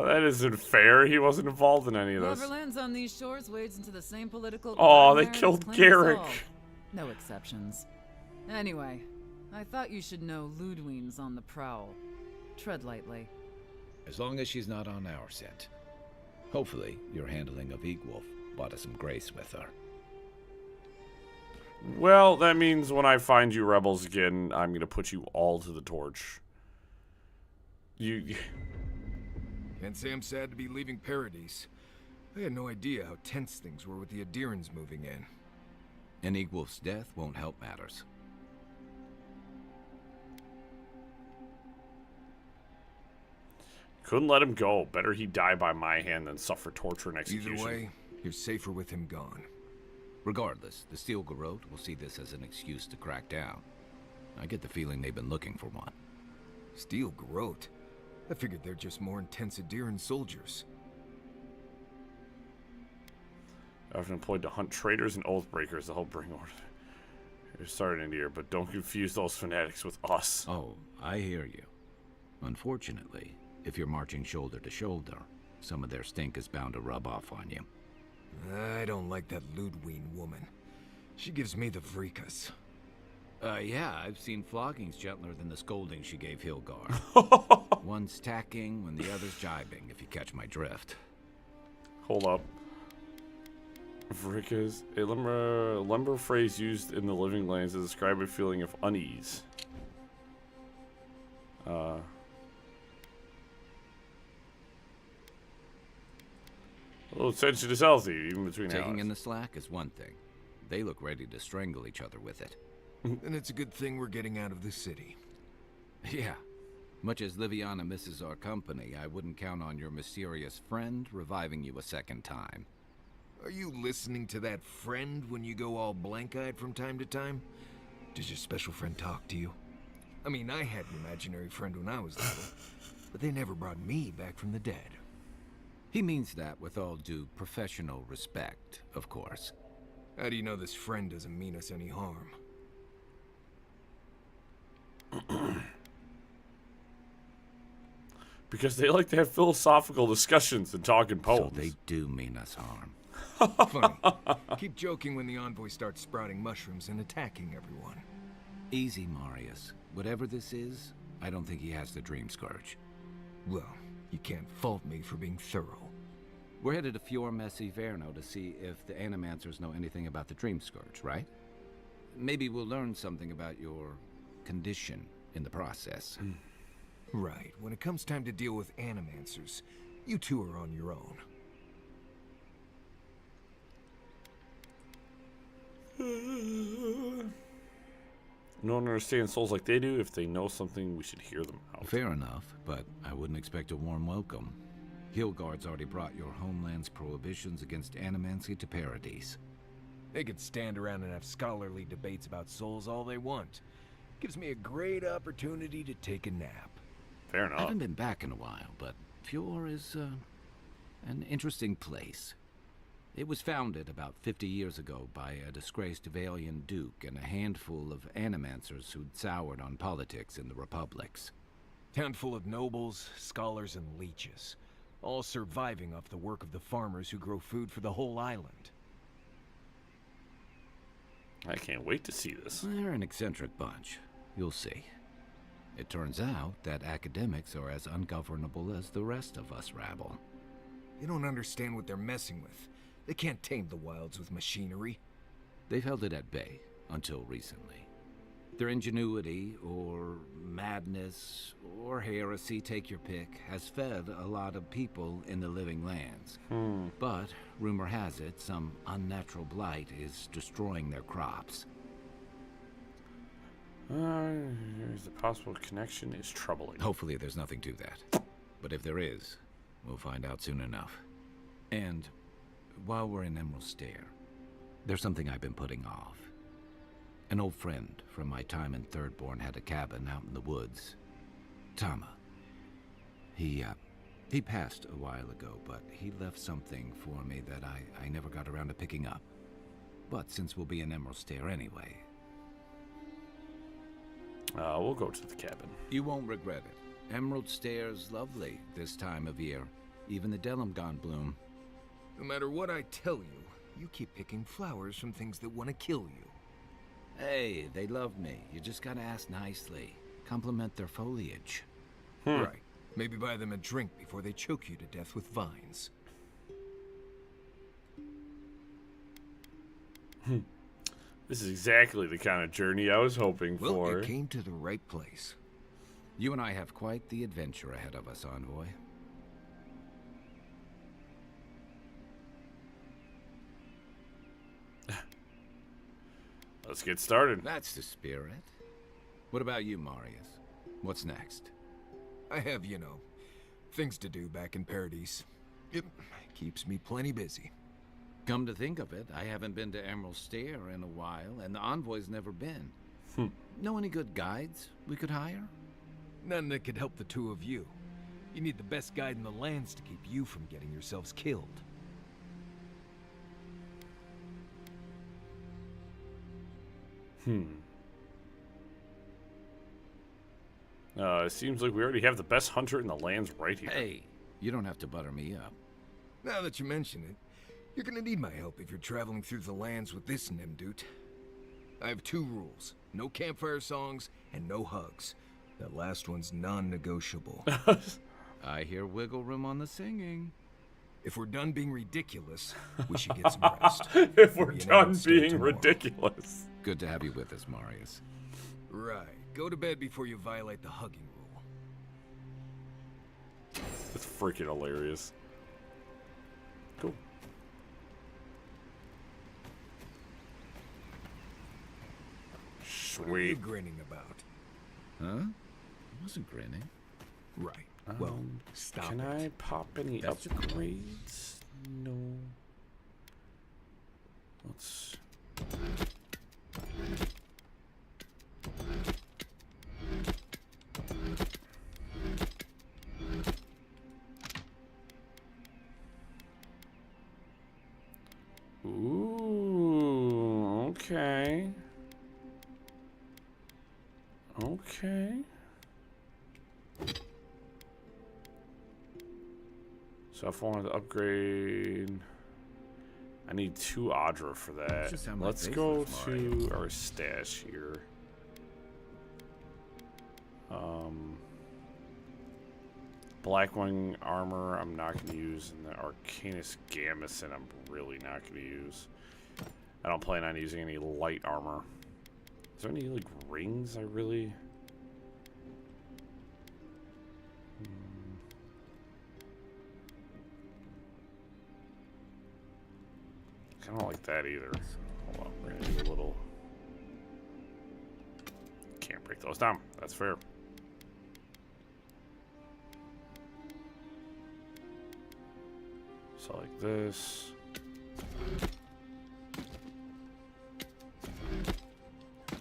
That isn't fair. He wasn't involved in any of this. Whoever lands on these shores wades into the same political. They killed Garrick. No exceptions. Anyway, I thought you should know Ludwine's on the prowl. Tread lightly. As long as she's not on our scent. Hopefully, your handling of Egwolf brought us some grace with her. Well, that means when I find you rebels again, I'm gonna put you all to the torch. Can't say I'm sad to be leaving Paradise. I had no idea how tense things were with the Adirans moving in. And Egwolf's death won't help matters. Couldn't let him go. Better he die by my hand than suffer torture and execution. Either way, you're safer with him gone. Regardless, the Steel Garrote will see this as an excuse to crack down. I get the feeling they've been looking for one. Steel Garrote? I figured they're just more intense Adiran soldiers. Often employed to hunt traitors and oathbreakers to help bring order. You're starting into here, but don't confuse those fanatics with us. Oh, I hear you. Unfortunately, if you're marching shoulder to shoulder, some of their stink is bound to rub off on you. I don't like that Ludwine woman. She gives me the vricas. Yeah, I've seen floggings gentler than the scolding she gave Hilgar. One's tacking when the other's jibing, if you catch my drift. Hold up. Vricas, a lumber phrase used in the living lands to describe a feeling of unease. A little attention is healthy, even between Taking allies. in the slack is one thing. They look ready to strangle each other with it. And it's a good thing we're getting out of the city. Yeah. Much as Liviana misses our company, I wouldn't count on your mysterious friend reviving you a second time. Are you listening to that friend when you go all blank-eyed from time to time? Does your special friend talk to you? I mean, I had an imaginary friend when I was little, but they never brought me back from the dead. He means that with all due professional respect, of course. How do you know this friend doesn't mean us any harm? Because they like to have philosophical discussions and talk in poems. So they do mean us harm. Funny. Keep joking when the envoy starts sprouting mushrooms and attacking everyone. Easy, Marius. Whatever this is, I don't think he has the Dream Scourge. Well, you can't fault me for being thorough. We're headed to Fior Messi Verno to see if the Animancers know anything about the Dream Scourge, right? Maybe we'll learn something about your condition in the process. Right. When it comes time to deal with Animancers, you two are on your own. No one understands souls like they do. If they know something, we should hear them out. Fair enough, but I wouldn't expect a warm welcome. Hilgard's already brought your homeland's prohibitions against animancy to Paradise. They could stand around and have scholarly debates about souls all they want. Gives me a great opportunity to take a nap. Fair enough. I haven't been back in a while, but Fior is an interesting place. It was founded about 50 years ago by a disgraced Valian duke and a handful of animancers who'd soured on politics in the republics. Town full of nobles, scholars, and leeches, all surviving off the work of the farmers who grow food for the whole island. I can't wait to see this. They're an eccentric bunch. You'll see. It turns out that academics are as ungovernable as the rest of us rabble. You don't understand what they're messing with. They can't tame the wilds with machinery. They've held it at bay until recently. Their ingenuity, or madness, or heresy, take your pick, has fed a lot of people in the living lands. But, rumor has it, some unnatural blight is destroying their crops. The possible connection is troubling. Hopefully there's nothing to that. But if there is, we'll find out soon enough. And while we're in Emerald Stair, there's something I've been putting off. An old friend from my time in Thirdborn had a cabin out in the woods. Tama. He passed a while ago, but he left something for me that I never got around to picking up. But since we'll be in Emerald Stair anyway... we'll go to the cabin. You won't regret it. Emerald Stair's lovely this time of year. Even the Delimgon bloom. No matter what I tell you, you keep picking flowers from things that want to kill you. Hey, they love me. You just gotta ask nicely. Compliment their foliage. Right. Maybe buy them a drink before they choke you to death with vines. This is exactly the kind of journey I was hoping Well, for. you came to the right place. You and I have quite the adventure ahead of us, Envoy. Let's get started. That's the spirit. What about you, Marius? What's next? I have, you know, things to do back in Paradise. It keeps me plenty busy. Come to think of it, I haven't been to Emerald Stair in a while, and the Envoy's never been. Know any good guides we could hire? None that could help the two of you. You need the best guide in the lands to keep you from getting yourselves killed. It seems like we already have the best hunter in the lands right here. Hey, you don't have to butter me up. Now that you mention it, you're gonna need my help if you're traveling through the lands with this Nimdut. I have 2 rules. No campfire songs and no hugs. That last one's non-negotiable. I hear wiggle room on the singing. If we're done being ridiculous, we should get some rest. If we're done being ridiculous. Good to have you with us, Marius. Right. Go to bed before you violate the hugging rule. That's freaking hilarious. Cool. What are you Sweet. grinning about? Huh? I wasn't grinning. Right. Well, stop Can it. I pop any upgrades? No. Let's... Ooh, okay. Okay. So if I wanted to upgrade, I need 2 Audra for that. Just how my Let's face go looks, to Marius. our stash here. Blackwing armor I'm not going to use, and the Arcanus Gamison I'm really not going to use. I don't plan on using any light armor. Is there any like rings I really... I don't like that either. So, hold on, we're gonna do a little... Can't break those down. That's fair. So like this.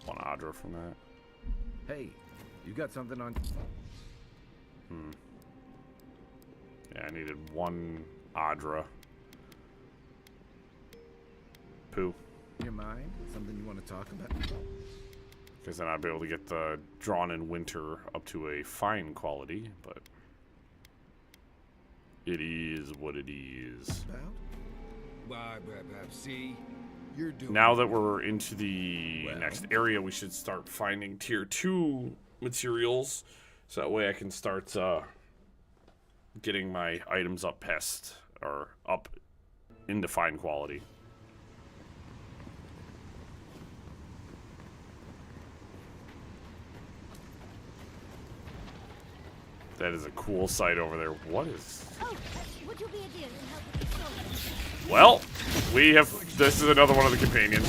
One Audra from that. Hey, you got something on... Yeah, I needed 1 Audra. Poo. Your mind? Something you want to talk about? Because then I'd be able to get the Drawn in Winter up to a fine quality, but it is what it is. See, you're doing... Now that we're into the next area, we should start finding tier 2 materials, so that way I can start getting my items up past or up into fine quality. That is a cool sight over there. What is? Oh, would you be a dear and help with the story? Well, we have. This is another one of the companions.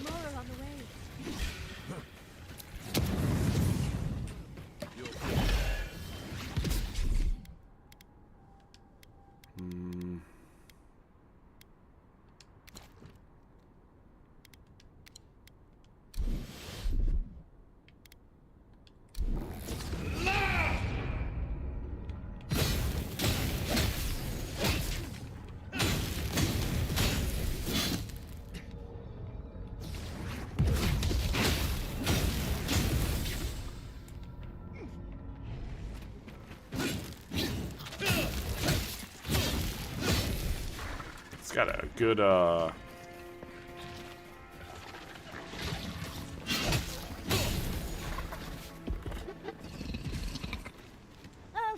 More are on the way. It's got a good Oh,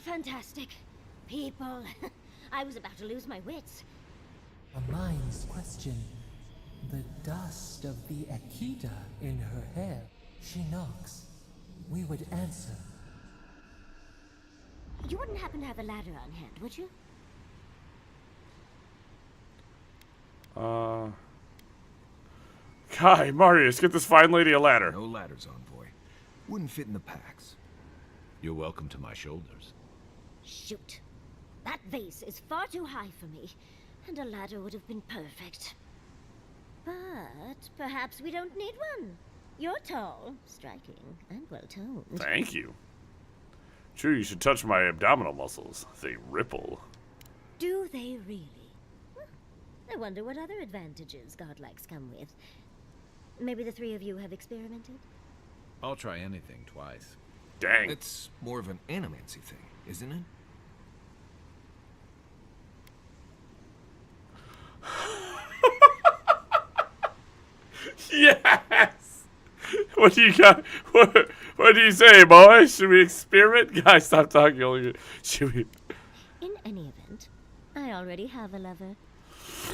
fantastic. People. I was about to lose my wits. A mind's question. The dust of the Akita in her hair. She knocks. We would answer. You wouldn't happen to have a ladder on hand, would you? Kai, Marius, get this fine lady a ladder. No ladders, envoy. Wouldn't fit in the packs. You're welcome to my shoulders. Shoot. That vase is far too high for me, and a ladder would have been perfect. But perhaps we don't need one. You're tall, striking, and well-toned. Thank you. True, you should touch my abdominal muscles. They ripple. Do they really? I wonder what other advantages godlikes come with. Maybe the three of you have experimented? I'll try anything twice. Dang. It's more of an animancy thing, isn't it? Yes! What do you got? What do you say, boy? Should we experiment? Guys, stop talking. Should we? In any event, I already have a lover.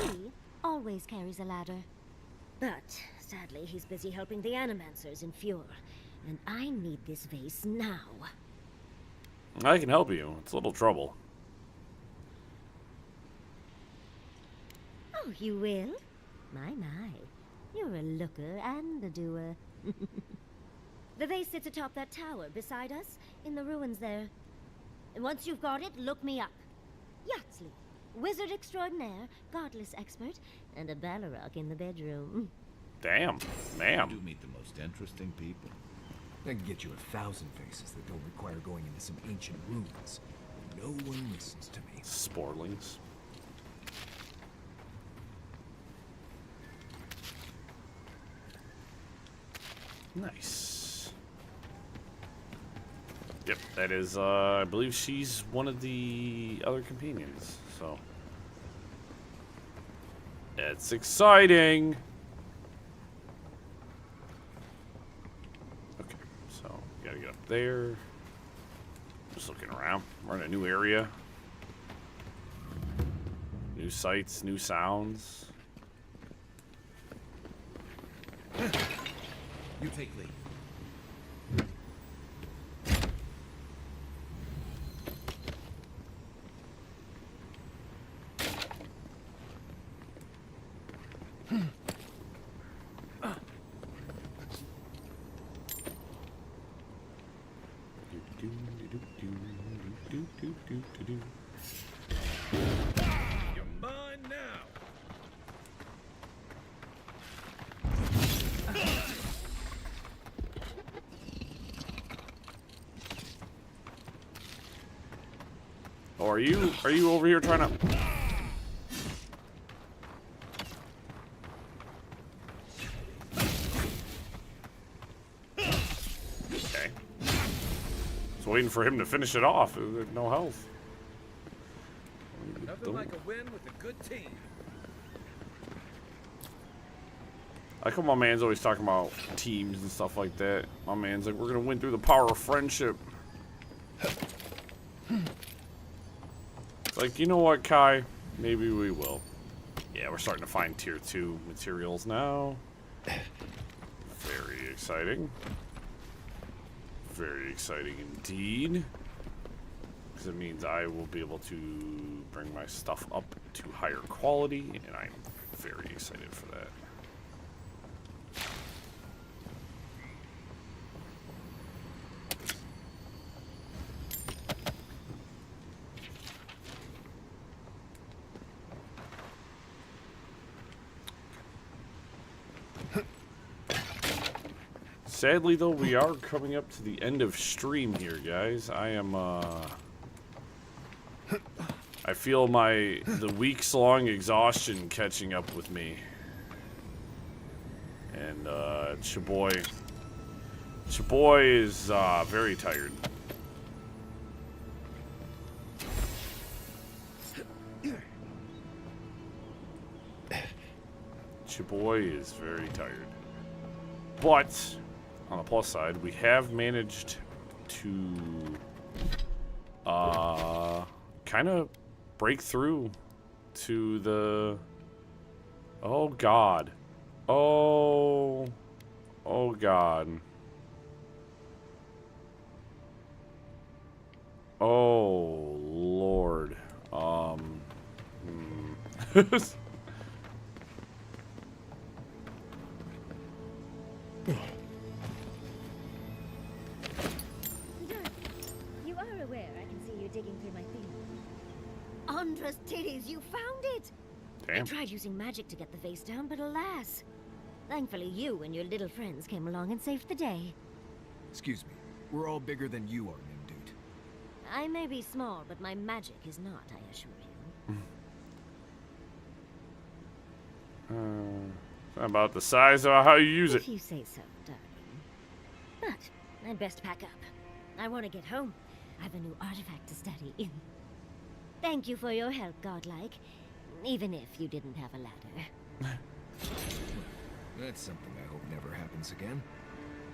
He always carries a ladder. But, sadly, he's busy helping the Animancers in Fjord. And I need this vase now. I can help you. It's a little trouble. Oh, you will? My. You're a looker and a doer. The vase sits atop that tower beside us, in the ruins there. And once you've got it, look me up. Yatsley, wizard extraordinaire, godless expert, and a Balrog in the bedroom. Damn, ma'am. You do meet the most interesting people. I can get you 1,000 faces that don't require going into some ancient ruins. No one listens to me. Sporlings. Nice. Yep, that is, I believe she's one of the other companions, so. It's exciting! Okay, so, gotta get up there. Just looking around. We're in a new area. New sights, new sounds. You take lead. You're mine now. Oh, are you over here trying to? Okay. Just waiting for him to finish it off. No health. Nothing like a win with a good team. I like how my man's always talking about teams and stuff like that. My man's like, we're gonna win through the power of friendship. It's like, you know what, Kai? Maybe we will. Yeah, we're starting to find tier 2 materials now. Very exciting. Very exciting indeed. Because it means I will be able to bring my stuff up to higher quality, and I'm very excited for that. Sadly, though, we are coming up to the end of stream here, guys. I am, I feel the weeks-long exhaustion catching up with me. And, Chaboy is, very tired. Chaboy is very tired. But on the plus side, we have managed to kind of break through to the... Oh God. Oh God. Oh Lord. You are aware I can see you digging through my thing. Andra's titties, you found it! Damn. I tried using magic to get the vase down, but alas. Thankfully you and your little friends came along and saved the day. Excuse me. We're all bigger than you are, Nimdude. I may be small, but my magic is not, I assure you. About the size of how you use it. If you say so, darling. But I'd best pack up. I want to get home. I have a new artifact to study. Thank you for your help, Godlike. Even if you didn't have a ladder. That's something I hope never happens again.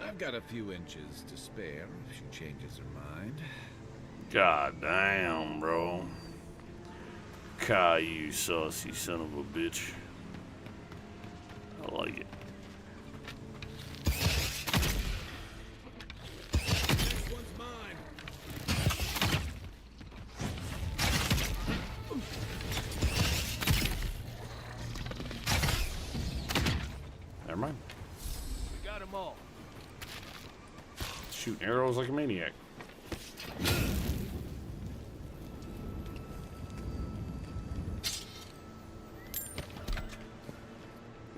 I've got a few inches to spare if she changes her mind. God damn, bro. Kai, you saucy son of a bitch. I like it. This one's mine. Never mind. We got them all. Shooting arrows like a maniac.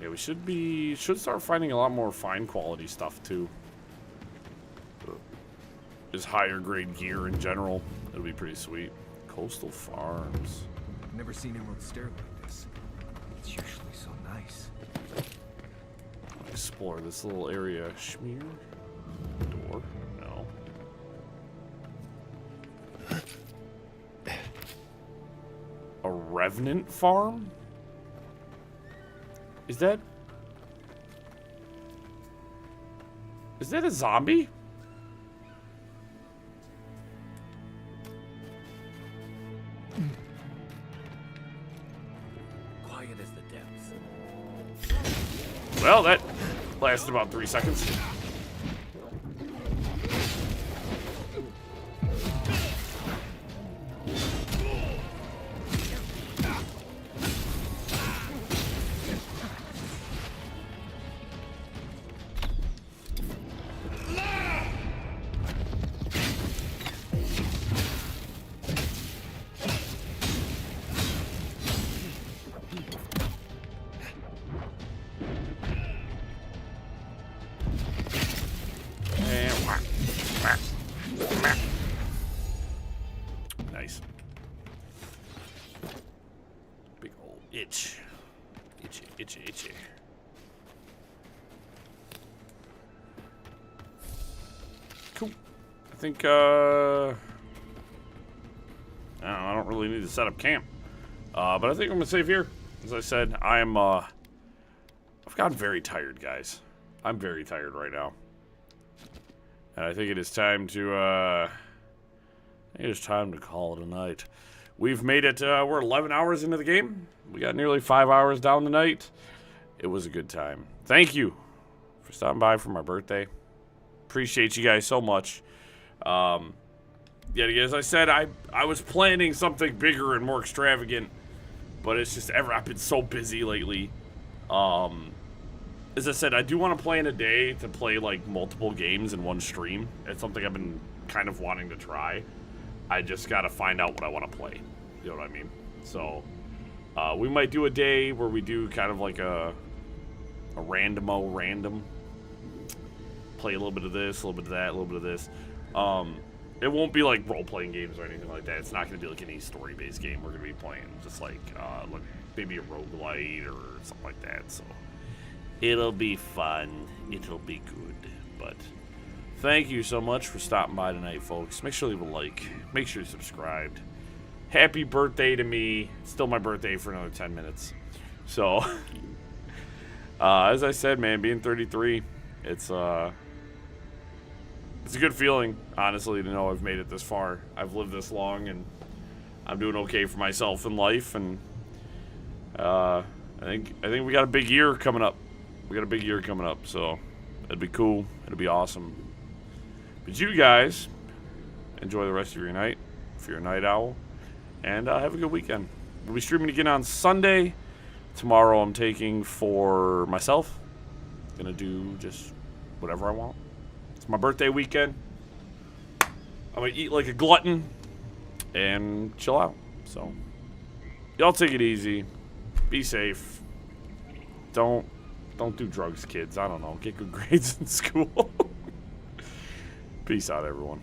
Yeah, we should start finding a lot more fine quality stuff too. Just higher grade gear in general. It'll be pretty sweet. Coastal Farms. I've never seen Emerald Stair like this. It's usually so nice. Explore this little area. Schmear? Door? No. A Revenant farm? Is that a zombie? Quiet as the depths. Well, that lasted about 3 seconds. Nice. Big old itch. Itchy, itchy, itchy. Cool. I think, I don't really need to set up camp. But I think I'm gonna save here. As I said, I've gotten very tired, guys. I'm very tired right now. And I think it is time to, call it a night. We've made it, we're 11 hours into the game. We got nearly 5 hours down the night. It was a good time. Thank you for stopping by for my birthday. Appreciate you guys so much. Yeah, as I said, I was planning something bigger and more extravagant, but it's just I've been so busy lately. As I said, I do want to plan a day to play like multiple games in one stream. It's something I've been kind of wanting to try. I just got to find out what I want to play. You know what I mean? So, we might do a day where we do kind of like a random. Play a little bit of this, a little bit of that, a little bit of this. It won't be like role-playing games or anything like that. It's not going to be like any story-based game. We're going to be playing just like maybe a roguelite or something like that. So it'll be fun. It'll be good. But thank you so much for stopping by tonight, folks. Make sure to leave a like. Make sure you're subscribed. Happy birthday to me. It's still my birthday for another 10 minutes. So, as I said, man, being 33, it's a good feeling, honestly, to know I've made it this far. I've lived this long, and I'm doing okay for myself in life. And I think we got a big year coming up. So it'd be cool. It'll be awesome. But you guys, enjoy the rest of your night if you're a night owl, and have a good weekend. We'll be streaming again on Sunday. Tomorrow I'm taking for myself. Gonna do just whatever I want. It's my birthday weekend. I'm gonna eat like a glutton and chill out. So y'all take it easy. Be safe. Don't do drugs, kids. I don't know. Get good grades in school. Peace out, everyone.